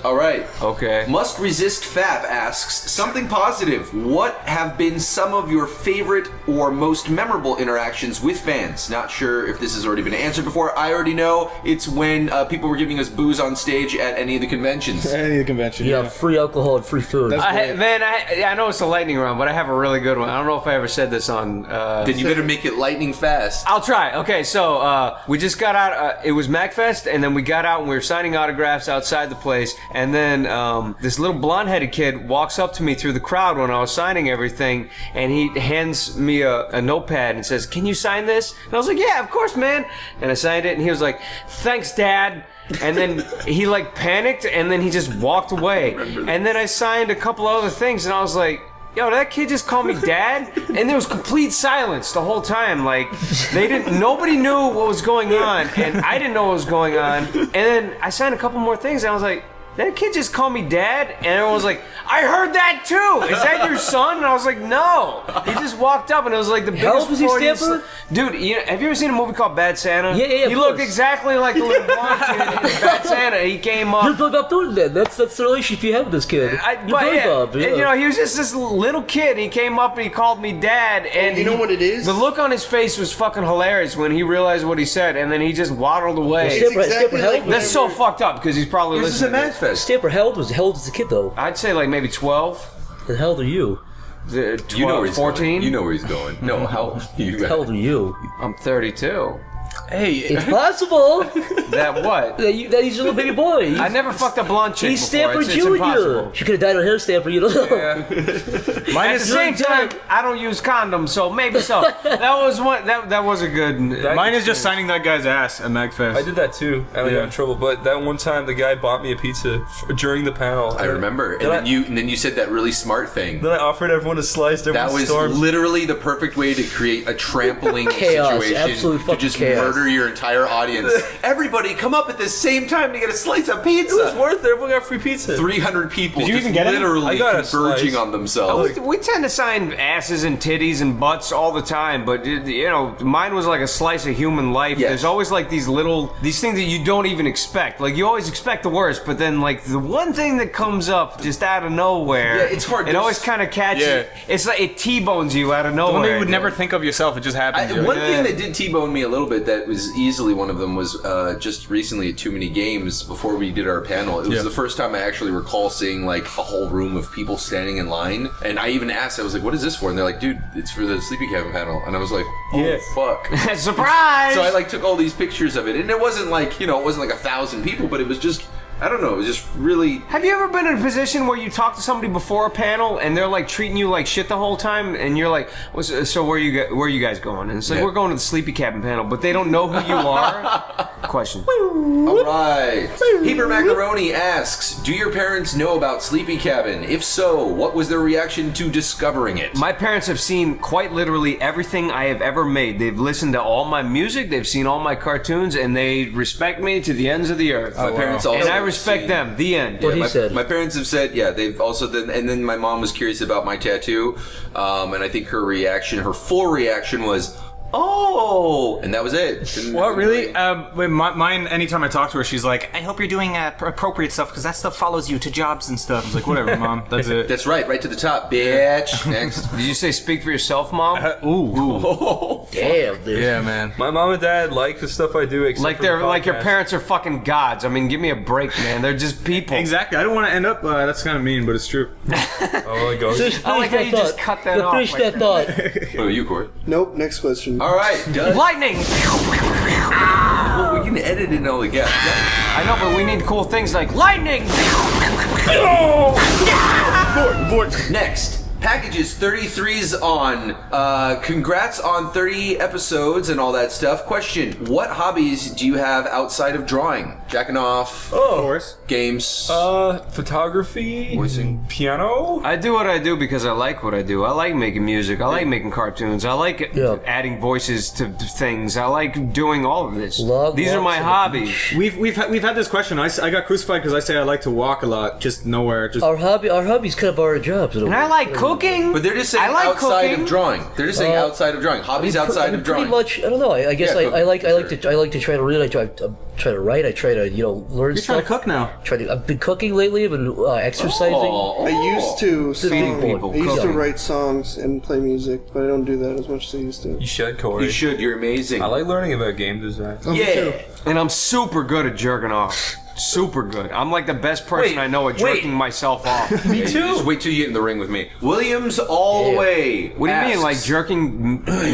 All right. Okay. Must Resist Fab asks, something positive. What have been some of your favorite or most memorable interactions with fans? Not sure if this has already been answered before. I already know. It's when people were giving us booze on stage at any of the conventions. Any of the conventions. Yeah, free alcohol and free food. I know it's a lightning round, but I have a really good one. I don't know if I ever said this on... Then you better make it lightning fast. I'll try. Okay, so we just got out. It was MacFest, and then we got out and we were signing autographs outside the place, and then this little blonde-headed kid walks up to me through the crowd when I was signing everything, and he hands me a notepad and says, "Can you sign this?" And I was like, "Yeah, of course, man." And I signed it, and he was like, "Thanks, Dad." And then he like panicked, and then he just walked away. And then I signed a couple other things, and I was like, yo, did that kid just call me Dad? And there was complete silence the whole time. Like, nobody knew what was going on, and I didn't know what was going on. And then I signed a couple more things, and I was like, did that kid just call me Dad? And everyone was like, I heard that too! Is that your son? And I was like, no! He just walked up, and it was like the biggest... How old was he, Stamper? Dude, have you ever seen a movie called Bad Santa? Yeah, He looked exactly like the little blonde kid in Bad Santa. He came up... You're Bob doing that. That's the relationship you have with this kid. And, you know, he was just this little kid. He came up and he called me Dad. And you know what it is? The look on his face was fucking hilarious when he realized what he said, and then he just waddled away. That's so fucked up because he's probably listening. This is a MacFest. Stamper, how old was the kid though? I'd say like maybe 12. And how old are you? 12, you know where he's 14? Going. You know where he's going. No, how old are you? How old are you? I'm 32. Hey, it's possible. That what? That he's a little baby boy. I never fucked a blonde chick He's before. Stamper It's Jr. impossible. She could have dyed her hair, Stamper. You know. Yeah. At the same time, I don't use condoms, so maybe so. That was one. That was a good. Mine is just signing that guy's ass at MagFest. I did that too. I got in trouble, but that one time the guy bought me a pizza during the panel. I remember, and then you said that really smart thing. Then I offered everyone a slice. That was literally the perfect way to create a trampling chaos, situation to just murder your entire audience. Everybody come up at the same time to get a slice of pizza. It was worth it. Everyone got free pizza. 300 people Did you just even get literally converging on Oh, themselves. we tend to sign asses and titties and butts all the time, but you know, mine was like a slice of human life. Yes. There's always like these things that you don't even expect. Like you always expect the worst, but then like the one thing that comes up just out of nowhere. Yeah, it's hard. It always kind of catches. Yeah. It's like it T-bones you out of The nowhere. one that you would never think of yourself, it just happens. One thing that did T-bone me a little bit that was easily one of them was just recently at Too Many Games before we did our panel. It was the first time I actually recall seeing like a whole room of people standing in line, and I even asked, I was like, what is this for? And they're like, dude, it's for the Sleepy Cabin panel. And I was like, oh fuck. Surprise! So I like took all these pictures of it, and it wasn't like, you know, it wasn't like 1,000 people, but it was just I don't know. It was just really. Have you ever been in a position where you talk to somebody before a panel and they're like treating you like shit the whole time, and you're like, so where are you guys going? And it's like, we're going to the Sleepy Cabin panel, but they don't know who you are. Question. All right. Heber Macaroni asks, do your parents know about Sleepy Cabin? If so, what was their reaction to discovering it? My parents have seen quite literally everything I have ever made. They've listened to all my music, they've seen all my cartoons, and they respect me to the ends of the earth. My parents also. And I respect them. The end. Yeah, my parents have said, they've also and then my mom was curious about my tattoo, and I think her full reaction was, oh, and that was it. What, really? Mine, anytime I talk to her, she's like, I hope you're doing appropriate stuff, because that stuff follows you to jobs and stuff. I was like, whatever, Mom, that's it. That's right to the top, bitch. Next. Did you say speak for yourself, Mom? Ooh. Damn, dude. Yeah, man. My mom and dad like the stuff I do, except like for the like your podcast. parents are fucking gods. I mean, give me a break, man. They're just people. Exactly. I don't want to end up, that's kind of mean, but it's true. Oh, it goes. I like how you just cut that off. Finish that thought. What about you, Corey? Nope, next question. All right, Doug. Lightning! Well, we can edit it all again. I know, but we need cool things like lightning! Next. Packages 33's on. Congrats on 30 episodes and all that stuff. Question: what hobbies do you have outside of drawing? Jacking off? Of course. Games? Photography? Voicing? Piano? I do what I do because I like what I do. I like making music. I like making cartoons. I like adding voices to things. I like doing all of this. These are my hobbies. We've had this question. I got crucified because I say I like to walk a lot, just nowhere. Just Our hobby's kind of our jobs. And I like cooking. But they're just saying outside of drawing. They're just saying outside of drawing. Hobbies outside of drawing. Pretty much. I don't know. I guess I like to try to read. I try to write. I try to learn You're stuff. trying to cook now. I've been cooking lately. I've been exercising. I used to Feeding people. I used to write songs and play music, but I don't do that as much as I used to. You should, Corey. You should. You're amazing. I like learning about game design. Yeah. And I'm super good at jerking off. Super good. I'm like the best person I know at jerking myself off. Me too. Just wait till you get in the ring with me. Williams all the way. What do you mean, like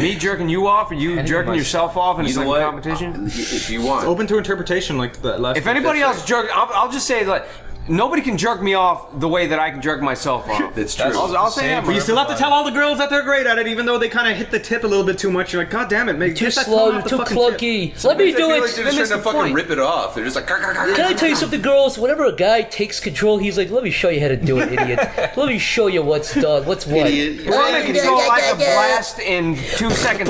me jerking you off, or you jerking yourself off in a competition? If you want. It's open to interpretation, like the last. If anybody else jerks, I'll just say like. Nobody can jerk me off the way that I can jerk myself off. That's true. I'll say that. But you still have to tell all the girls that they're great at it, even though they kind of hit the tip a little bit too much. You're like, God damn it, make Too slow, too clunky. Let me do Like it. they're just trying to fucking rip it off. They're just like. Can I tell you something, girls? Whenever a guy takes control, he's like, "Let me show you how to do it, idiot. Let me show you what's done, what's what." Idiot. We're gonna control like a blast in 2 seconds.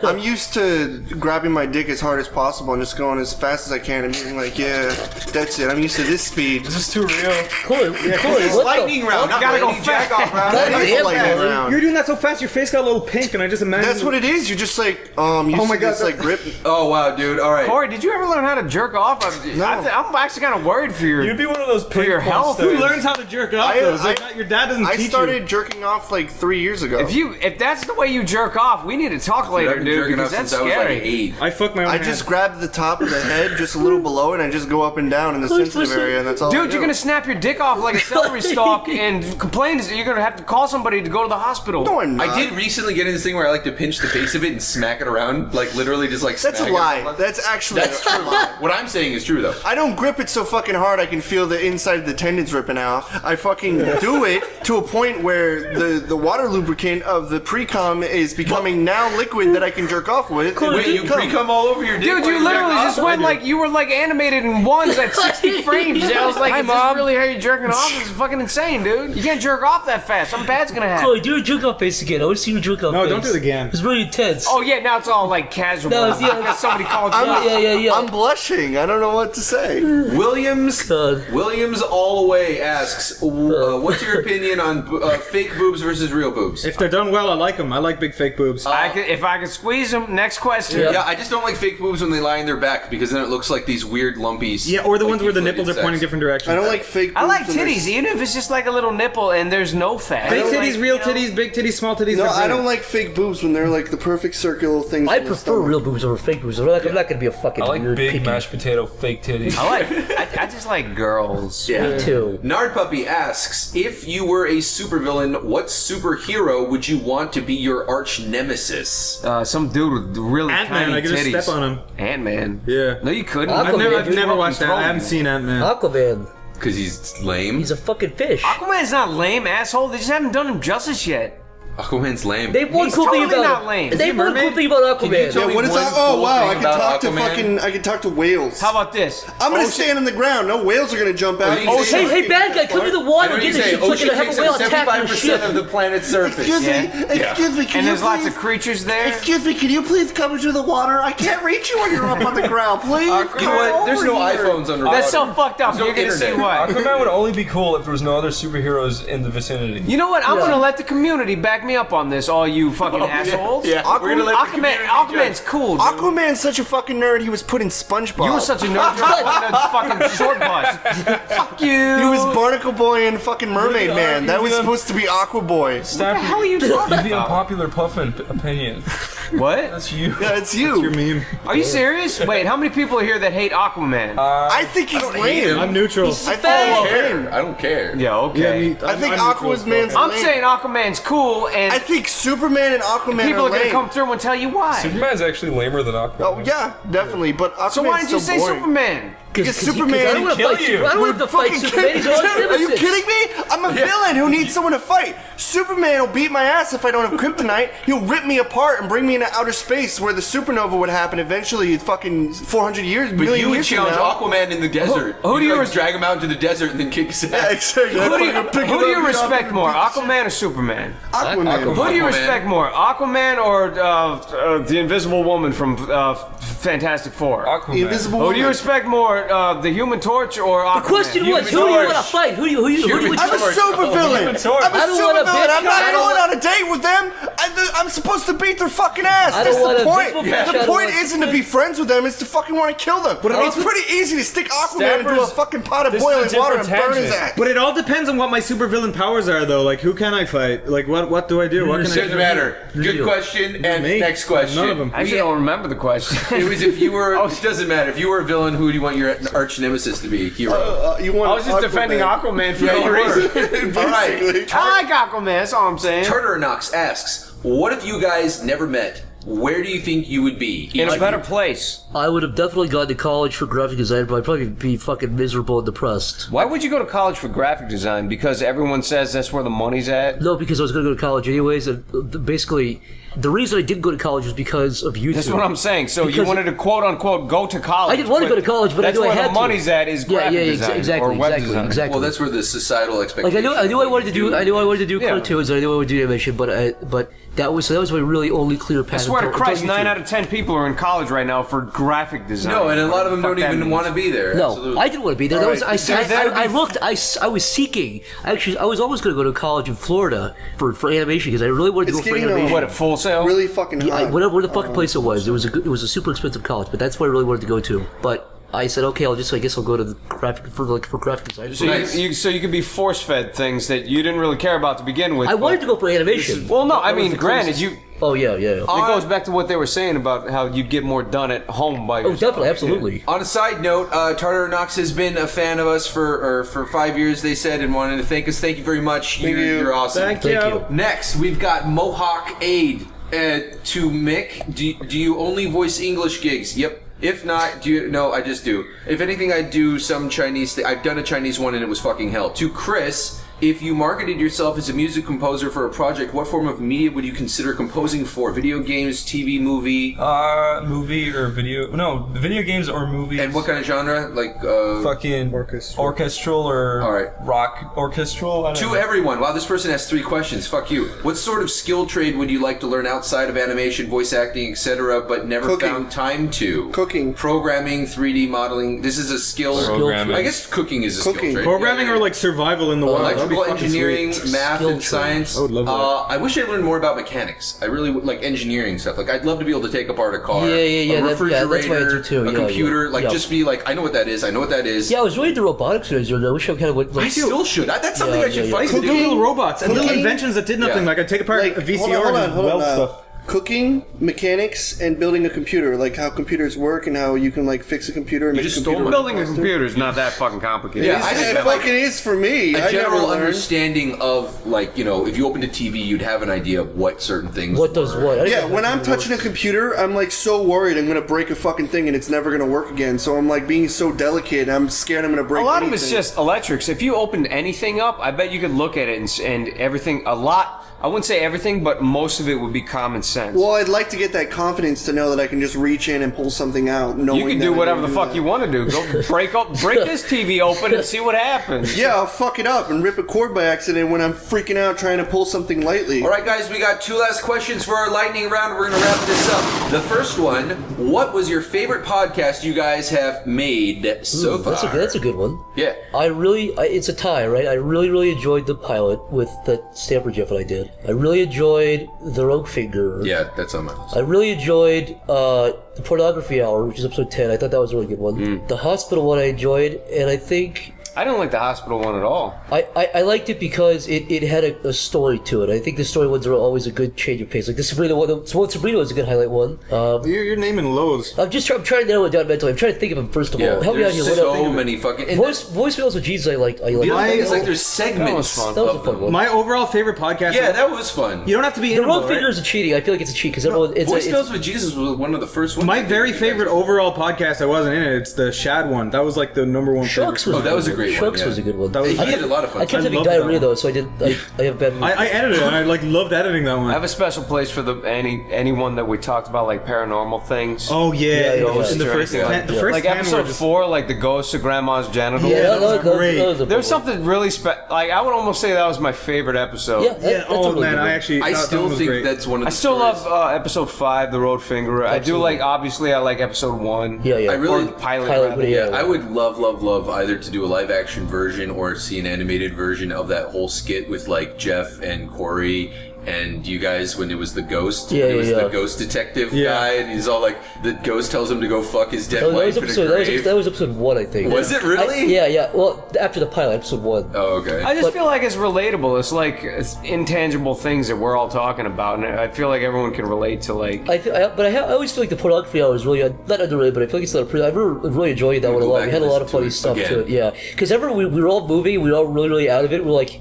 I'm used to grabbing my dick as hard as possible and just going as fast as I can and being like, yeah, that's it. I'm used to this speed. This is too real. Corey, It's what lightning the round. fuck? Not lightning jack off round. God That is damn, lightning Corey. round. You're doing that so fast, your face got a little pink, and I just imagine. That's what it is. You're just like, used to this like grip. Oh wow, dude. All right. Corey, did you ever learn how to jerk off? I'm actually kind of worried for your. You'd be one of those for your health. Who learns how to jerk off? Though? It's like your dad doesn't teach you. I started jerking off like 3 years ago. If that's the way you jerk off, we need to talk later, dude, because that's scary. I fuck my own I just grab the top of the head, just a little below it, and I just go up and down in the sensitive area, and that's all. Dude, you're gonna snap your dick off like a celery stalk and complain that you're gonna have to call somebody to go to the hospital. No, I'm not. I did recently get in this thing where I like to pinch the base of it and smack it around, like literally just like. That's a lie. That's actually That's true. What I'm saying is true though. I don't grip it so fucking hard I can feel the inside of the tendons ripping off. I fucking do it to a point where the water lubricant of the pre-cum is becoming now liquid that I can jerk off with. Wait, you pre-cum all over your dick? Dude, you literally just went like you were like animated in ones at 60 frames. I was like, is this really how you're jerking off? This is fucking insane, dude. You can't jerk off that fast. Something bad's gonna happen. Corey, do a jerk off face again. I want to see you jerk off face. No, don't do it again. It's really intense. Oh yeah, now it's all like casual. No, it's- yeah. Because somebody called you. Yeah. I'm blushing. I don't know what to say. Williams all the way asks, what's your opinion on fake boobs versus real boobs? If they're done well, I like them. I like big fake boobs. If I could squeeze them. Next question. Yeah, I just don't like fake boobs when they lie in their back because then it looks like these weird lumpies. Yeah, or the ones where the before nipples are sex. pointing different directions. I don't like fake boobs. I like when they're- titties, even if it's just like a little nipple and there's no fat. Big I don't titties, like, real titties, big titties, small titties. No, they're I great. don't like fake boobs when they're like the perfect circular things. I in the prefer stomach. real boobs over fake boobs. I'm not gonna be a fucking I like weird big picky. mashed potato fake titties. I just like girls. Yeah. Me too. Nard Puppy asks, if you were a supervillain, what superhero would you want to be your arch nemesis? Some dude with really Ant-Man, tiny I could just titties. step on him. Ant-Man. Yeah. No, you couldn't. I've never watched that. I haven't seen Ant-Man. Aquaman. Because he's lame? He's a fucking fish. Aquaman's not lame, asshole. They just haven't done him justice yet. Aquaman's lame. They one cool thing about not lame. They one cool thing about Aquaman. Yeah, what is that? Oh wow, I can talk to fucking. I can talk to whales. How about this? I'm gonna stand on the ground. No whales are gonna jump out. Hey, bad guy, come to the water and get this shit. Ocean Fucking have takes a whale up attack your 75% ship. of the planet's surface. Excuse me, can And you there's lots please- of creatures there. Excuse me, can you please come into the water? I can't reach you when you're up on the ground, please. You know what? There's no iPhones underwater. That's so fucked up. You're gonna see why. Aquaman would only be cool if there was no other superheroes in the vicinity. You know what? I'm gonna let the community back me up on this. All you fucking assholes. Yeah, we're gonna let the community Aquaman's cool. Dude. Aquaman's such a fucking nerd. He was put in SpongeBob. You were such a nerd. You're putting a fucking short bus. Fuck you. He was Barnacle Boy and fucking Mermaid Man. That was supposed to be Aqua Boy. What the hell are you talking The about? unpopular Puffin opinion. What? That's you. Yeah, it's you. Your meme. Are you serious? Wait, how many people are here that hate Aquaman? I think he's lame. I'm neutral. I don't care. Yeah, okay. I think Aquaman's I'm lame. saying Aquaman's cool, and I think Superman and Aquaman people are are gonna lame. come through and tell you why. Superman's actually lamer than Aquaman. Oh yeah, definitely. But Aquaman's So why did you so say boring. Superman? Because I don't Superman. want to fight you. I don't want to fight Superman. He's our Are you nemesis. kidding me? I'm a villain who needs someone to fight. Superman will beat my ass if I don't have kryptonite. He'll rip me apart and bring me into outer space where the supernova would happen eventually. Fucking 400 years, But million you would years from challenge now. Aquaman in the desert. Who do you like, drag him out into the desert and then kick his ass? Yeah, exactly. Who do you respect more, Aquaman or Superman? Aquaman. Who do you respect more, Aquaman or the Invisible Woman from Fantastic Four? Aquaman. The Invisible Who do you Woman. respect more, the Human Torch or Aquaman? The question was, who do you want to fight? Who do you I'm a super villain. I'm a super I don't wanna villain. I'm bitch. not I don't going on a date with them. I'm supposed to beat their fucking ass. I That's don't the wanna point. bitch. I The don't point wanna- isn't to be friends with them. It's to fucking want to kill them. But it's pretty easy to stick Aquaman into a Stafford's- fucking pot of this is a boiling water and different burn his tangent. ass. But it all depends on what my supervillain powers are, though. Like, who can I fight? Like, what do I do? What can I Doesn't do? matter. Good question. And me. next question. None of them. I actually don't remember the question. It was if you were. It doesn't matter. If you were a villain, who do you want your arch nemesis to be? Hero. You want I was just defending Aquaman for no reason. All right. I like Aquaman, that's all I'm saying. Turtleronox asks, what if you guys never met? Where do you think you would be? In a better place. I would have definitely gone to college for graphic design, but I'd probably be fucking miserable and depressed. Why would you go to college for graphic design? Because everyone says that's where the money's at? No, because I was going to go to college anyways, and basically, the reason I didn't go to college was because of YouTube. That's what I'm saying. So you wanted to quote unquote go to college. I didn't want to go to college, but I that's knew I where had the to. money's at is graphic design exactly, or web exactly, design. exactly. Well, that's where the societal Like expectations. I knew I wanted to do Yeah. cartoons, and I knew I wanted to do animation, but that was my really only clear path. I swear to until Christ, YouTube. 9 out of 10 people are in college right now for graphic design. No, and a lot of them don't Fuck that even means. want to be there. No, Absolutely. I didn't want to be there. That was I looked. I was seeking. Actually, I was always going to go to college in Florida for animation because I really wanted to go for getting animation. What, at Full Sail? really fucking hot. Whatever the fucking place it was a super expensive college, but that's what I really wanted to go to. But I said, okay, I guess I'll go to the graphic for graphic design. So you could be force fed things that you didn't really care about to begin with. I wanted to go for animation. Well, no, I That was mean, the granted, closest. you. Oh yeah. It goes back to what they were saying about how you'd get more done at home by Oh, yourself. definitely, absolutely. On a side note, Tartaronox has been a fan of us for 5 years, they said, and wanted to thank us. Thank you very much. You're awesome. Thank you. Next, we've got Mohawk Aid to Mick. Do you only voice English gigs? Yep. If not, no, I just do. If anything, I do some Chinese I've done a Chinese one and it was fucking hell. To Chris, if you marketed yourself as a music composer for a project, what form of media would you consider composing for? Video games, TV, movie? Movie or video? No, video games or movies. And what kind of genre? Like, fucking orchestral or all right. rock orchestral? I don't To know. everyone, wow, this person has 3 questions. Fuck you. What sort of skill trade would you like to learn outside of animation, voice acting, etc., but never Cooking. found time to? Cooking. Programming, 3D modeling. This is a skill. Programming. I guess cooking is a Cooking. skill trade. Programming Yeah. or like survival in the wild? That'd be Electrical fucking engineering, sweet. math, Skill and trade. science. I would love that. I wish I learned more about mechanics. I really would like engineering stuff. Like, I'd love to be able to take apart a car. Yeah, A that's my refrigerator, answer too. a Yeah, computer. yeah. Like, Yeah. just be like, I know what that is. I know what that is. Yeah, I was really into robotics when I was younger. I wish I kind of went. Like, I still should. That's something Yeah, I should yeah, fight Cool to do. little robots and little Cooking? inventions that did nothing. Yeah. Like I'd take apart Like, a VCR hold on, and hold on, weld stuff. cooking, mechanics, and building a computer, like how computers work and how you can like fix a computer and make a computer. Building a computer is not that fucking complicated. Yeah, It fucking is for me. A I general never learned. understanding of, like, you know, if you opened a TV, you'd have an idea of what certain things What does what? Yeah, when I'm touching a computer, I'm like so worried I'm gonna break a fucking thing and it's never gonna work again. So I'm like being so delicate. I'm scared I'm gonna break. A lot of anything. it's just electrics. If you opened anything up, I bet you could look at it and everything. A lot. I wouldn't say everything, but most of it would be common sense. Well, I'd like to get that confidence to know that I can just reach in and pull something out. Knowing You can do whatever the fuck you want to do. Go break this TV open and see what happens. Yeah, I'll fuck it up and rip a cord by accident when I'm freaking out trying to pull something lightly. All right, guys, we got 2 last questions for our lightning round. We're going to wrap this up. The first one, what was your favorite podcast you guys have made so far? That's a good one. Yeah. It's a tie, right? I really enjoyed the pilot with the Stamper Jeff that I did. I really enjoyed the Rogue Finger. Yeah, that's on my list. I really enjoyed the Pornography Hour, which is episode 10. I thought that was a really good one. The hospital one I enjoyed, and I think... I don't like the hospital one at all. I liked it because it had a story to it. I think the story ones are always a good change of pace. Like the Sabrina one, Sabrina was a good highlight one. You're naming loads. I'm trying to narrow it down mentally. I'm trying to think of them first of all. Help me out here. There's so many fucking... Voicemails with Jesus I liked. It's like there's segments. That was a fun one. My overall favorite podcast... Yeah, that was fun. You don't have to be The in Rogue Finger is a cheating. I feel like it's a cheat because everyone... Voicemails with Jesus was one of the first ones. My very favorite overall podcast, I wasn't in it. It's the Shad one. That was like the number one. Shucks was that was a great one. Shucks was a good one. He had a lot of fun. I kept having diarrhea though, so I have bad... I edited it, and I loved editing that one. I have a special place for anyone that we talked about, like paranormal things. Oh yeah, in the first like episode 4, like the ghosts of Grandma's genitals. Yeah, that was great. There was something really like I would almost say that was my favorite episode. I still think that's one of the... I still love episode 5, the Road Finger. Absolutely. I like episode 1. Yeah. I really... Or the pilot rather. Yeah, I would love either to do a live action version or see an animated version of that whole skit with like Jeff and Corey and you guys when it was the ghost. Yeah, it was yeah. the ghost detective guy, and he's all like, the ghost tells him to go fuck his dead wife in a grave. That was episode 1, I think. Was it really? Yeah. Well, after the pilot, episode 1. Oh, okay. I just feel like it's relatable. It's like it's intangible things that we're all talking about, and I feel like everyone can relate to like. I always feel like the Pornography Hour is really not underrated, but I feel like it's not I really enjoyed that one a lot. We had a lot of funny stuff to it. Yeah, because we were all moving, we were all really out of it. We're like,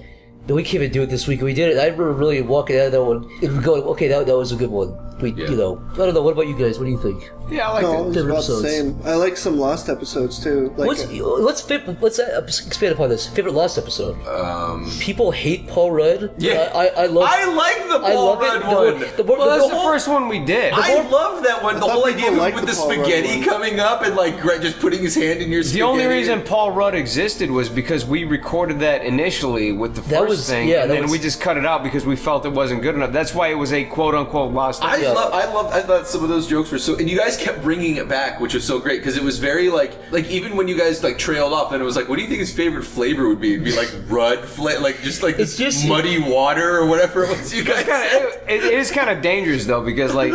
no, we can't even do it this week. We did it. I remember really walking out of that one and going, okay, that was a good one. I don't know. What about you guys? What do you think? Yeah, I like it. About the same. I like some Lost episodes too. Like, let's expand upon this. Favorite Lost episode? People hate Paul Rudd. Yeah, I like the Paul Rudd one. That's the first one we did. I love that one. The whole idea with the spaghetti coming up and like just putting his hand in your spaghetti. The only reason Paul Rudd existed was because we recorded that initially with the first thing, and then we just cut it out because we felt it wasn't good enough. That's why it was a quote unquote Lost episode. I thought some of those jokes were so, and you guys kept bringing it back, which was so great because it was very like even when you guys like trailed off, and it was like, what do you think his favorite flavor would be? It'd be like Rudd like this just muddy water or whatever it was. You guys, it is kind of dangerous though because like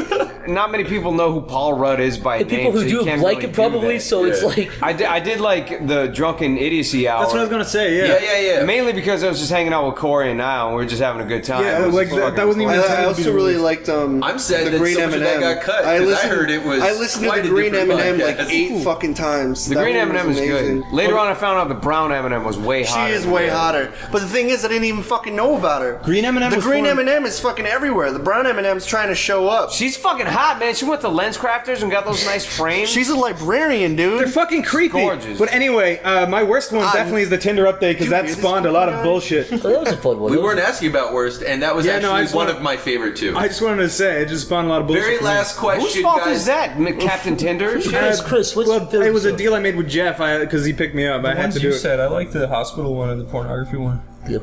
not many people know who Paul Rudd is by name. People who do like it probably, so it's like I did like the Drunken Idiocy Hour. That's what I was gonna say. Yeah. Mainly because I was just hanging out with Corey and Niall, and we were just having a good time. Yeah, like that wasn't even. I also really liked I'm sad the that Green so much of that got cut. I heard it was. I listened to the Green M&M like 8 fucking times. The Green M&M is good. Later on, I found out the Brown M&M was way hotter. She is way hotter. But the thing is, I didn't even fucking know about her. Green M&M. The Green M&M is fucking everywhere. The Brown M&M's trying to show up. She's fucking hot, man. She went to Lens Crafters and got those nice frames. She's a librarian, dude. They're fucking creepy. Gorgeous. But anyway, my worst one definitely is the Tinder update because that spawned a lot of bullshit. that was a fun one. We weren't asking about worst, and that was actually one of my favorite too. I just wanted to say it just spawned a lot of bullshit. Very last question, whose fault guys. is that? Captain Tinder? Chris, it was a deal I made with Jeff because he picked me up. I had to do it. I like the hospital one and the pornography one. Yeah.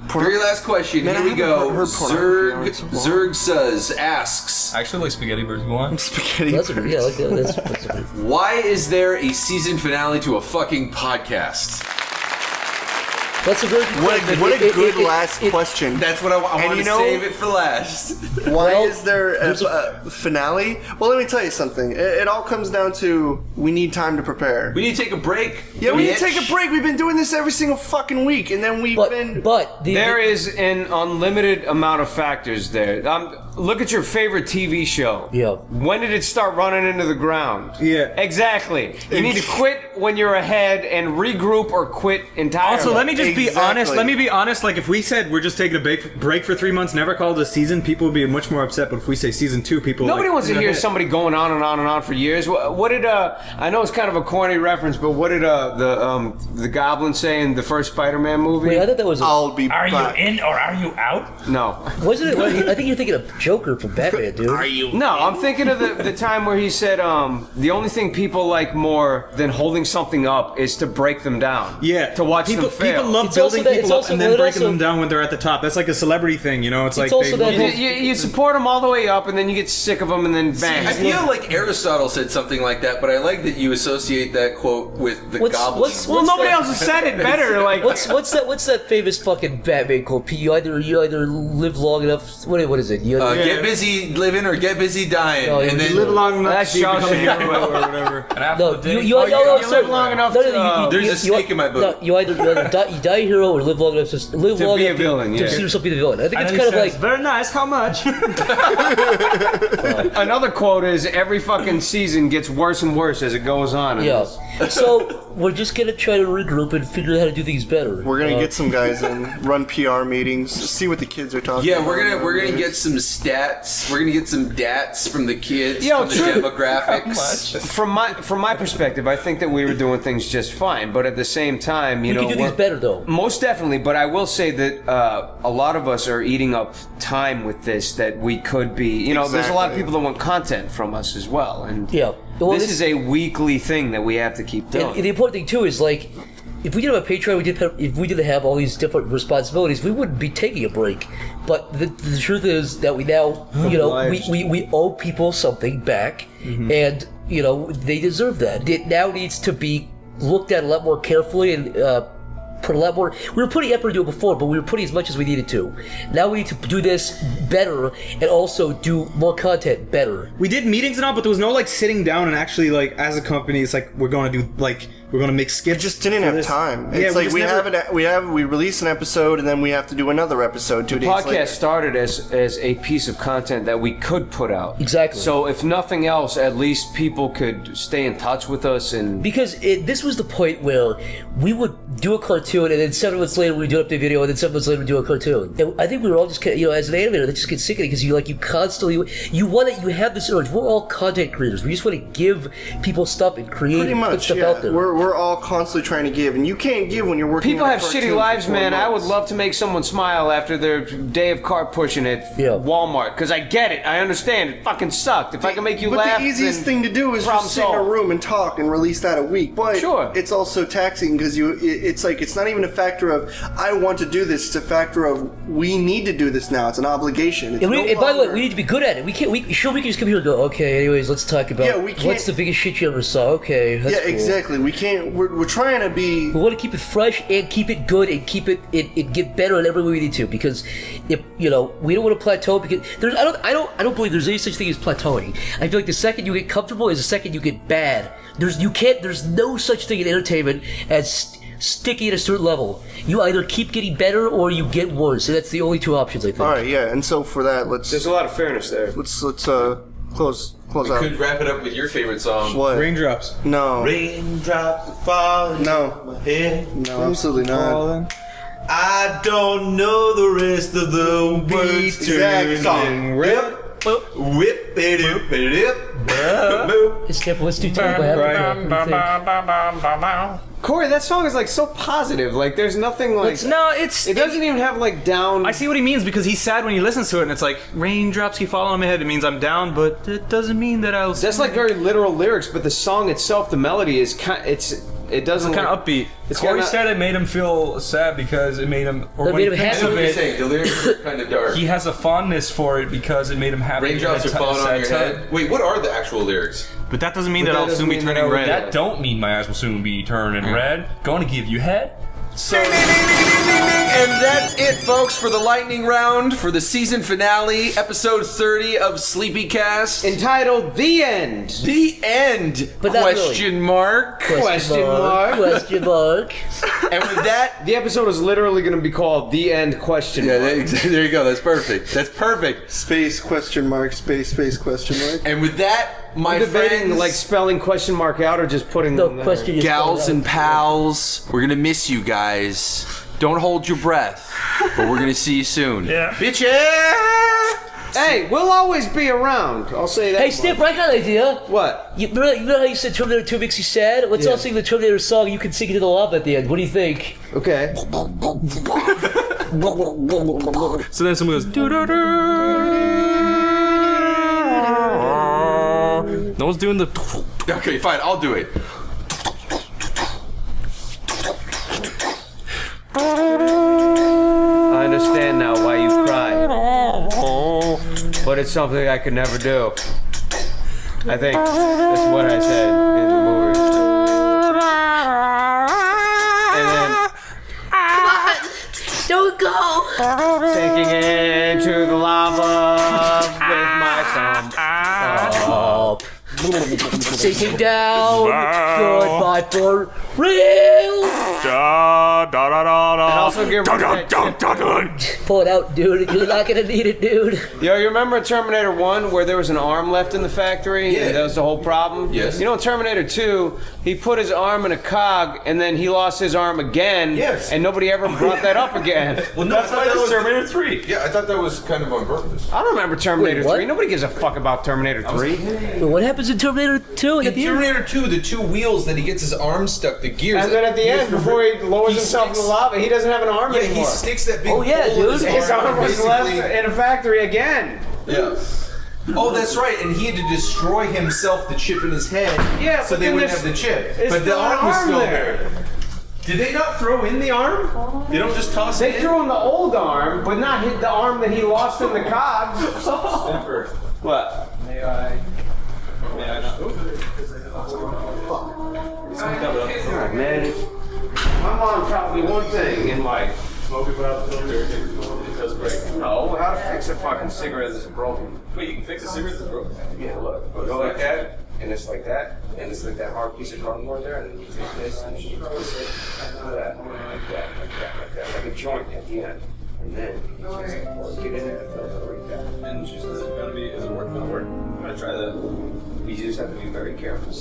Very last question. Here we go. Zerg asks. I actually like spaghetti birds. You want? Spaghetti birds. I like that. Why is there a season finale to a fucking podcast? That's a very good What a good last question. That's what I want to save it for last. Why is there a finale? Well, let me tell you something. It all comes down to we need time to prepare. We need to take a break. Yeah, we need to take a break. We've been doing this every single fucking week, and then there is an unlimited amount of factors there. Look at your favorite TV show. Yeah. When did it start running into the ground? Yeah. Exactly. You need to quit when you're ahead and regroup or quit entirely. Also, let me just be honest. Let me be honest. Like, if we said we're just taking a break for 3 months, never called it a season, people would be much more upset. But if we say season 2, people nobody wants to hear somebody going on and on and on for years. What did I know it's kind of a corny reference, but what did the Goblin say in the first Spider-Man movie? Wait, I thought that was. Are you in or are you out? No. Wasn't it? I think you're thinking of Joker from Batman, dude. Are you? No, I'm thinking of the time where he said the only thing people like more than holding something up is to break them down. Yeah. To watch them fail. People love building people up and then breaking them down when they're at the top. That's like a celebrity thing, you know? It's like you support them all the way up and then you get sick of them and then bang. I feel like Aristotle said something like that, but I like that you associate that quote with the Goblin. Nobody else has said it better. Like what's that famous fucking Batman quote? You either live long enough. What is it? Get busy living or get busy dying, and then live long enough. That's to become a hero or whatever. You live long enough. There's a snake in my boot. No, you either die a hero or live long enough to be a villain. To see yourself be the villain. I think it's kind of like very nice. How much? Another quote is every fucking season gets worse and worse as it goes on. Yeah. So we're just gonna try to regroup and figure out how to do things better. We're gonna get some guys in, run PR meetings, see what the kids are talking about. Yeah, we're gonna get some stats. We're gonna get some dats from the kids, from the demographics. From my perspective, I think that we were doing things just fine. But at the same time, we can do things better, though. Most definitely. But I will say that a lot of us are eating up time with this that we could be. There's a lot of people that want content from us as well, and this is a weekly thing that we have to keep doing. And the important thing too is like, if we didn't have a Patreon, if we didn't have all these different responsibilities, we wouldn't be taking a break. But the truth is that we now, we owe people something back, and they deserve that. It now needs to be looked at a lot more carefully and put a lot more. We were putting effort into it before, but we were putting as much as we needed to. Now we need to do this better and also do more content better. We did meetings and all, but there was no like sitting down and actually like as a company, it's like we're going to do like we're going to make skits. We just didn't have time. It's like we release an episode and then we have to do another episode 2 days later. The podcast started as a piece of content that we could put out. Exactly. So if nothing else, at least people could stay in touch with us and because this was the point where we would do a cartoon and then 7 months later we'd do an update video and then 7 months later we'd do a cartoon. And I think we were all just as an animator, they just get sick of it because you constantly you have this urge. We're all content creators. We just want to give people stuff and create pretty much, put stuff out there. We're all constantly trying to give, and you can't give when you're working. People have shitty lives, man. I would love to make someone smile after their day of cart pushing at Walmart because I get it. I understand. It fucking sucked. If I can make you laugh, but the easiest thing to do is just sit in a room and talk and release that a week. But it's also taxing because it's like it's not even a factor of I want to do this. It's a factor of we need to do this now. It's an obligation. And by the way, we need to be good at it. We can't. We can just come here and go. Okay. Anyways, let's talk about what's the biggest shit you ever saw. Okay. That's cool. Exactly. We can't. We're trying to be. We want to keep it fresh and keep it good and keep it get better in every way we need to because if we don't want to plateau because I don't believe there's any such thing as plateauing. I feel like the second you get comfortable is the second you get bad. There's no such thing in entertainment as sticky at a certain level. You either keep getting better or you get worse. And that's the only two options I think. All right, yeah, and so for that, there's a lot of fairness there. Let's close out. Could wrap it up with your favorite song. What? Raindrops. No. Raindrops falling. No. My head. No, absolutely not. I don't know the rest of the words exact song. Whip it up, let's do Corey, that song is like so positive. Like there's nothing like it doesn't even have like down. I see what he means because he's sad when he listens to it and it's like raindrops keep falling on my head. It means I'm down, but it doesn't mean that I'll. That's like very literal lyrics, but the song itself, the melody is it doesn't kind of upbeat. Corey said it made him feel sad because it made him. Or when he thinks of it, the lyrics are kind of dark. He has a fondness for it because it made him happy. Raindrops are falling on your head. Wait, what are the actual lyrics? But that doesn't mean that I'll soon be turning red. That don't mean my eyes will soon be turning red. Going to give you head. So, and that's it, folks, for the lightning round for the season finale, episode 30 of SleepyCast, entitled "The End." The end? But not question mark? Question mark. Question mark. And with that, the episode is literally going to be called "The End?" Question mark. There you go. That's perfect. That's perfect. Space question mark. Space question mark. And with that, my debating friends, like spelling question mark out or just putting them there. gals and pals, we're gonna miss you guys. Don't hold your breath, but we're gonna see you soon. Yeah. Bitches! Hey, we'll always be around. I'll say that. Hey, Stamp, I got an idea. What? You know how you said Terminator 2 makes you sad? Let's all sing the Terminator song. You can sing it in the lava at the end. What do you think? Okay. So then someone goes, no one's doing the. Okay, fine, I'll do it. I understand now why you cry. But it's something I could never do. I think that's what I said in the movie. And then don't go! Sinking into the lava with my thumb. Sinking down. Goodbye for real. And also give Pull it out, dude. You're not gonna need it, dude. Yo, you remember in Terminator 1 where there was an arm left in the factory? Yeah. And that was the whole problem? Yes. You know, in Terminator 2, he put his arm in a cog and then he lost his arm again. Yes. And nobody ever brought that up again. Well, no, I thought that was Terminator 3. Yeah, I thought that was kind of on purpose. I don't remember Terminator Wait, what? 3. Nobody gives a fuck about Terminator 3. But what happens in Terminator 2? In Terminator 2, the two wheels that he gets his arm stuck, the gears. And then at the end, before he lowers himself in the lava, he doesn't have an arm anymore. he sticks that big Oh, yeah, hole in dude. His arm was left basically. in a factory again. Yeah. Oh, that's right, and he had to destroy himself, the chip in his head, Yeah, so but they then wouldn't there's- have the chip. there's But the still an arm was arm still there. there. Did they not throw in the arm? They don't just toss They it in? threw in the old arm, but not hit the arm that he lost in the cogs. What? May I not? God, man. My mom taught me one thing in life. Smoke it without the filter, it does break. No, how to fix a fucking cigarette that's broken. Wait, you can fix a cigarette that's broken? Yeah, look. Go like that, and it's like that, and it's like that hard piece of cardboard there, and then you take this and you twist it like that, like a joint at the end. And then you just get in there and filter like that. And is it gonna work? I'm gonna try that. You just have to be very careful.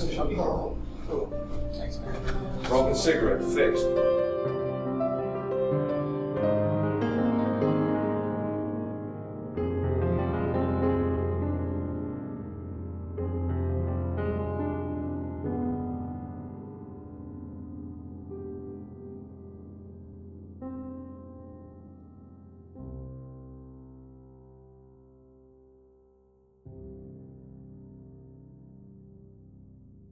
Cool. Thanks, man. Broken cigarette fixed.